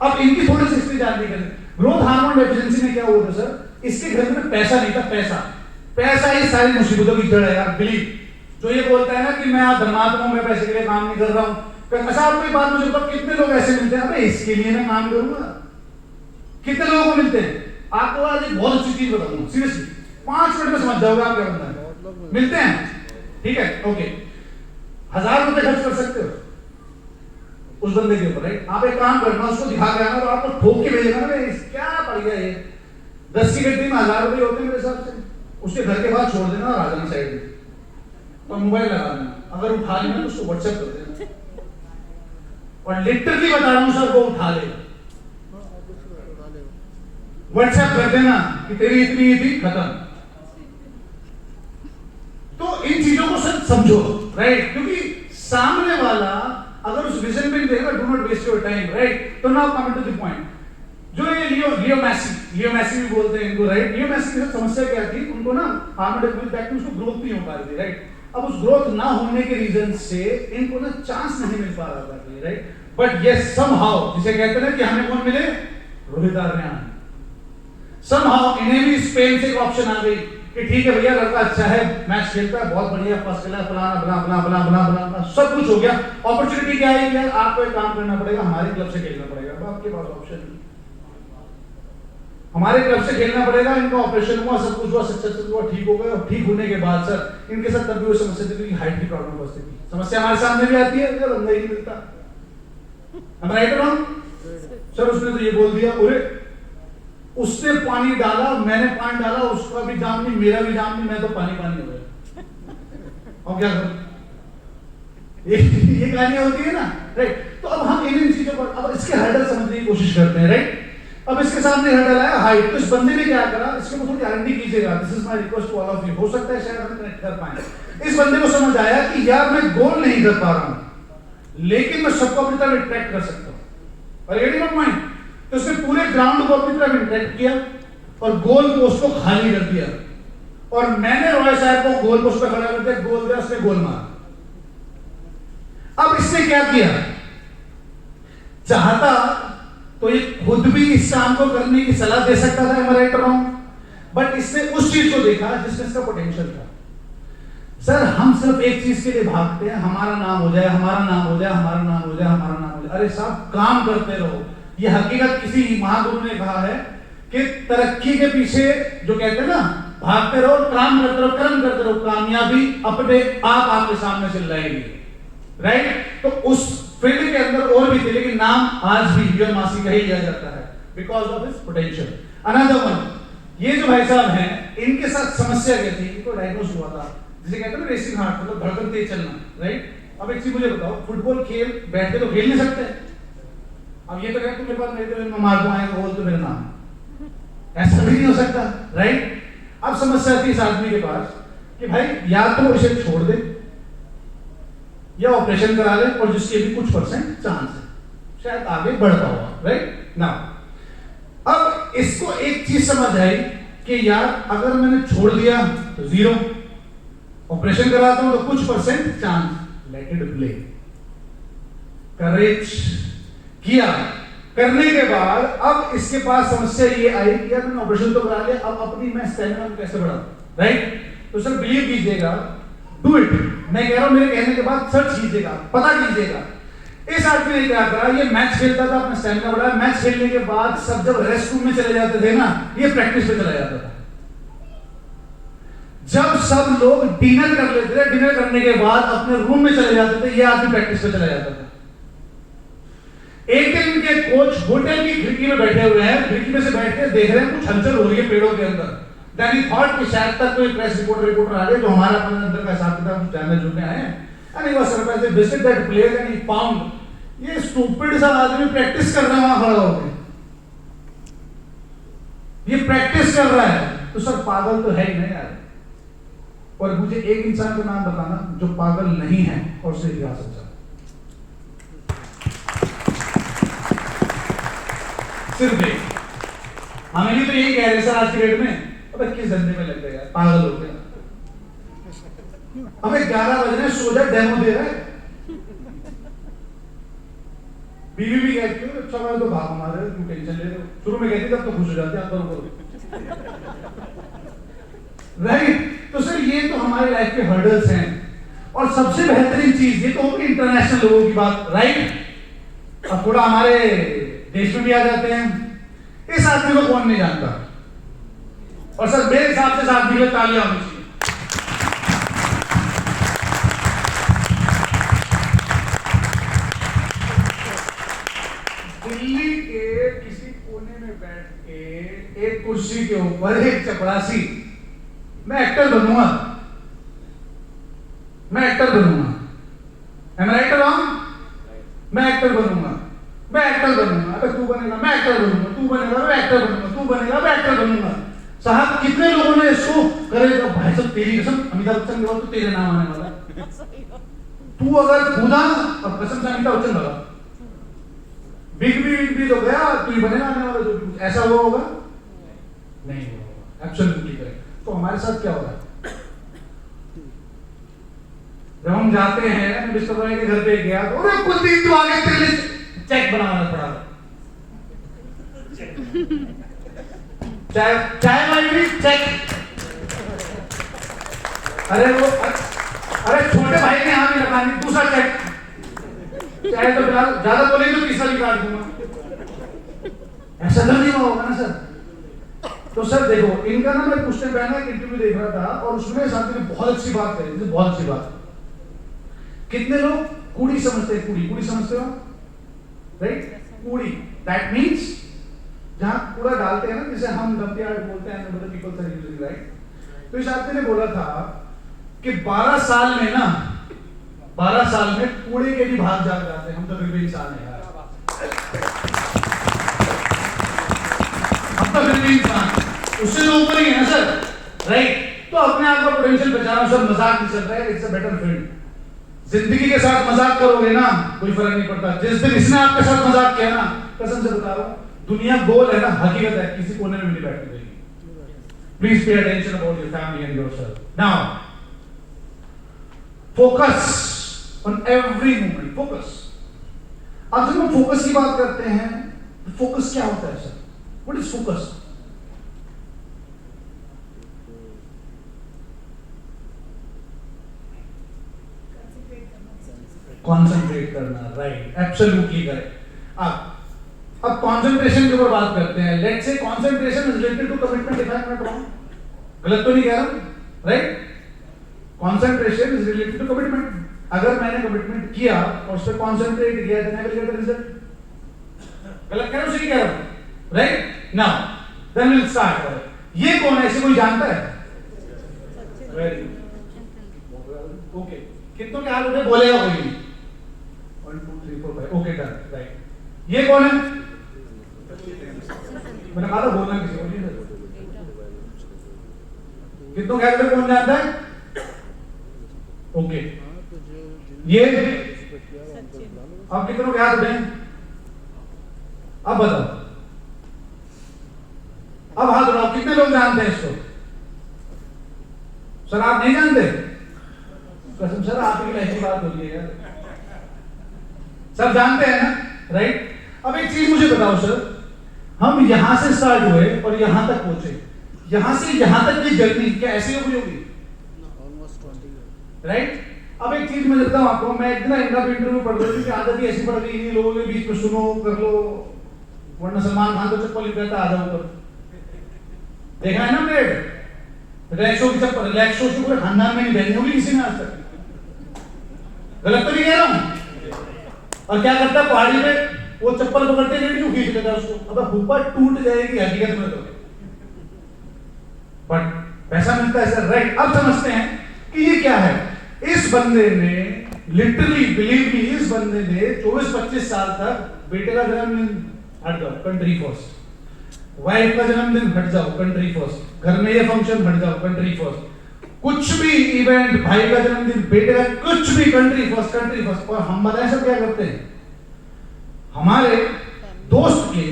अब इनकी थोड़ी सी हिस्ट्री जाननी है। ग्रोथ हार्मोन डेफिशिएंसी में क्या हुआ था सर? इसके घर में पैसा नहीं था, पैसा ही सारी मुसीबतों की जड़ है यार, बिलीव। जो ये बोलता है ना कि मैं आज धर्मात्मा हूं, मैं पैसे के लिए काम नहीं कर रहा हूं, अच्छा आपको एक बात मुझे बताओ, कितने लोग ऐसे मिलते हैं, अबे इसके लिए मैं काम करूंगा? कितने लोगों को मिलते हैं? आपको आज एक बहुत अच्छी चीज बताऊंगा, सीरियसली 5 मिनट में समझ जाओगे आप क्या बनता है। मिलते हैं, ठीक है, ओके। 1000 रुपए खर्च कर सकते हो उस बंदे के ऊपर, राइट? आप एक काम करना, उसको दिखा के आना और आपको ठोक के भेजना ना, क्या पड़ गया ये 10 की गड्डी में 1000 रुपए होते हैं मेरे हिसाब से। उसके घर के बाहर छोड़ देना और आ जाना साइड में, और मोबाइल लगा देना, अगर उठा लेना तो उसको व्हाट्सएप कर देना, और लिटरली बता रहा हूं सर, वो उठा लेगा, व्हाट्सएप कर देना कि तेरी इतनी थी, खत्म। तो इन चीजों को सर समझो, राइट? क्योंकि सामने वाला अगर उस विजन पे देखेगा, do not waste your time, right? तो now coming to the point, जो ये लियो मैसी भी बोलते हैं इनको, राइट? लियो मैसी की समस्या क्या थी? उनको ना हार्मोन डेफिशिएंसी, उसको ग्रोथ नहीं हो पा रही थी, राइट? अब उस ग्रोथ ना होने के रीजन से इनको ना चांस नहीं मिल पा रहा था, राइट? बट यस समहाउ, जिसे कहते हैं ना कि हमें कौन मिले? रोहित आर्यन। समहाउ इन्हें भी स्पेन से एक ऑप्शन आ गई कि ठीक है भैया, लड़का अच्छा है, मैच खेलता है, बहुत बढ़िया, फर्स्ट क्लास, फलाना बला बला बला बला बला, सब कुछ हो गया। अपॉर्चुनिटी क्या है? यार आपको एक काम करना पड़ेगा, हमारे क्लब से खेलना पड़ेगा। अब आपके पास ऑप्शन नहीं, हमारे क्लब से खेलना पड़ेगा। इनका ऑपरेशन हुआ, सब कुछ हुआ, सक्सेसफुल हुआ, ठीक हो गया। और ठीक होने के बाद सर इनके साथ तब भी वो समस्या थी कि हाइट की प्रॉब्लम हो सकती थी। समस्या हमारे सामने भी आती है, बंदा ही नहीं मिलता, हम राइट और रॉन्ग? सर उसने तो ये बोल दिया, अरे उसने पानी डाला, मैंने पानी डाला, उसका भी जाम नहीं, मेरा भी जाम नहीं, मैं तो पानी हो गया। और क्या करूं? ये कहानी होती है ना, राइट? तो अब हम इन चीजों पर अब इसके हर्डल समझने की कोशिश करते हैं, राइट? अब इसके सामने हर्डल आया हाइट, तो इस बंदे ने क्या करा, इसके को थोड़ी आरएनडी कीजिएगा, this is my request to all of you, हो सकता है शायद हम कनेक्ट कर पाए। इस बंदे को समझ आया कि यार मैं गोल नहीं कर पा रहा हूं, लेकिन मैं सबको अपनी तरफ अट्रैक्ट कर सकता हूं, और गेटिंग माय पॉइंट। तो उसने पूरे ग्राउंड को अपनी तरफ अट्रैक्ट किया और गोल पोस्ट को खाली कर दिया, और मैंने रॉय साहब को गोल पोस्ट पे खड़ा कर दिया, गोल दिया, उसने गोल मारा। अब इसने क्या किया, चाहता तो ये खुद भी इस काम को करने की सलाह दे सकता था, राइट रॉन्ग, बट इसने उस चीज को देखा जिसमें इसका पोटेंशियल था। सर हम सिर्फ एक चीज के लिए भागते हैं, हमारा नाम हो जाए, हमारा नाम हो जाए, हमारा नाम हो जाए, हमारा नाम हो जाए। अरे साहब काम करते रहो। ये हकीकत किसी महागुरु ने कहा है कि तरक्की के पीछे जो कहते हैं ना, भागते रहो, काम करते रहो, कर्म करते रहो, कामयाबी अपने आप आपके सामने चल जाएगी, राइट? तो उस फील्ड के अंदर और भी थे, लेकिन नाम आज भी विजय मासी का ही लिया जाता है because of his potential. Another one, ये जो भाई साहब हैं, इनके साथ समस्या क्या थी, इनको डायग्नोस हुआ था जिसे कहते हैं ना रेसिंग हार्ट, मतलब धड़कन तेज चलना, राइट? अब एक चीज मुझे बताओ, फुटबॉल खेल बैठ के तो खेल नहीं सकते। अब ये तो कहते मेरे पास मेरे तो मार को आएगा बोल तो मेरा नाम, ऐसा भी नहीं हो सकता, राइट? अब समस्या थी इस आदमी के पास कि भाई या तो इसे छोड़ दे या ऑपरेशन करा ले, और जिसके भी कुछ % चांस है शायद आगे बढ़ता हुआ, राइट? नाउ अब इसको एक चीज समझ आई कि यार अगर मैंने छोड़ दिया तो 0, ऑपरेशन कराता हूं तो कुछ % चांस, लेट इट प्ले। करेज किया, करने के बाद अब इसके पास समस्या ये आई कि यार मैंने ऑपरेशन तो करा लिया, अब अपनी मैं स्टैमिना को कैसे बढ़ाऊं, राइट? तो सर बिलीव कीजिएगा, डू इट। मैं कह रहा हूं मेरे कहने के बाद सर्च कीजिएगा, पता कीजिएगा। इस आदमी ने क्या करा, ये मैच खेलता था, अपना स्टैमिना बढ़ाया, मैच खेलने के बाद सब जब रेस्ट रूम में चले जाते थे ना, ये प्रैक्टिस पे चला जाता था। जब सब लोग डिनर कर लेते थे, डिनर करने के बाद अपने रूम में चले जाते थे, ये आदमी प्रैक्टिस पे चला जाता था। एक दिन उनके कोच होटल की खिड़की में बैठे हुए हैं, खिड़की में से बैठ के देख रहे हैं कुछ हलचल हो रही है पेड़ों के अंदर। देन ही थॉट कि शायद तक कोई प्रेस रिपोर्टर आ गए जो हमारा अपने अंदर का हिसाब किताब जानने जुड़ने आए हैं। And he was surprised to visit that place and he found ये स्टूपिड सा आदमी प्रैक्टिस कर रहा है वहां खड़ा होकर, ये प्रैक्टिस कर रहा है। तो सर पागल तो है ही नहीं यार। और मुझे एक इंसान का नाम बताना जो पागल नहीं है और उसे क्या सोचा। सिर्फ एक। हमें भी तो यही कह रहे सर आज की डेट में, अबे किस धंधे में लग गए यार, पागल हो गया। हमें 11 बजे सो जा, डेमो दे रहे। बीवी भी कहती है अच्छा मैं तो भाग मार रहे, तुम टेंशन ले रहे हो। शुरू में कहती तब तो खुश हो जाती है, करो राइट। तो सर ये तो हमारे लाइफ के हर्डल्स हैं। और सबसे बेहतरीन चीज ये तो होगी इंटरनेशनल लोगों की बात, राइट। अब थोड़ा हमारे देश में भी आ जाते हैं। इस आदमी को कौन नहीं जानता, और सर मेरे हिसाब से इस आदमी के तालियां होनी चाहिए। दिल्ली के किसी कोने में बैठ के एक कुर्सी के ऊपर एक चपरासी, मैं एक्टर बनूंगा, मैं एक्टर बनूंगा, एम आई राइट और रॉन्ग? मैं एक्टर बनूंगा, मैं एक्टर बनूंगा। अगर तू बनेगा मैं एक्टर बनूंगा, तू बनेगा मैं एक्टर बनूंगा, तू बनेगा मैं एक्टर बनूंगा। साहब कितने लोगों ने इसको करे, तो भाई साहब तेरी कसम अमिताभ बच्चन के बाद तो तेरे नाम आने वाला है। तू अगर खुदा और कसम से अमिताभ बच्चन लगा, बिग भी तो गया, तू ही बनेगा आने वाला। जो कुछ ऐसा हुआ होगा नहीं हुआ होगा, एब्सोल्युटली करेक्ट। तो हमारे साथ क्या हो रहा है, जब हम जाते हैं, मिस्टर रॉय के घर पे गया तो अरे कुलदीप तू आगे तेरे लिए चेक बनाना पड़ा, चाय वाली चेक। अरे वो अरे छोटे भाई ने यहाँ भी रखा नहीं, दूसरा चेक। चाहे तो ज्यादा बोले तो तीसरा भी काट दूंगा। ऐसा तो नहीं होगा ना सर। तो सर देखो इनका ना, मैं कुछ दिन पहले एक इंटरव्यू देख रहा था और उसमें साथी ने बहुत अच्छी बात कही, बहुत अच्छी बात। कितने लोग कूड़ी समझते हैं, कूड़ी कूड़ी समझते हो राइट? कूड़ी दैट मींस जहां कूड़ा डालते हैं ना, जिसे हम डंप यार्ड बोलते हैं, पीपल्स आर यूजिंग, राइट? तो इस आदमी ने बोला था कि 12 साल में ना 12 साल में कूड़े के भी भाग जाग जाते हैं। हम तो फिर भी इंसान है यार, हम तो फिर भी इंसान, उससे तो ऊपर ही है ना सर, राइट? तो अपने आप का पोटेंशियल बचाना सर, मजाक नहीं चल रहा है, इट्स अ बेटर फील्ड। जिंदगी के साथ मजाक करोगे ना कोई फर्क नहीं पड़ता। जिस दिन इसने आपके साथ मजाक किया ना, कसम से बता रहा हूं, दुनिया गोल है ना, हकीकत है, किसी कोने में नहीं बैठने देगी। Please pay attention about your family and yourself. Now focus on every moment, focus. अब जब हम फोकस की बात करते हैं, फोकस क्या होता है sir? What is focus? Concentrate करना, राइट, एब्सोल्युटली करेक्ट। अब कॉन्सेंट्रेशन के ऊपर बात करते हैं। Let's say concentration is related to commitment, if I am not wrong, गलत तो नहीं कह रहा हूं, right? Concentration is related to commitment. अगर मैंने कमिटमेंट किया और उस पर कॉन्सेंट्रेट किया तो मैं गेट द रिजल्ट। गलत कह रहा हूं, सही कह रहा हूं, right? Now then will start. ये कौन है, इसे कोई जानता है? Very good, okay. कितनों के हाथ उठे, बोलेगा कोई नहीं? 1 2 3 4 5, ओके डन, राइट। ये कौन है? मैंने कहा था बोलना किसी को नहीं। कितनों के हाथ उठे, कौन जानता है? ओके। ये अब कितनों के हाथ उठे? अब बताओ, अब हाथ उठाओ, कितने लोग जानते हैं इसको? सर आप नहीं जानते? कसम सर, आप ही ऐसी बात बोलिए यार, सब जानते हैं ना, राइट? अब एक चीज मुझे बताओ सर, हम यहां से स्टार्ट हुए और यहां तक पहुंचे, यहां से यहां तक की जर्नी क्या ऐसी हुई होगी? राइट? अब एक चीज मैं बताऊं आपको, मैं एक दिन इनका इंटरव्यू पढ़ रही थी कि आदत ही ऐसी पड़ गई, इन्हीं लोगों के बीच में सुनो कर लो, वरना सलमान खान तो चप्पल ही पहनता आ जाओ ऊपर। देखा है ना प्लेट, रिलैक्सो की चप्पल, रिलैक्सो से पूरे खानदान में नहीं पहनी होगी किसी ने आज तक। गलत तो नहीं कह रहा हूं? और क्या करता है पहाड़ी पे, वो चप्पल पकड़ते नहीं, क्यों खींच लेता है उसको? अब ऊपर टूट जाएगी हकीकत में तो, बट पैसा मिलता है सर, राइट? अब समझते हैं कि ये क्या है। इस बंदे ने लिटरली, बिलीव मी, इस बंदे ने 24-25 साल तक बेटे का जन्मदिन हट जाओ, कंट्री फर्स्ट, वाइफ का जन्मदिन हट जाओ, कंट्री फर्स्ट, घर में ये फंक्शन हट जाओ, कंट्री फर्स्ट, कुछ भी इवेंट, भाई का जन्मदिन, बेटे का, कुछ भी कंट्री फर्स्ट, कंट्री फर्स्ट। और हम बताएं सब क्या करते हैं? हमारे दोस्त के,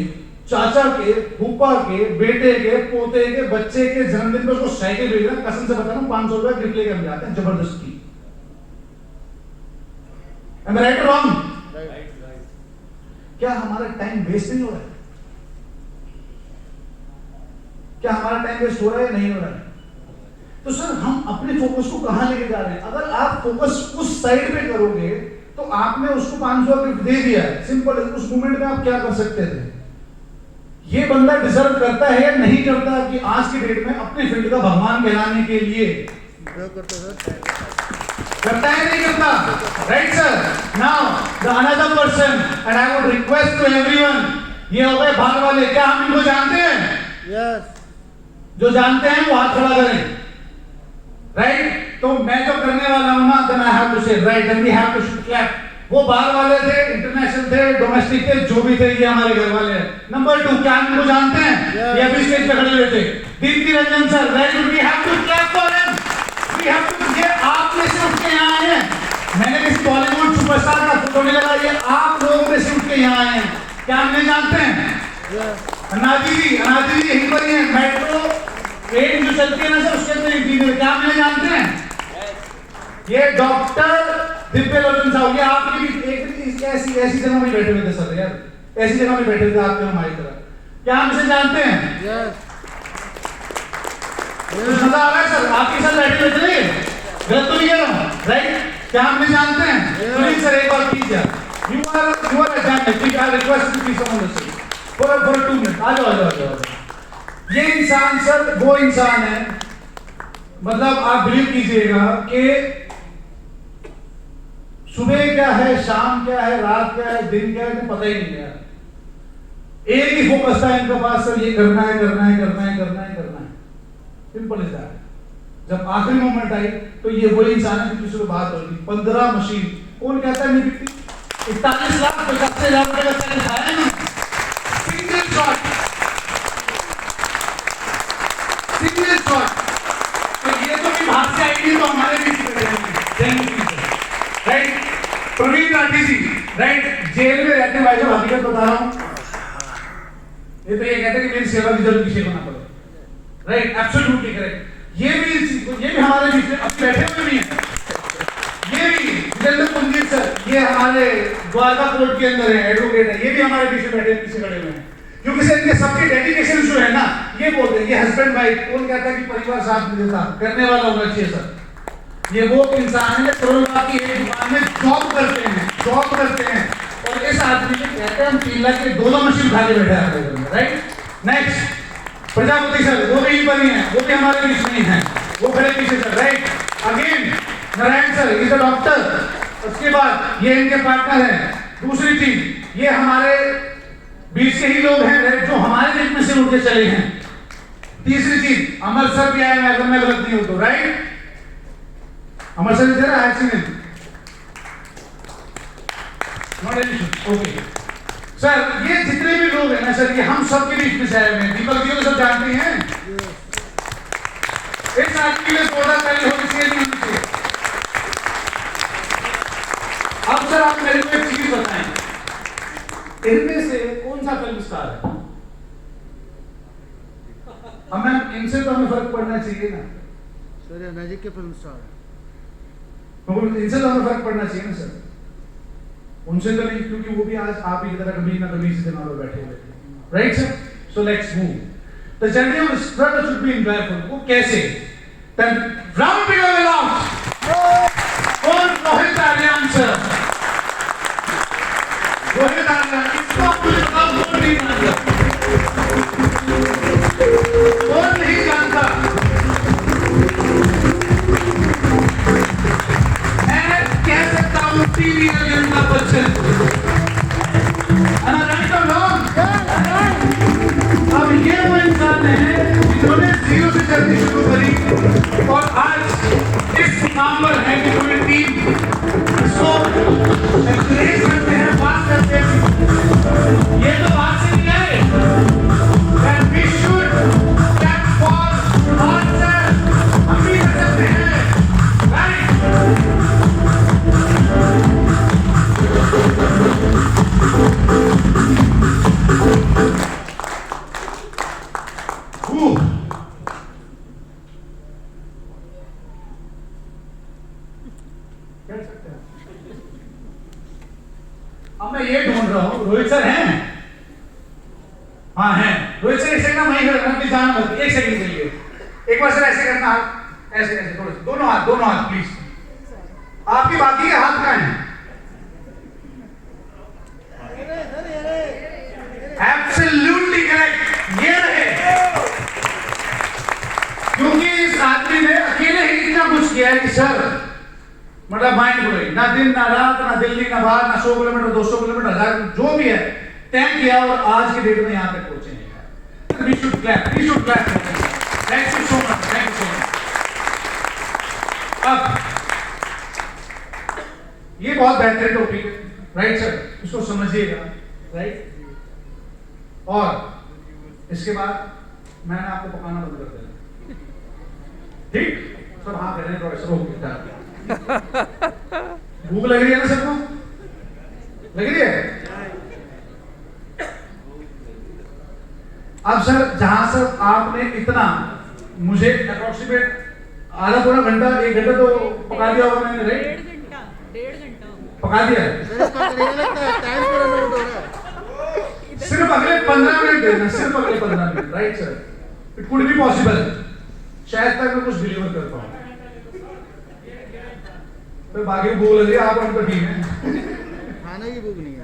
चाचा के, फूफा के, बेटे के, पोते के, बच्चे के जन्मदिन पर उसको साइकिल भेज रहे हैं, कसम से बता रहा हूं, 500 रुपया गिफ्ट लेके हम जाते हैं जबरदस्ती। Am I right or wrong? क्या हमारा टाइम वेस्ट नहीं हो रहा है? क्या हमारा टाइम वेस्ट हो रहा है या नहीं हो रहा है? तो सर हम अपने फोकस को कहां लेके जा रहे हैं? अगर आप फोकस उस साइड पे करोगे तो आपने उसको 500 गिफ्ट दे दिया है, सिंपल। उस मोमेंट में आप क्या कर सकते थे? ये बंदा डिजर्व करता है या नहीं करता कि आज की डेट में अपने फील्ड का भगवान कहलाने के लिए? करता है नहीं करता? Right sir? Now the another person, and I would request to everyone, ये हो गए भाग वाले, क्या हम इनको जानते हैं? यस। जो जानते हैं वो हाथ खड़ा करें, राइट? तो मैं जो करने वाला हूं ना, then I have to say right, and we have to clap. वो बाहर वाले थे, इंटरनेशनल थे, डोमेस्टिक थे, जो भी थे, ये हमारे घर वाले हैं। नंबर 2, क्या हम इनको जानते हैं? ये अभी स्टेज पे खड़े हुए थे, Deepti Ranjan sir, right? We have to clap for him, we have to. ये आप में से उठ के यहाँ आए हैं, मैंने किसी बॉलीवुड सुपरस्टार का फोटो नहीं लगा, ये आप लोगों में से उठ के यहाँ आए हैं। क्या हम नहीं जानते हैं? अनाजी जी यहीं पर ही है, मेट्रो ट्रेन जो चलती है ना सर, उसके अंदर इंजीनियर, क्या हम नहीं जानते हैं? ये डॉक्टर दिव्य लोचन साहब, ये आपकी भी एक ऐसी जगह में बैठे हुए थे सर यार, ऐसी जगह में बैठे थे आपके हमारी तरह। क्या हम इसे जानते हैं? मजा आ रहा है सर, आपके साथ बैठे हुए थे, गलत तो नहीं कह रहा हूँ, राइट? क्या हम नहीं जानते हैं? प्लीज सर एक बार कीजिए, you are examiner, I request you please on the seat for 2 minute. आ जाओ। ये इंसान सर वो इंसान है, मतलब आप बिलीव कीजिएगा कि सुबह क्या है, शाम क्या है, रात क्या है, दिन क्या है, पता ही नहीं है। एक ही फोकस था इनके पास सर, ये करना है, सिंपल इज दैट। जब आखिरी मोमेंट आई तो ये वही इंसान है जिससे तो बात होगी। 15 मशीन, कौन कहता है नहीं बिकती? 41 लाख 85,000 रुपए का सैलरी आया ना, सिंगल शॉट। तो ये तो भी बाहर से आएगी, तो हमारे भी राइट। प्रवीण राठी जी, राइट, जेल में रहते भाई साहब, हकीकत बता रहा हूँ, ये तो ये कहते हैं कि मेरी सेवा की जरूरत किसी को ना पड़े, राइट, एब्सोल्युटली करेक्ट। ये भी हमारे बीच में अब बैठे हुए भी हैं, ये भी जितेंद्र पुंजीत सर, ये हमारे द्वारका कोर्ट के अंदर है, एडवोकेट है, ये भी हमारे बीच में बैठे पीछे खड़े हुए हैं, क्योंकि सर इनके सबके डेडिकेशन जो है ना, ये बोलते हैं, ये हस्बैंड वाइफ, कौन कहता है कि परिवार साथ नहीं देता, करने वाला होना चाहिए सर। ये वो इंसान है जो कोरोना की एक दुकान में जॉब करते हैं, और इस आदमी को कहते हैं हम 3 लाख के 2 मशीन उठा के बैठे हैं, राइट। नेक्स्ट प्रजापति सर, वो भी यहीं पर ही हैं, वो भी हमारे बीच में ही हैं, वो खड़े पीछे sir, right. Again Narayan sir, is a doctor. उसके बाद ये इनके पार्टनर हैं। दूसरी चीज, ये हमारे बीच के ही लोग हैं जो हमारे बीच में से उठ के चले हैं। तीसरी चीज, अमर सर भी आए हैं, अगर मैं गलत नहीं हूं तो, राइट। अमर सर इधर आए हैं, not any issue, okay sir. ये जितने भी लोग हैं ना सर, ये हम सब के बीच में से आए हुए हैं। दीपक जी को सब जानते हैं, इस आदमी में 14 पहले होनी चाहिए, नहीं होनी चाहिए। अब सर आप मेरे को एक चीज बताएं, इनमें से कौन सा फिल्म स्टार है? हमें इनसे तो हमें फर्क पड़ना चाहिए ना सर, ये मैजिक के फिल्म स्टार है, इनसे तो हमें फर्क पड़ना चाहिए ना सर, उनसे तो नहीं, क्योंकि वो भी आज आप ही की तरह कभी ना कभी इसी दिनों में बैठे हुए थे, right sir. So let's move. The journey of struggle should be enjoyful. वो कैसे? देन राउंड बिलो अलाउड और रोहित आर्यन सर, रोहित आर्यन, इसको आपको बताओ, कौन नहीं जानता, कौन नहीं जानता? मैं कह सकता हूँ टीवी जनता बच्चन, अब ये वो इंसान है जिन्होंने 0 से जर्नी शुरू करी और आज इस मुकाम पर है कि पूरी टीम इसको एनकरेज करते हैं, बात करते हैं। ये तो बात से नहीं आए, that we should stand for ourselves, हम भी कर सकते हैं, राइट। अब मैं ये ढूंढ रहा हूँ, रोहित सर हैं? हाँ हैं। रोहित सर एक सेकंड वहीं खड़े रहना, प्लीज जाना मत, एक सेकंड के लिए। एक बार सर ऐसे करना, ऐसे ऐसे थोड़े, दोनों हाथ प्लीज। आपकी बाकी के हाथ कहाँ हैं? एब्सोल्युटली करेक्ट, ये रहे। क्योंकि इस आदमी ने अकेले ही इतना कुछ किया है कि सर मतलब माइंड ब्लोइंग, ना दिन ना रात, ना दिल्ली ना बाहर, ना 100 किलोमीटर 200 किलोमीटर 1000 जो भी है तय किया और आज की डेट में यहाँ तक पहुंचे हैं। We should clap. Thank you so much. अब ये बहुत बेहतरीन टॉपिक है, राइट सर, इसको समझिएगा, राइट। और इसके बाद मैंने आपको पकाना बंद कर देना, ठीक? सब हाँ कह रहे हैं, थोड़ा सा रोक देता है। भूख लग रही है ना सबको? लग रही है? अब सर जहां सर आपने इतना मुझे अप्रोक्सीमेट आधा पौना घंटा 1 घंटा तो पका दिया होगा मैंने, राइट? 1.5 घंटा पका दिया है। सिर्फ अगले 15 मिनट देना, सिर्फ अगले 15 minute, right sir. It could be possible, शायद तक मैं कुछ डिलीवर कर पाऊँ। तो बाकी भूख लग रही है, आप हमको ठीक है, खाने की भूख नहीं है,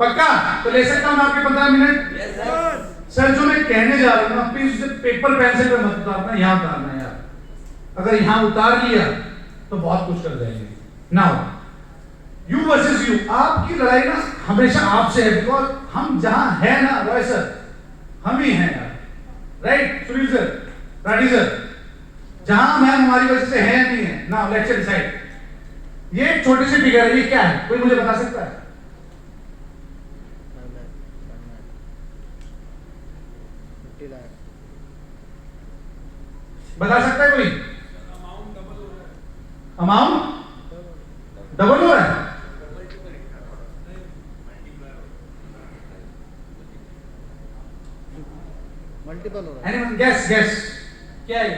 पक्का? तो ले सकता हूँ आपके 15 मिनट? सर जो मैं कहने जा रहा हूँ ना, प्लीज उसे पेपर पेंसिल पे मत उतारना, यहाँ उतारना यार। अगर यहाँ उतार लिया तो बहुत कुछ कर जाएंगे। नाउ यू वर्सेस यू, आपकी लड़ाई ना हमेशा आपसे है, बिकॉज हम जहां है ना रॉय सर, हम ही हैं यार, right? Sunil sir, Rathi sir, जहां मैम हमारी वजह से है नहीं है ना, लेक्चर डिसाइड। ये एक छोटी सी फिगर है, ये क्या है, कोई मुझे बता सकता है? बता सकता है कोई? अमाउंट डबल हो रहा है? मल्टीपल हो रहा है। एनीवन गेस गेस क्या है ये?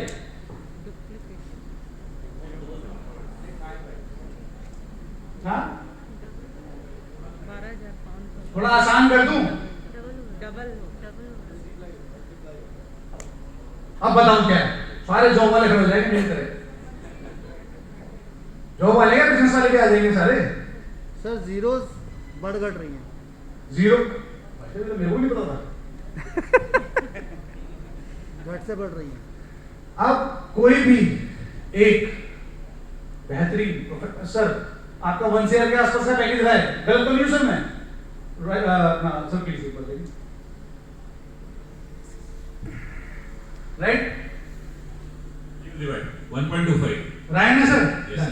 हाँ, थोड़ा आसान कर दूं? अब बताऊं क्या है? सारे जॉब वाले खड़े हो जाएंगे मेरी तरह। जॉब वाले क्या बिजनेस वाले भी आ जाएंगे सारे। सर जीरोस बढ़ घट रही हैं। जीरो तो मेरे को नहीं पता था। घट से बढ़ रही हैं। अब कोई भी एक बेहतरीन सर आपका 1 ईयर के आसपास का पैकेज रहा है, गलत तो नहीं हूं सर मैं? सर प्लीज एक बताइए। राइट 1.25 राइट ना सर? Yes.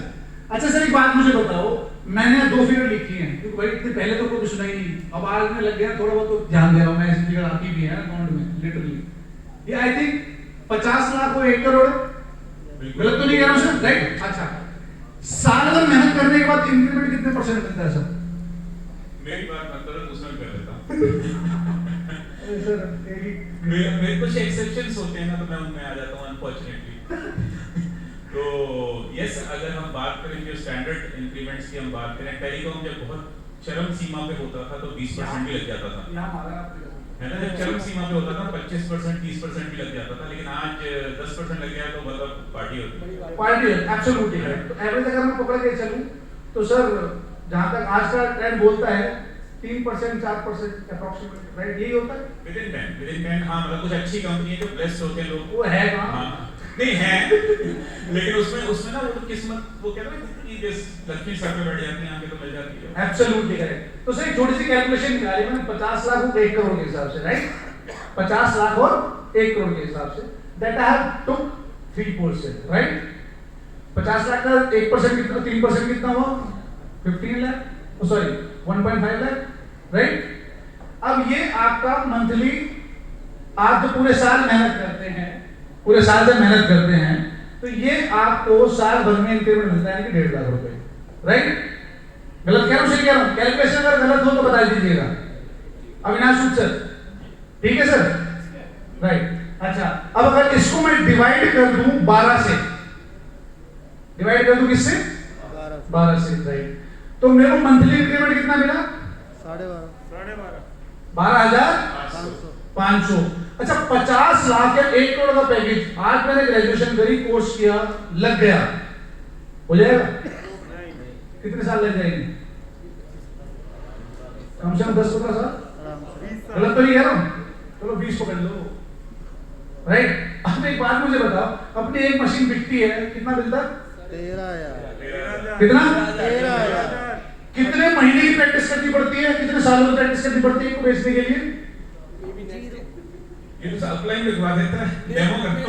अच्छा सर एक बात मुझे बताओ, मैंने 2 फिगर लिखी हैं क्योंकि भाई इतने पहले तो कोई सुना ही नहीं, अब आज में लग गया थोड़ा बहुत तो ध्यान दे रहा हूं मैं, ऐसी फिगर आती भी है अकाउंट में लिटरली। ये आई थिंक 50 लाख और 1 करोड़, गलत तो नहीं कह रहा हूं सर? राइट। अच्छा, साल भर मेहनत करने के बाद इंक्रीमेंट कितने परसेंट मिलता है सर? मेरी बात मत करो, दूसरा कर लेता मेरे कुछ एक्सेप्शंस होते हैं ना, तो मैं उनमें आ जाता हूँ अनफॉर्चुनेटली। तो यस, अगर हम बात करें जो स्टैंडर्ड इंक्रीमेंट्स की हम बात करें, टेलीकॉम जब बहुत चरम सीमा पे होता था तो 20% भी लग जाता था, है ना? जब चरम सीमा पे होता था 25% 30% भी लग जाता था, लेकिन आज 10% लग गया तो मतलब पार्टी होती है। पार्टी एब्सोल्युटली है। तो एवरेज अगर मैं पकड़ के चलूं तो सर जहां तक आज का ट्रेंड बोलता है 3% 4% अप्रॉक्सीमेट, राइट? यही होता है विदिन 10 हाँ, मतलब कुछ अच्छी कंपनी है जो ब्लेस्ड होते हैं लोग, वो है कहां? हाँ नहीं है लेकिन उसमें ना वो तो किस्मत, वो कहते हैं ना कि जिस लक्ष्मी सर पे बैठ जाती है आके तो मिल जाती है। Absolutely correct. तो सर एक छोटी सी कैलकुलेशन निकाली मैंने 50 लाख और 1 करोड़ के हिसाब से, राइट? 50 लाख और 1 करोड़ के हिसाब से, that I have took 3%, right? 50 lakh का 1% कितना, 3% कितना हुआ? 15 लाख, सॉरी 1.5 लाख, राइट? अब ये आपका मंथली, आप जो पूरे साल मेहनत करते हैं, पूरे साल जब मेहनत करते हैं तो ये आपको साल भर में इंक्रीमेंट मिलता है कि 1.5 लाख रुपए, राइट? गलत कह रहा हूं सही कह रहा हूं? कैलकुलेशन अगर गलत हो तो बता दीजिएगा। अविनाश सर, ठीक है सर? राइट। अच्छा, अब अगर इसको मैं डिवाइड कर दूं 12 से, डिवाइड कर दूं किससे? 12 से, राइट? तो मेरे को मंथली इंक्रीमेंट कितना मिला? 12.5 12,500। अच्छा, 50 लाख या 1 करोड़ का पैकेज, आज मैंने ग्रेजुएशन करी, कोर्स किया, लग गया, हो जाएगा? कितने साल लग जाएंगे? कम से कम 10-15 साल। गलत तो नहीं कह रहा हूं? चलो 20 पकड़ लो, राइट? अब एक बात मुझे बताओ, अपनी एक मशीन बिकती है कितना मिलता है? 13,000। कितना? 13,000। कितने महीने की प्रैक्टिस करनी पड़ती है, कितने सालों की प्रैक्टिस करनी पड़ती है इसको बेचने के लिए? ये तो अपलाइन लिखवा देता है, डेमो करना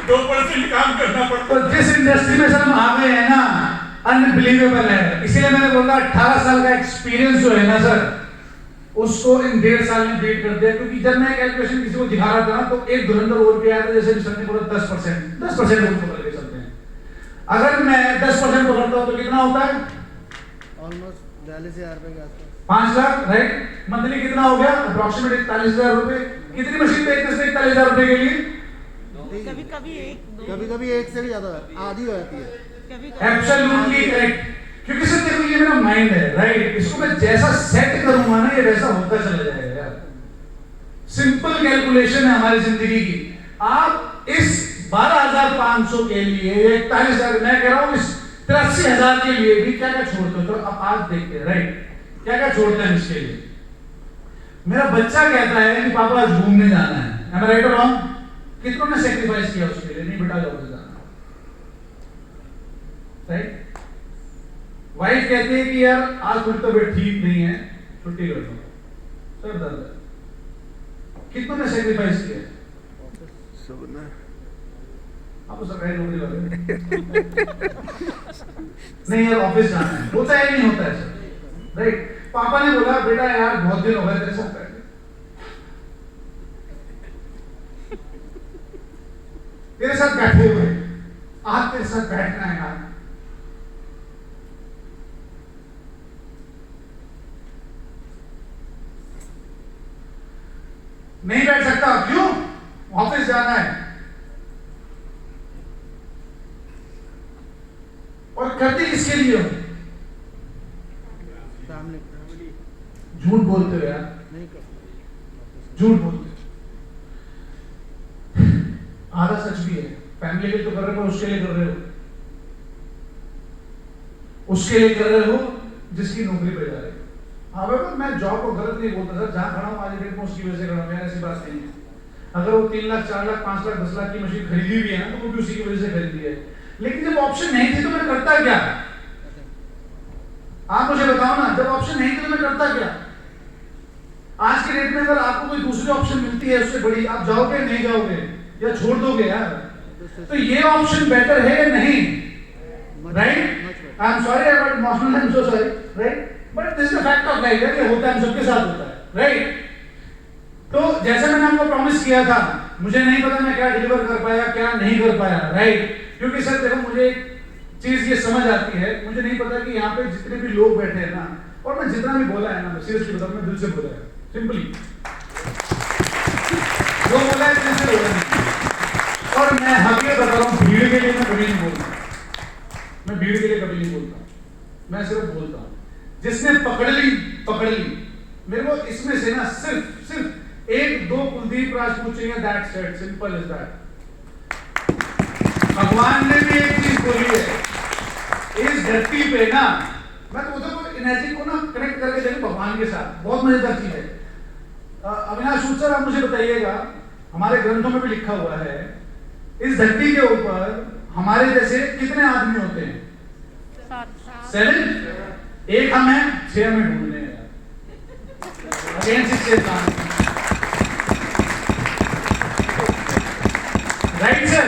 2% काम करना पड़ता है। तो जिस इंडस्ट्री में सर हम आ गए हैं ना, अनबिलीवेबल है। इसीलिए मैंने बोला 18 साल का एक्सपीरियंस जो है ना सर, उसको इन 1.5 साल में बीट कर दिया। क्योंकि जब मैं कैलकुलेशन किसी को दिखा रहा था ना, तो एक धुरंधर और पे आया था, जैसे सर ने बोला 10% पकड़ के चलते हैं। अगर मैं 10% पकड़ता हूं तो कितना होता है? ऑलमोस्ट 42,000 रुपए के आसपास। 5 लाख, राइट? मंथली कितना हो गया? अप्रॉक्सीमेट 41,000 रुपए। कितनी मशीन बेचने से 41,000 रुपए के लिए? कभी-कभी एक से भी ज्यादा आधी हो जाती है। Absolutely correct. क्योंकि सर देखो ये मेरा माइंड है, राइट? इसको मैं जैसा सेट करूंगा ना, ये वैसा होता चला जाएगा यार। सिंपल कैलकुलेशन है हमारी जिंदगी की। आप इस 12,500 के लिए, 41,000, मैं कह रहा हूं इस 83,000 के लिए भी क्या क्या छोड़ते हो? तो अब आज देखते हैं, राइट? क्या क्या छोड़ते हैं इसके लिए? मेरा बच्चा कहता है कि पापा आज घूमने जाना है, am I right or wrong? कितनों ने सेक्रीफाइस किया उसके लिए? नहीं बेटा जाओ जाना, राइट? वाइफ कहती है कि यार आज मेरी तबीयत ठीक नहीं है, छुट्टी कर दो, सर दर्द है। कितनों ने सेक्रीफाइस किया? आप तो सरकारी नौकरी वाले नहीं यार ऑफिस जाना है, होता है नहीं होता है सर, राइट। पापा ने बोला बेटा यार बहुत दिन हो गए तेरे साथ बैठे, तेरे साथ बैठे हुए, आज तेरे साथ बैठना है यार। नहीं बैठ सकता, क्यों? ऑफिस जाना है। और करते किसके लिए हो? झूठ बोलते हो यार, झूठ बोलते हो। आधा सच भी है, फैमिली के लिए तो कर रहे हो, उसके लिए कर रहे हो, उसके लिए कर रहे हो जिसकी नौकरी पे जा रहे हो। हाँ भाई मैं जॉब को गलत नहीं बोलता सर, जहाँ खड़ा हूँ आज डेट में उसकी वजह से खड़ा हूँ, ऐसी बात नहीं है। अगर वो 3 लाख 4 लाख 5 लाख 10 लाख की मशीन खरीदी भी है ना, तो वो भी उसी की वजह से खरीदी है। लेकिन जब ऑप्शन नहीं थी तो मैं करता क्या? आप मुझे बताओ ना, जब ऑप्शन नहीं थी तो मैं करता क्या? आज के डेट में अगर आपको कोई दूसरी ऑप्शन मिलती है उससे बड़ी, आप जाओगे नहीं जाओगे या छोड़ दोगे यार? तो ये ऑप्शन बेटर है या नहीं? Right? I am sorry but emotional, I am so sorry, right? But this is the fact of life, ये होता है, सबके साथ होता है, राइट? तो जैसे मैंने आपको प्रॉमिस किया था, मुझे नहीं पता मैं क्या डिलीवर कर पाया क्या नहीं कर पाया, राइट? क्योंकि सर देखो मुझे एक चीज ये समझ आती है, मुझे नहीं पता कि यहाँ पे जितने भी लोग बैठे हैं ना, और मैं जितना भी बोला है ना, मैं सीरियसली बताऊं, मैं दिल से बोला है, सिंपली जो बोला है दिल से बोला है। और मैं हकीकत बता रहा हूँ, भीड़ के लिए मैं कभी नहीं बोलता, मैं भीड़ के लिए कभी नहीं बोलता, मैं सिर्फ बोलता हूँ जिसने पकड़ ली पकड़ ली। मेरे को इसमें से ना सिर्फ 1-2 कुलदीप राजपूत चाहिए, that's it, simple is that. भगवान ने भी एक चीज बोली है, इस धरती पे ना, मैं तो उधर को एनर्जी को ना कनेक्ट करके देखूं भगवान के साथ, बहुत मजेदार चीज है। अविनाश सूद सर आप मुझे बताइएगा, हमारे ग्रंथों में भी लिखा हुआ है, इस धरती के ऊपर हमारे जैसे कितने आदमी होते हैं? 7। एक हम हैं, 6 हमें ढूंढने हैं अगेंस्ट इससे राइट सर।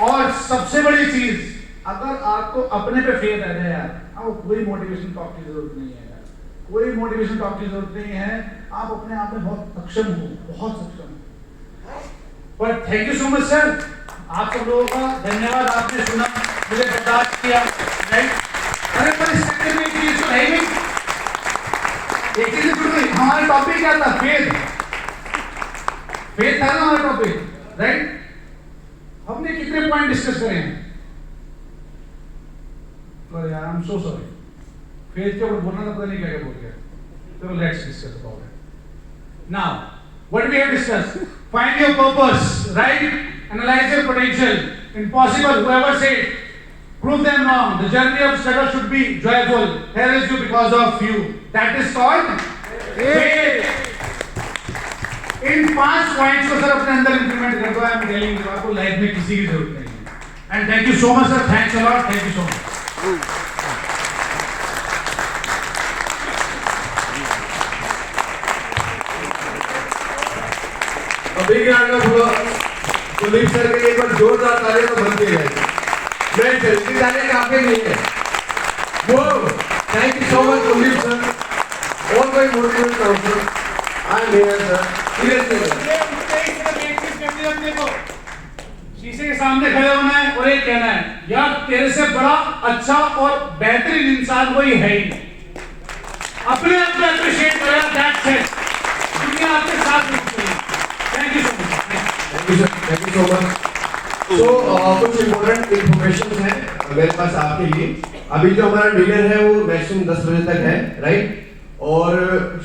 और सबसे बड़ी चीज, अगर आपको अपने पे फेथ है ना यार, आपको कोई मोटिवेशन टॉक की जरूरत नहीं है यार, कोई मोटिवेशन टॉक की जरूरत नहीं है। आप अपने आप में बहुत सक्षम हो, बहुत सक्षम हो। पर thank you so much sir, आप सब लोगों का धन्यवाद, आपने सुना, मुझे बर्दाश्त किया, राइट? अरे पर इस सेक्टर में एक चीज तो है नहीं, एक चीज जुड़ गई। हमारा टॉपिक क्या था? फेथ था ना हमारा टॉपिक, राइट? हमने कितने पॉइंट डिस्कस करे हैं? अरे यार I am so sorry, faith के ऊपर बोलना था, पता नहीं क्या क्या बोल गया। So let's discuss about it. Now, what we have discussed, find your purpose, right? Analyze your potential. Impossible, whoever said, prove them wrong. The journey of struggle should be joyful. Here is you because of you. That is called faith. In 5 points को सर अपने अंदर इंप्लीमेंट कर दो, आई एम टेलिंग यू, आपको लाइफ में किसी की जरूरत नहीं है। And thank you so much sir, thanks a lot, thank you so much. अभी के आगे कुलदीप सर के लिए एक बार जोरदार ताली तो बनती है। मैं जल्दी जाने का आगे नहीं है वो। Thank you so much Kuldeep sir, और कोई मोटिवेट करो sir, I am here sir, seriously. शीशे के सामने खड़े होना है और एक कहना है, यार तेरे से बड़ा अच्छा और बेहतरीन इंसान कोई है ही नहीं। अपने आप को अप्रिशिएट करें, दैट्स इट। दुनिया आपके साथ रुकती है। Thank you so much. Thank you so much. तो कुछ इम्पोर्टेंट इन्फॉर्मेशन है मेरे पास आपके लिए। अभी जो हमारा डिनर है वो मैक्सिमम 10 बजे तक है, राइट? और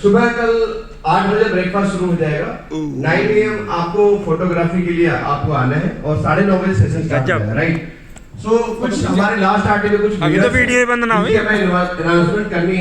सुबह कल 8 बजे ब्रेकफास्ट शुरू हो जाएगा। 9 AM आपको फोटोग्राफी के लिए आपको आना है और 9:30 बजे सेशन स्टार्ट होगा, राइट? सो कुछ हमारे लास्ट आर्टिकल कुछ अभी तो वीडियो बंद ना हुई, हमें अनाउंसमेंट करनी है।